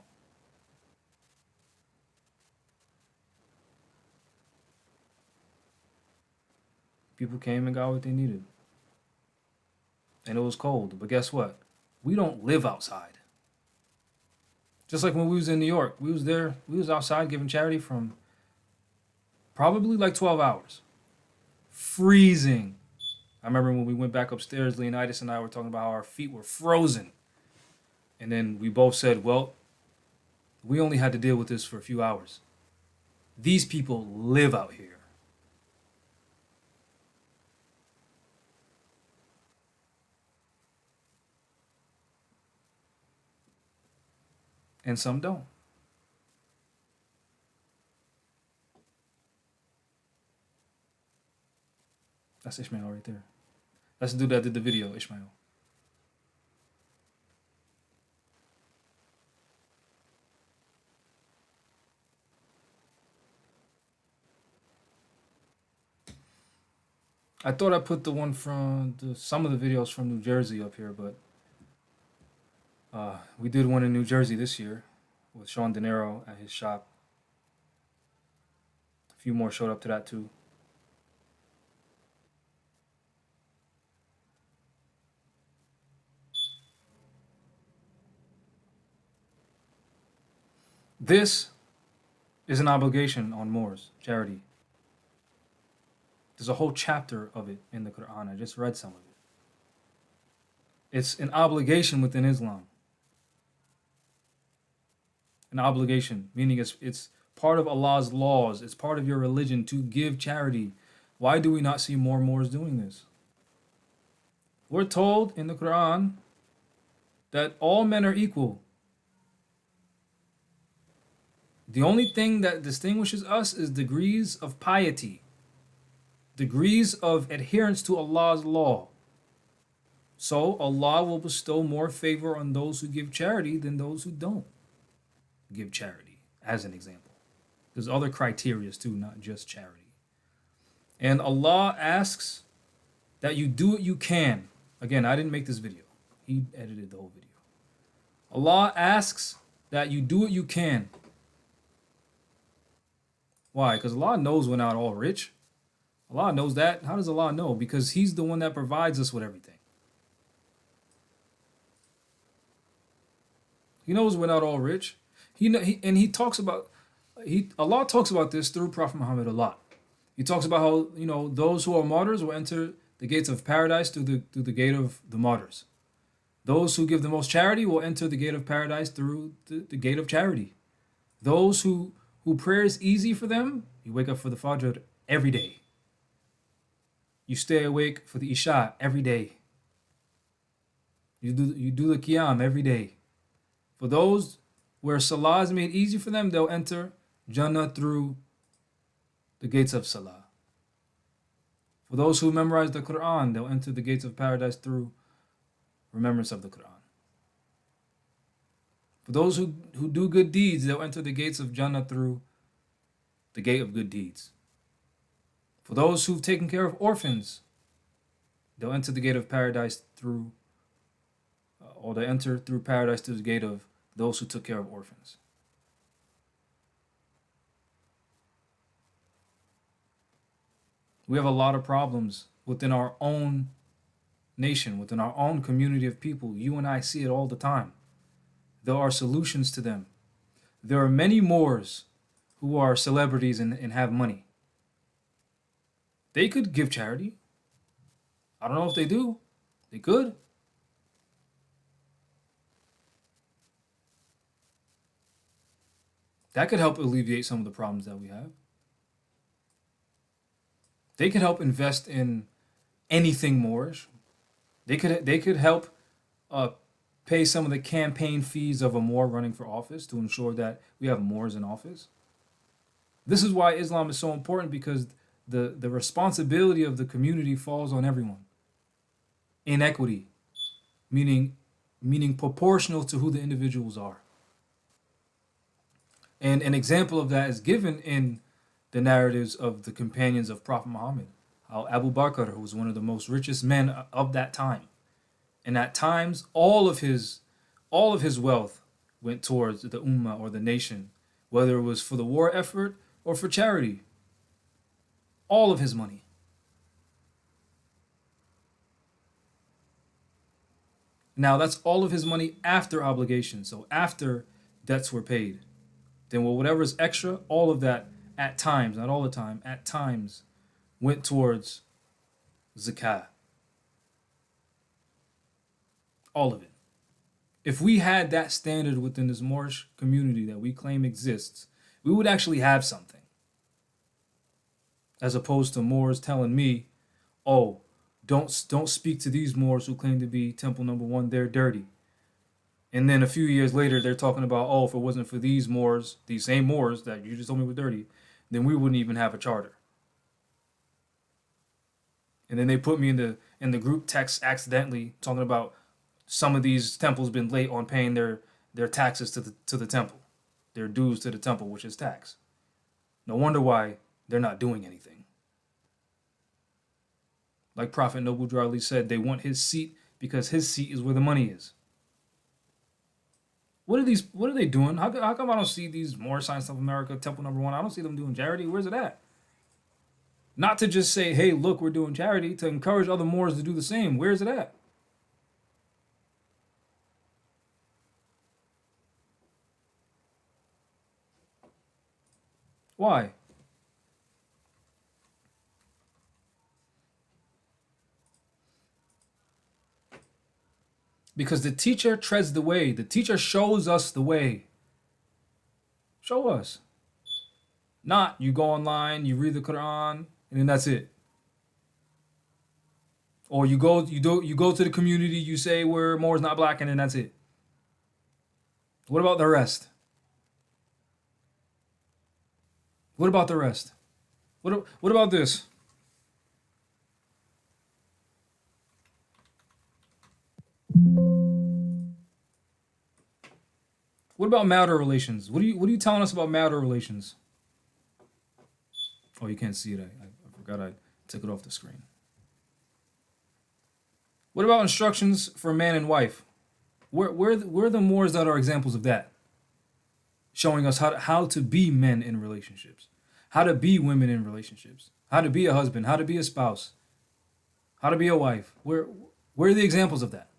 People came and got what they needed. And it was cold. But guess what? We don't live outside. Just like when we was in New York. We was outside giving charity from probably like 12 hours. Freezing. I remember when we went back upstairs, Leonidas and I were talking about how our feet were frozen. And then we both said, well, we only had to deal with this for a few hours. These people live out here. And some don't. That's Ishmael right there. That's the dude that did the video, Ishmael. I thought I put the one from some of the videos from New Jersey up here, but we did one in New Jersey this year with Sean De Niro at his shop. A few more showed up to that too. This is an obligation on Moors, charity. There's a whole chapter of it in the Quran. I just read some of it. It's an obligation within Islam. An obligation, meaning it's part of Allah's laws. It's part of your religion to give charity. Why do we not see more Moors doing this? We're told in the Quran that all men are equal. The only thing that distinguishes us is degrees of piety, degrees of adherence to Allah's law. So Allah will bestow more favor on those who give charity than those who don't give charity, as an example. There's other criteria too, not just charity. And Allah asks that you do what you can. Again, I didn't make this video. He edited the whole video. Allah asks that you do what you can. Why? Because Allah knows we're not all rich. Allah knows that. How does Allah know? Because He's the one that provides us with everything. He knows we're not all rich. Allah talks about this through Prophet Muhammad a lot. He talks about how those who are martyrs will enter the gates of paradise through the gate of the martyrs. Those who give the most charity will enter the gate of paradise through the gate of charity. Those who prayer is easy for them, you wake up for the Fajr every day. You stay awake for the Isha every day. You do the Qiyam every day. For those where Salah is made easy for them, they'll enter Jannah through the gates of Salah. For those who memorize the Quran, they'll enter the gates of paradise through remembrance of the Quran. For those who do good deeds, they'll enter the gates of Jannah through the gate of good deeds. For those who've taken care of orphans, they'll enter the gate of paradise through, or they enter through paradise through the gate of those who took care of orphans. We have a lot of problems within our own nation, within our own community of people. You and I see it all the time. There are solutions to them. There are many Moors who are celebrities and have money. They could give charity. I don't know if they do. They could. That could help alleviate some of the problems that we have. They could help invest in anything Moorish. They could help uh, pay some of the campaign fees of a Moor running for office to ensure that we have Moors in office. This is why Islam is so important, because the responsibility of the community falls on everyone. Inequity, meaning proportional to who the individuals are. And an example of that is given in the narratives of the companions of Prophet Muhammad. How Abu Bakr, who was one of the most richest men of that time, and at times all of his wealth went towards the ummah or the nation, whether it was for the war effort or for charity. All of his money. Now that's all of his money after obligations, so after debts were paid. Then whatever's extra, all of that at times, not all the time, at times went towards zakah. All of it. If we had that standard within this Moorish community that we claim exists, we would actually have something. As opposed to Moors telling me, oh, don't speak to these Moors who claim to be Temple Number 1, they're dirty. And then a few years later, they're talking about, oh, if it wasn't for these Moors, these same Moors that you just told me were dirty, then we wouldn't even have a charter. And then they put me in the group text accidentally talking about some of these temples been late on paying their taxes to the temple, their dues to the temple, which is tax. No wonder why they're not doing anything. Like Prophet Noble Drew Ali said, they want his seat because his seat is where the money is. What are they doing? How come I don't see these Moor Science of America, Temple Number 1? I don't see them doing charity. Where's it at? Not to just say, hey, look, we're doing charity, to encourage other Moors to do the same. Where's it at? Why? Because the teacher treads the way. The teacher shows us the way. Show us. Not you go online, you read the Quran, and then that's it. Or you go to the community, you say we're Moors not black, and then that's it. What about the rest? What about the rest? What about this? What about marital relations? What are you telling us about marital relations? Oh, you can't see it. I forgot I took it off the screen. What about instructions for man and wife? Where are the Moors that are examples of that? Showing us how to be men in relationships, how to be women in relationships, how to be a husband, how to be a spouse, how to be a wife. Where are the examples of that?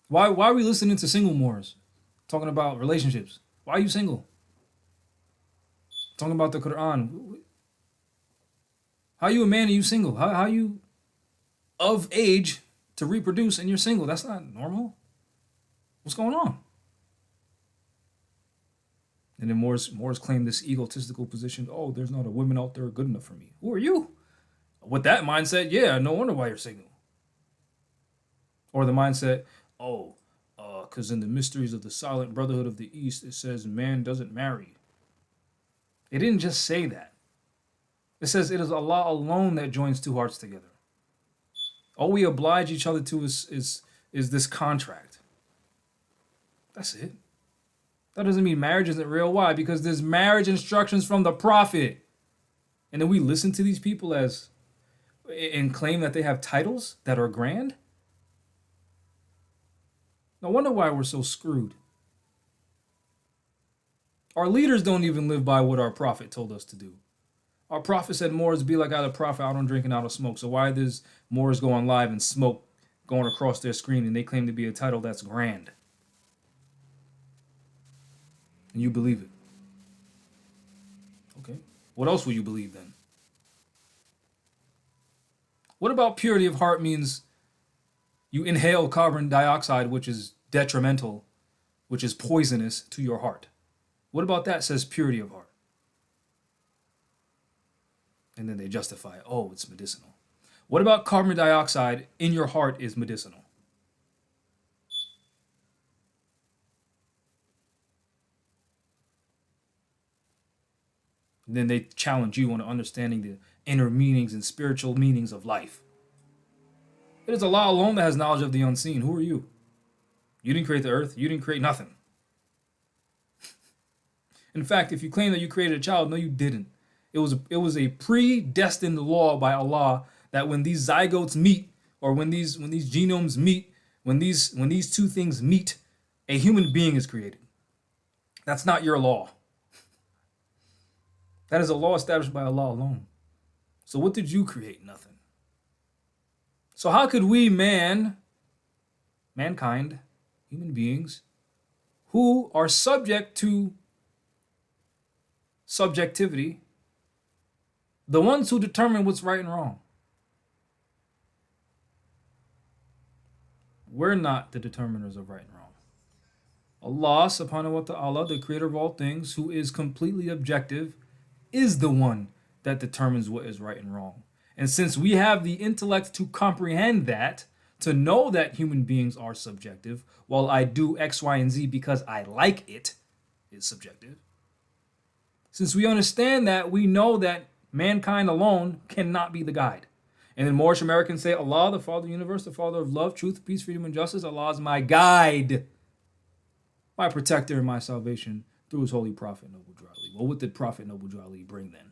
Why are we listening to single Moors talking about relationships? Why are you single? Talking about the Quran. How are you a man and you single? How are you of age to reproduce and you're single? That's not normal. What's going on? And then Moors claim this egotistical position. Oh, there's not a woman out there good enough for me. Who are you? With that mindset, yeah, no wonder why you're single. Or the mindset, because in the mysteries of the silent brotherhood of the East, it says man doesn't marry. It didn't just say that. It says it is Allah alone that joins two hearts together. All we oblige each other to is this contract. That's it. That doesn't mean marriage isn't real. Why? Because there's marriage instructions from the Prophet. And then we listen to these people and claim that they have titles that are grand. No wonder why we're so screwed. Our leaders don't even live by what our Prophet told us to do. Our Prophet said Moors be like out of prophet, out on drinking, out of smoke. So why does Moors go on live and smoke going across their screen and they claim to be a title that's grand? And you believe it. Okay. What else will you believe then? What about purity of heart means you inhale carbon dioxide, which is detrimental, which is poisonous to your heart. What about that says purity of heart? And then they justify, oh, it's medicinal. What about carbon dioxide in your heart is medicinal? And then they challenge you on understanding the inner meanings and spiritual meanings of life. It is Allah alone that has knowledge of the unseen. Who are you? You didn't create the earth. You didn't create nothing. In fact, if you claim that you created a child, no, you didn't. It was a predestined law by Allah that when these zygotes meet, or when these genomes meet, when these two things meet, a human being is created. That's not your law. That is a law established by Allah alone. So what did you create? Nothing. So how could we, mankind, human beings, who are subject to subjectivity, the ones who determine what's right and wrong, we're not the determiners of right and wrong. Allah subhanahu wa ta'ala, the creator of all things, who is completely objective, is the one that determines what is right and wrong. And since we have the intellect to comprehend that, to know that human beings are subjective, while I do X, Y, and Z because I like it, is subjective. Since we understand that, we know that mankind alone cannot be the guide. And then Moorish Americans say, Allah, the Father of the universe, the Father of love, truth, peace, freedom, and justice, Allah is my guide, my protector, and my salvation through his holy prophet, Noble Drew Ali. Well, what did Prophet Noble Drew Ali bring then?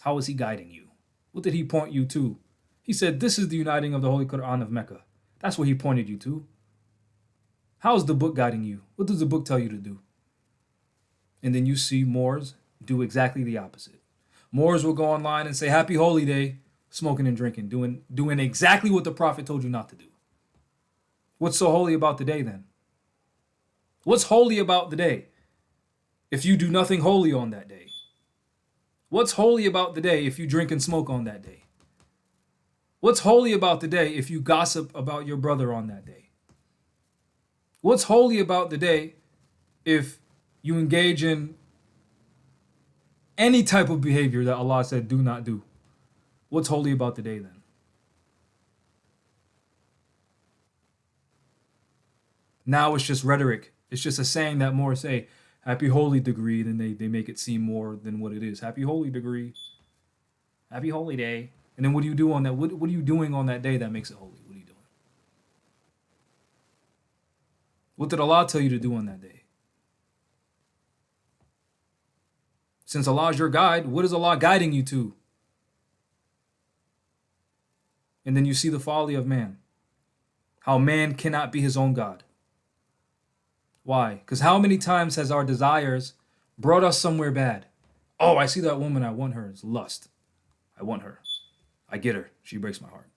How is he guiding you? What did he point you to? He said, this is the uniting of the Holy Quran of Mecca. That's what he pointed you to. How is the book guiding you? What does the book tell you to do? And then you see Moors do exactly the opposite. Moors will go online and say, Happy Holy Day, smoking and drinking, doing exactly what the Prophet told you not to do. What's so holy about the day then? What's holy about the day if you do nothing holy on that day? What's holy about the day if you drink and smoke on that day? What's holy about the day if you gossip about your brother on that day? What's holy about the day if you engage in any type of behavior that Allah said do not do? What's holy about the day then? Now it's just rhetoric. It's just a saying that more say, Happy Holy Degree, then they make it seem more than what it is. Happy Holy Degree. Happy Holy Day. And then what do you do on that? What are you doing on that day that makes it holy? What are you doing? What did Allah tell you to do on that day? Since Allah is your guide, what is Allah guiding you to? And then you see the folly of man. How man cannot be his own God. Why? Because how many times has our desires brought us somewhere bad? Oh, I see that woman, I want her. It's lust. I want her. I get her. She breaks my heart.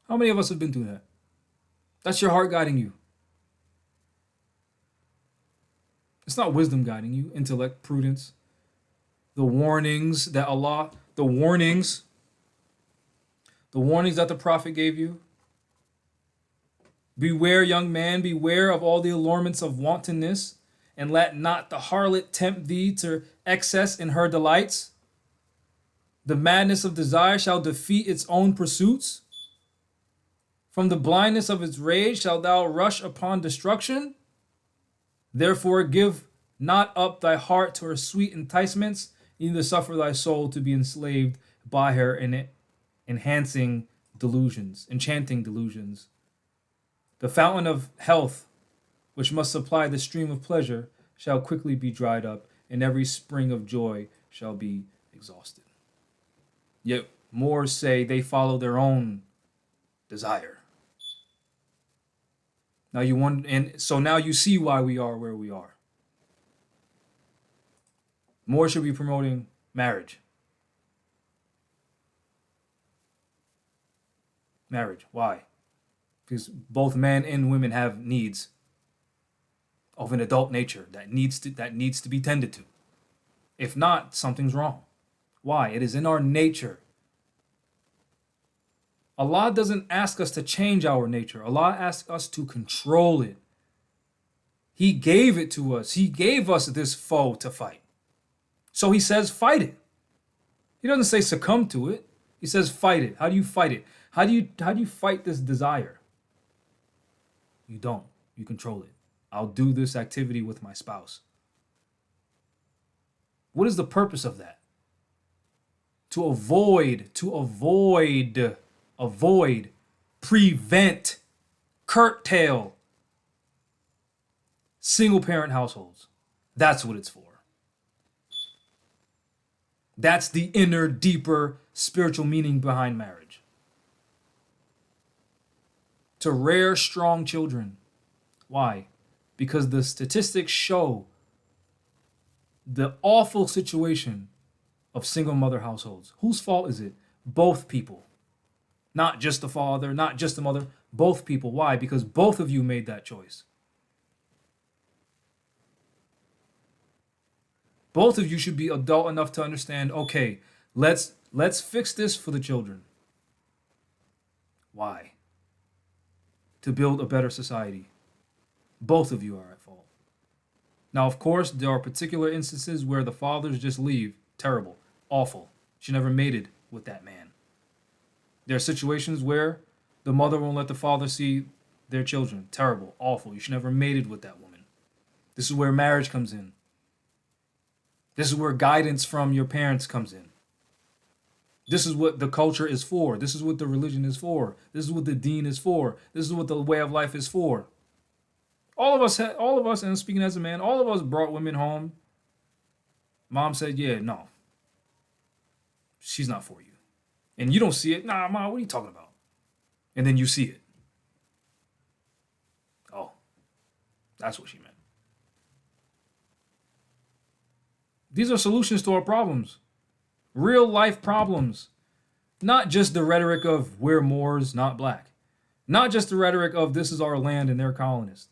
How many of us have been through that? That's your heart guiding you. It's not wisdom guiding you, intellect, prudence. The warnings that Allah, the warnings that the Prophet gave you. Beware, young man, beware of all the allurements of wantonness, and let not the harlot tempt thee to excess in her delights. The madness of desire shall defeat its own pursuits. From the blindness of its rage shalt thou rush upon destruction. Therefore give not up thy heart to her sweet enticements, neither suffer thy soul to be enslaved by her in enchanting delusions. The fountain of health, which must supply the stream of pleasure, shall quickly be dried up, and every spring of joy shall be exhausted. Yet more say they follow their own desire. Now now you see why we are where we are. More should be promoting marriage. Marriage. Why? Because both men and women have needs of an adult nature that needs to be tended to. If not, something's wrong. Why? It is in our nature. Allah doesn't ask us to change our nature. Allah asks us to control it. He gave it to us. He gave us this foe to fight. So he says, fight it. He doesn't say succumb to it. He says, fight it. How do you fight it? How do you fight this desire? You don't. You control it. I'll do this activity with my spouse. What is the purpose of that? To avoid, prevent, curtail single parent households. That's what it's for. That's the inner, deeper spiritual meaning behind marriage. To rear strong children. Why? Because the statistics show the awful situation of single mother households. Whose fault is it? Both people. Not just the father, not just the mother, both people. Why? Because both of you made that choice. Both of you should be adult enough to understand, okay, let's fix this for the children. Why? To build a better society. Both of you are at fault. Now, of course, there are particular instances where the fathers just leave. Terrible. Awful. She never mated with that man. There are situations where the mother won't let the father see their children. Terrible. Awful. You should never mated with that woman. This is where marriage comes in. This is where guidance from your parents comes in. This is what the culture is for. This is what the religion is for. This is what the deen is for. This is what the way of life is for. All of us, and I'm speaking as a man, all of us brought women home. Mom said, yeah, no. She's not for you. And you don't see it. Nah, Mom, what are you talking about? And then you see it. Oh, that's what she meant. These are solutions to our problems. Real life problems. Not just the rhetoric of we're Moors, not black. Not just the rhetoric of this is our land and they're colonists.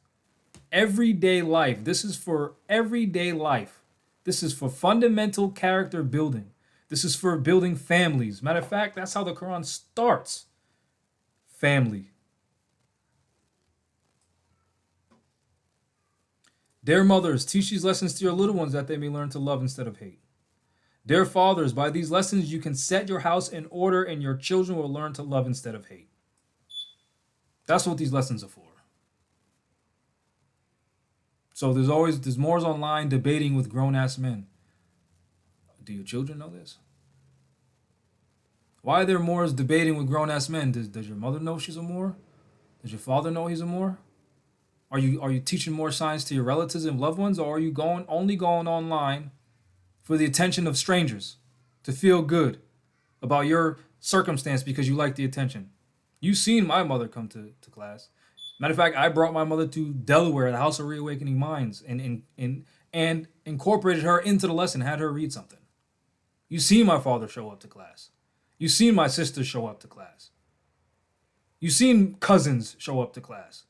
Everyday life. This is for everyday life. This is for fundamental character building. This is for building families. Matter of fact, that's how the Quran starts. Family. Dear mothers, teach these lessons to your little ones that they may learn to love instead of hate. Dear fathers, by these lessons you can set your house in order and your children will learn to love instead of hate. That's what these lessons are for. So there's Moors online debating with grown-ass men. Do your children know this? Why are there Moors debating with grown-ass men? Does your mother know she's a Moor? Does your father know he's a Moor? Are you teaching more science to your relatives and loved ones, or are you only going online for the attention of strangers to feel good about your circumstance because you like the attention? You've seen my mother come to class. Matter of fact, I brought my mother to Delaware, the House of Reawakening Minds, and incorporated her into the lesson, had her read something. You've seen my father show up to class. You've seen my sisters show up to class. You've seen cousins show up to class.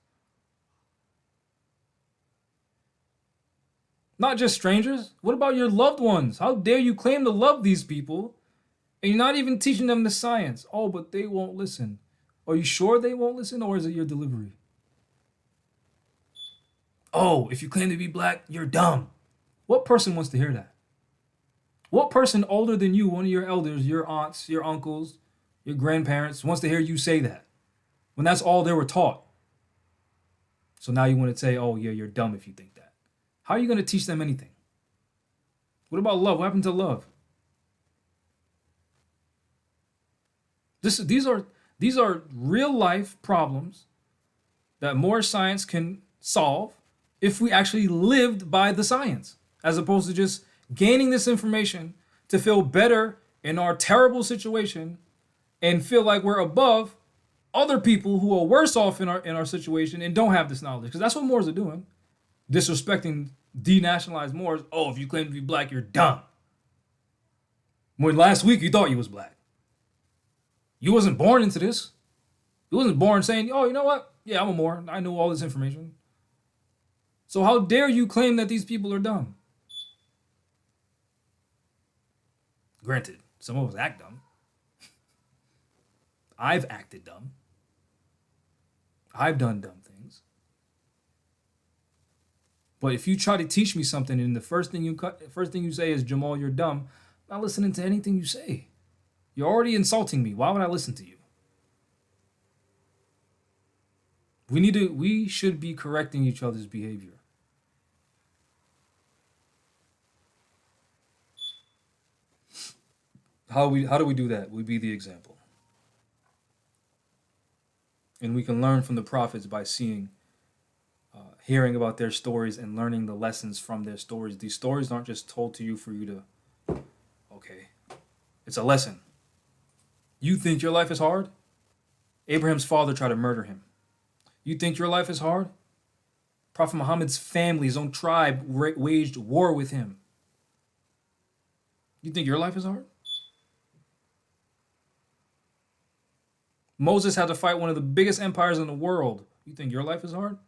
Not just strangers. What about your loved ones? How dare you claim to love these people and you're not even teaching them the science? Oh, but they won't listen. Are you sure they won't listen, or is it your delivery? Oh, if you claim to be black, you're dumb. What person wants to hear that? What person older than you, one of your elders, your aunts, your uncles, your grandparents, wants to hear you say that when that's all they were taught? So now you want to say, oh yeah, you're dumb if you think that. How are you going to teach them anything? What about love? What happened to love? These are real life problems that more science can solve if we actually lived by the science, as opposed to just gaining this information to feel better in our terrible situation and feel like we're above other people who are worse off in our situation and don't have this knowledge. Because that's what Moors are doing. Disrespecting denationalized Moors. Oh, if you claim to be black, you're dumb. When last week you thought you was black. You wasn't born into this. You wasn't born saying, oh, you know what? Yeah, I'm a Moor. I know all this information. So how dare you claim that these people are dumb? Granted, some of us act dumb. I've acted dumb. I've done dumb things. But if you try to teach me something and the first thing you say is, Jamal, you're dumb, I'm not listening to anything you say. You're already insulting me. Why would I listen to you? We should be correcting each other's behavior. How do we do that? We be the example. And we can learn from the prophets by hearing about their stories and learning the lessons from their stories. These stories aren't just told to you for you to, okay, it's a lesson. You think your life is hard? Abraham's father tried to murder him. You think your life is hard? Prophet Muhammad's family, his own tribe, waged war with him. You think your life is hard? Moses had to fight one of the biggest empires in the world. You think your life is hard?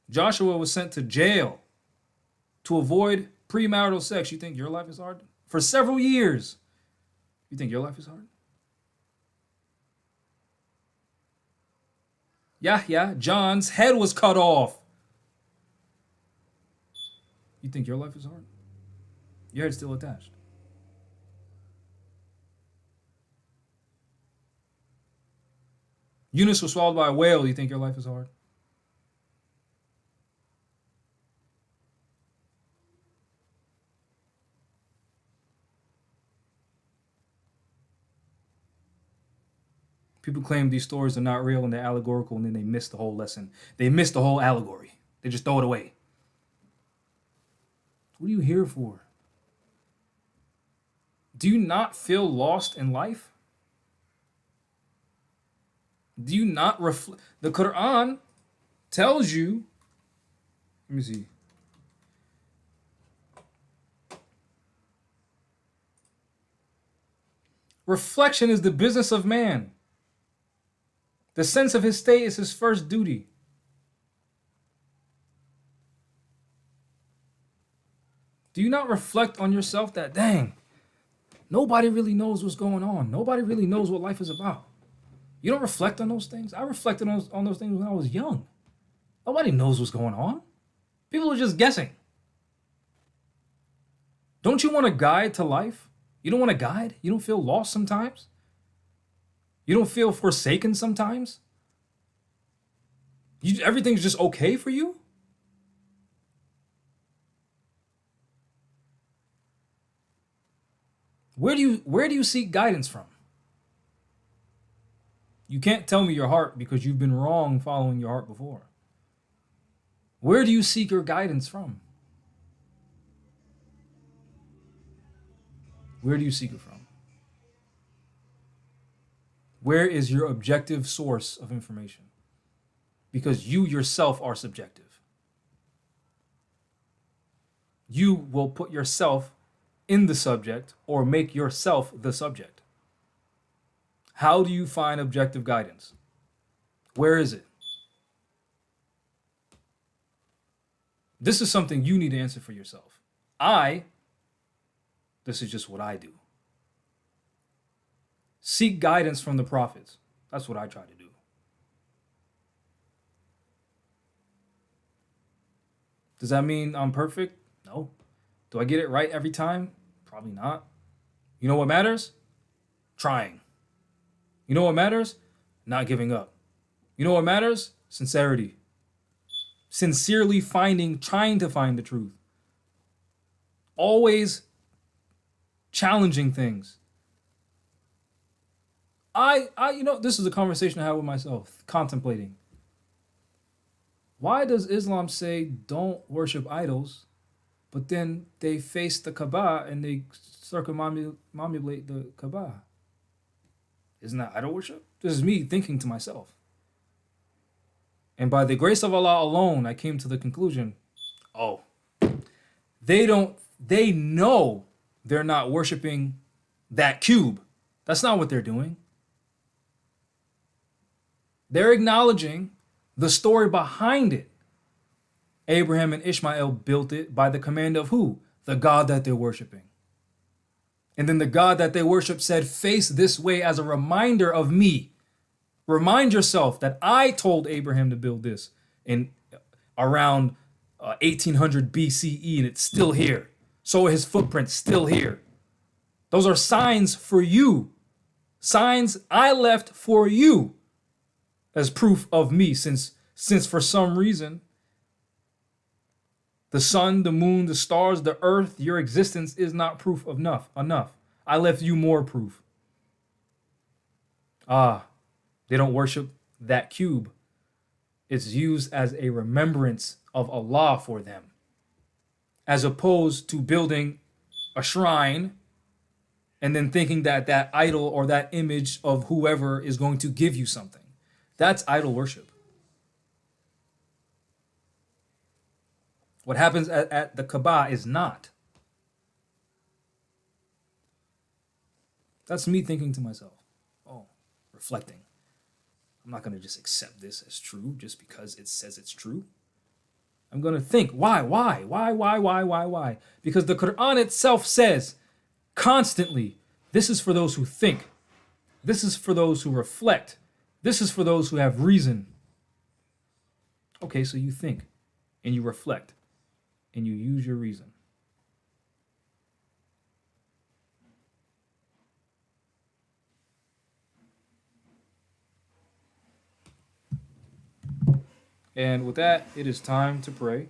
Joshua was sent to jail to avoid premarital sex. You think your life is hard? For several years. You think your life is hard? Yahya, John's head was cut off. You think your life is hard? Your head's still attached. Eunice was swallowed by a whale. You think your life is hard? People claim these stories are not real and they're allegorical, and then they miss the whole lesson. They miss the whole allegory. They just throw it away. What are you here for? Do you not feel lost in life? Do you not reflect? The Quran tells you, let me see. Reflection is the business of man. The sense of his state is his first duty. Do you not reflect on yourself that, dang, nobody really knows what's going on. Nobody really knows what life is about. You don't reflect on those things? I reflected on those things when I was young. Nobody knows what's going on. People are just guessing. Don't you want a guide to life? You don't want a guide? You don't feel lost sometimes? You don't feel forsaken sometimes? Everything's just okay for you? Where do you seek guidance from? You can't tell me your heart because you've been wrong following your heart before. Where do you seek your guidance from? Where do you seek it from? Where is your objective source of information? Because you yourself are subjective. You will put yourself in the subject or make yourself the subject. How do you find objective guidance? Where is it? This is something you need to answer for yourself. This is just what I do. Seek guidance from the prophets. That's what I try to do. Does that mean I'm perfect? No. Do I get it right every time? Probably not. You know what matters? Trying. You know what matters? Not giving up. You know what matters? Sincerity. Sincerely trying to find the truth. Always challenging things. This is a conversation I had with myself, contemplating. Why does Islam say don't worship idols, but then they face the Kaaba and they circumambulate the Kaaba? Isn't that idol worship? This is me thinking to myself. And by the grace of Allah alone, I came to the conclusion, they know they're not worshiping that cube. That's not what they're doing. They're acknowledging the story behind it. Abraham and Ishmael built it by the command of who? The God that they're worshiping. And then the God that they worship said, face this way as a reminder of me. Remind yourself that I told Abraham to build this in around 1800 BCE, and it's still here. So his footprint's still here. Those are signs for you. Signs I left for you as proof of me, since for some reason the sun, the moon, the stars, the earth, your existence is not proof of enough. I left you more proof. They don't worship that cube. It's used as a remembrance of Allah for them, as opposed to building a shrine and then thinking that that idol or that image of whoever is going to give you something. That's idol worship. What happens at the Kaaba is not. That's me thinking to myself, reflecting. I'm not going to just accept this as true just because it says it's true. I'm going to think, why? Because the Quran itself says constantly, this is for those who think. This is for those who reflect. This is for those who have reason. Okay, so you think and you reflect and you use your reason. And with that, it is time to pray.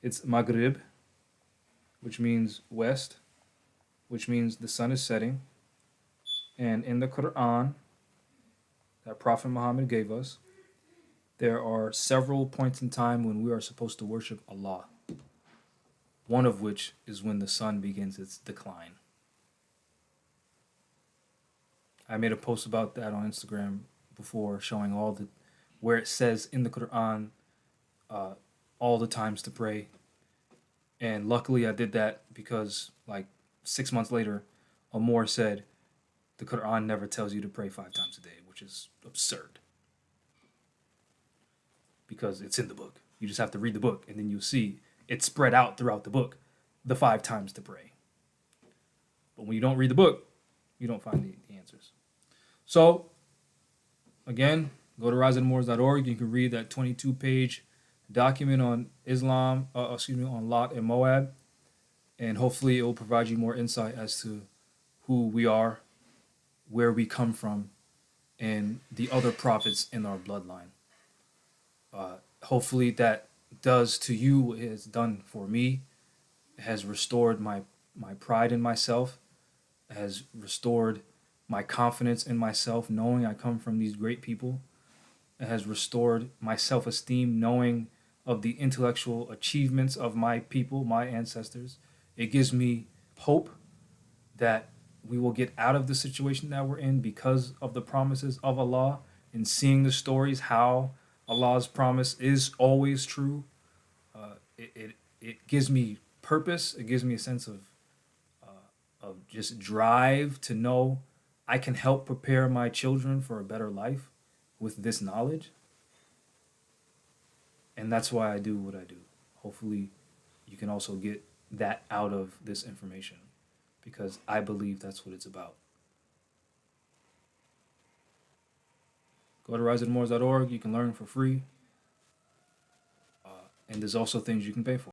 It's Maghrib, which means west, which means the sun is setting. And in the Quran that Prophet Muhammad gave us, there are several points in time when we are supposed to worship Allah. One of which is when the sun begins its decline. I made a post about that on Instagram before, showing where it says in the Quran all the times to pray. And luckily I did that because like 6 months later, Amor said the Quran never tells you to pray 5 times a day, which is absurd. Because it's in the book. You just have to read the book and then you'll see it's spread out throughout the book, the 5 times to pray. But when you don't read the book, you don't find the answers. So, again, go to riseandmoors.org. You can read that 22-page document on on Lot and Moab, and hopefully it will provide you more insight as to who we are, where we come from, and the other prophets in our bloodline. Hopefully that does to you what it has done for me. It has restored my pride in myself. It has restored my confidence in myself, knowing I come from these great people. It has restored my self-esteem, knowing of the intellectual achievements of my people, my ancestors. It gives me hope that we will get out of the situation that we're in because of the promises of Allah, and seeing the stories how Allah's promise is always true. It gives me purpose. It gives me a sense of just drive to know I can help prepare my children for a better life with this knowledge. And that's why I do what I do. Hopefully you can also get that out of this information, because I believe that's what it's about. Go to riseandmoors.org. You can learn for free. And there's also things you can pay for.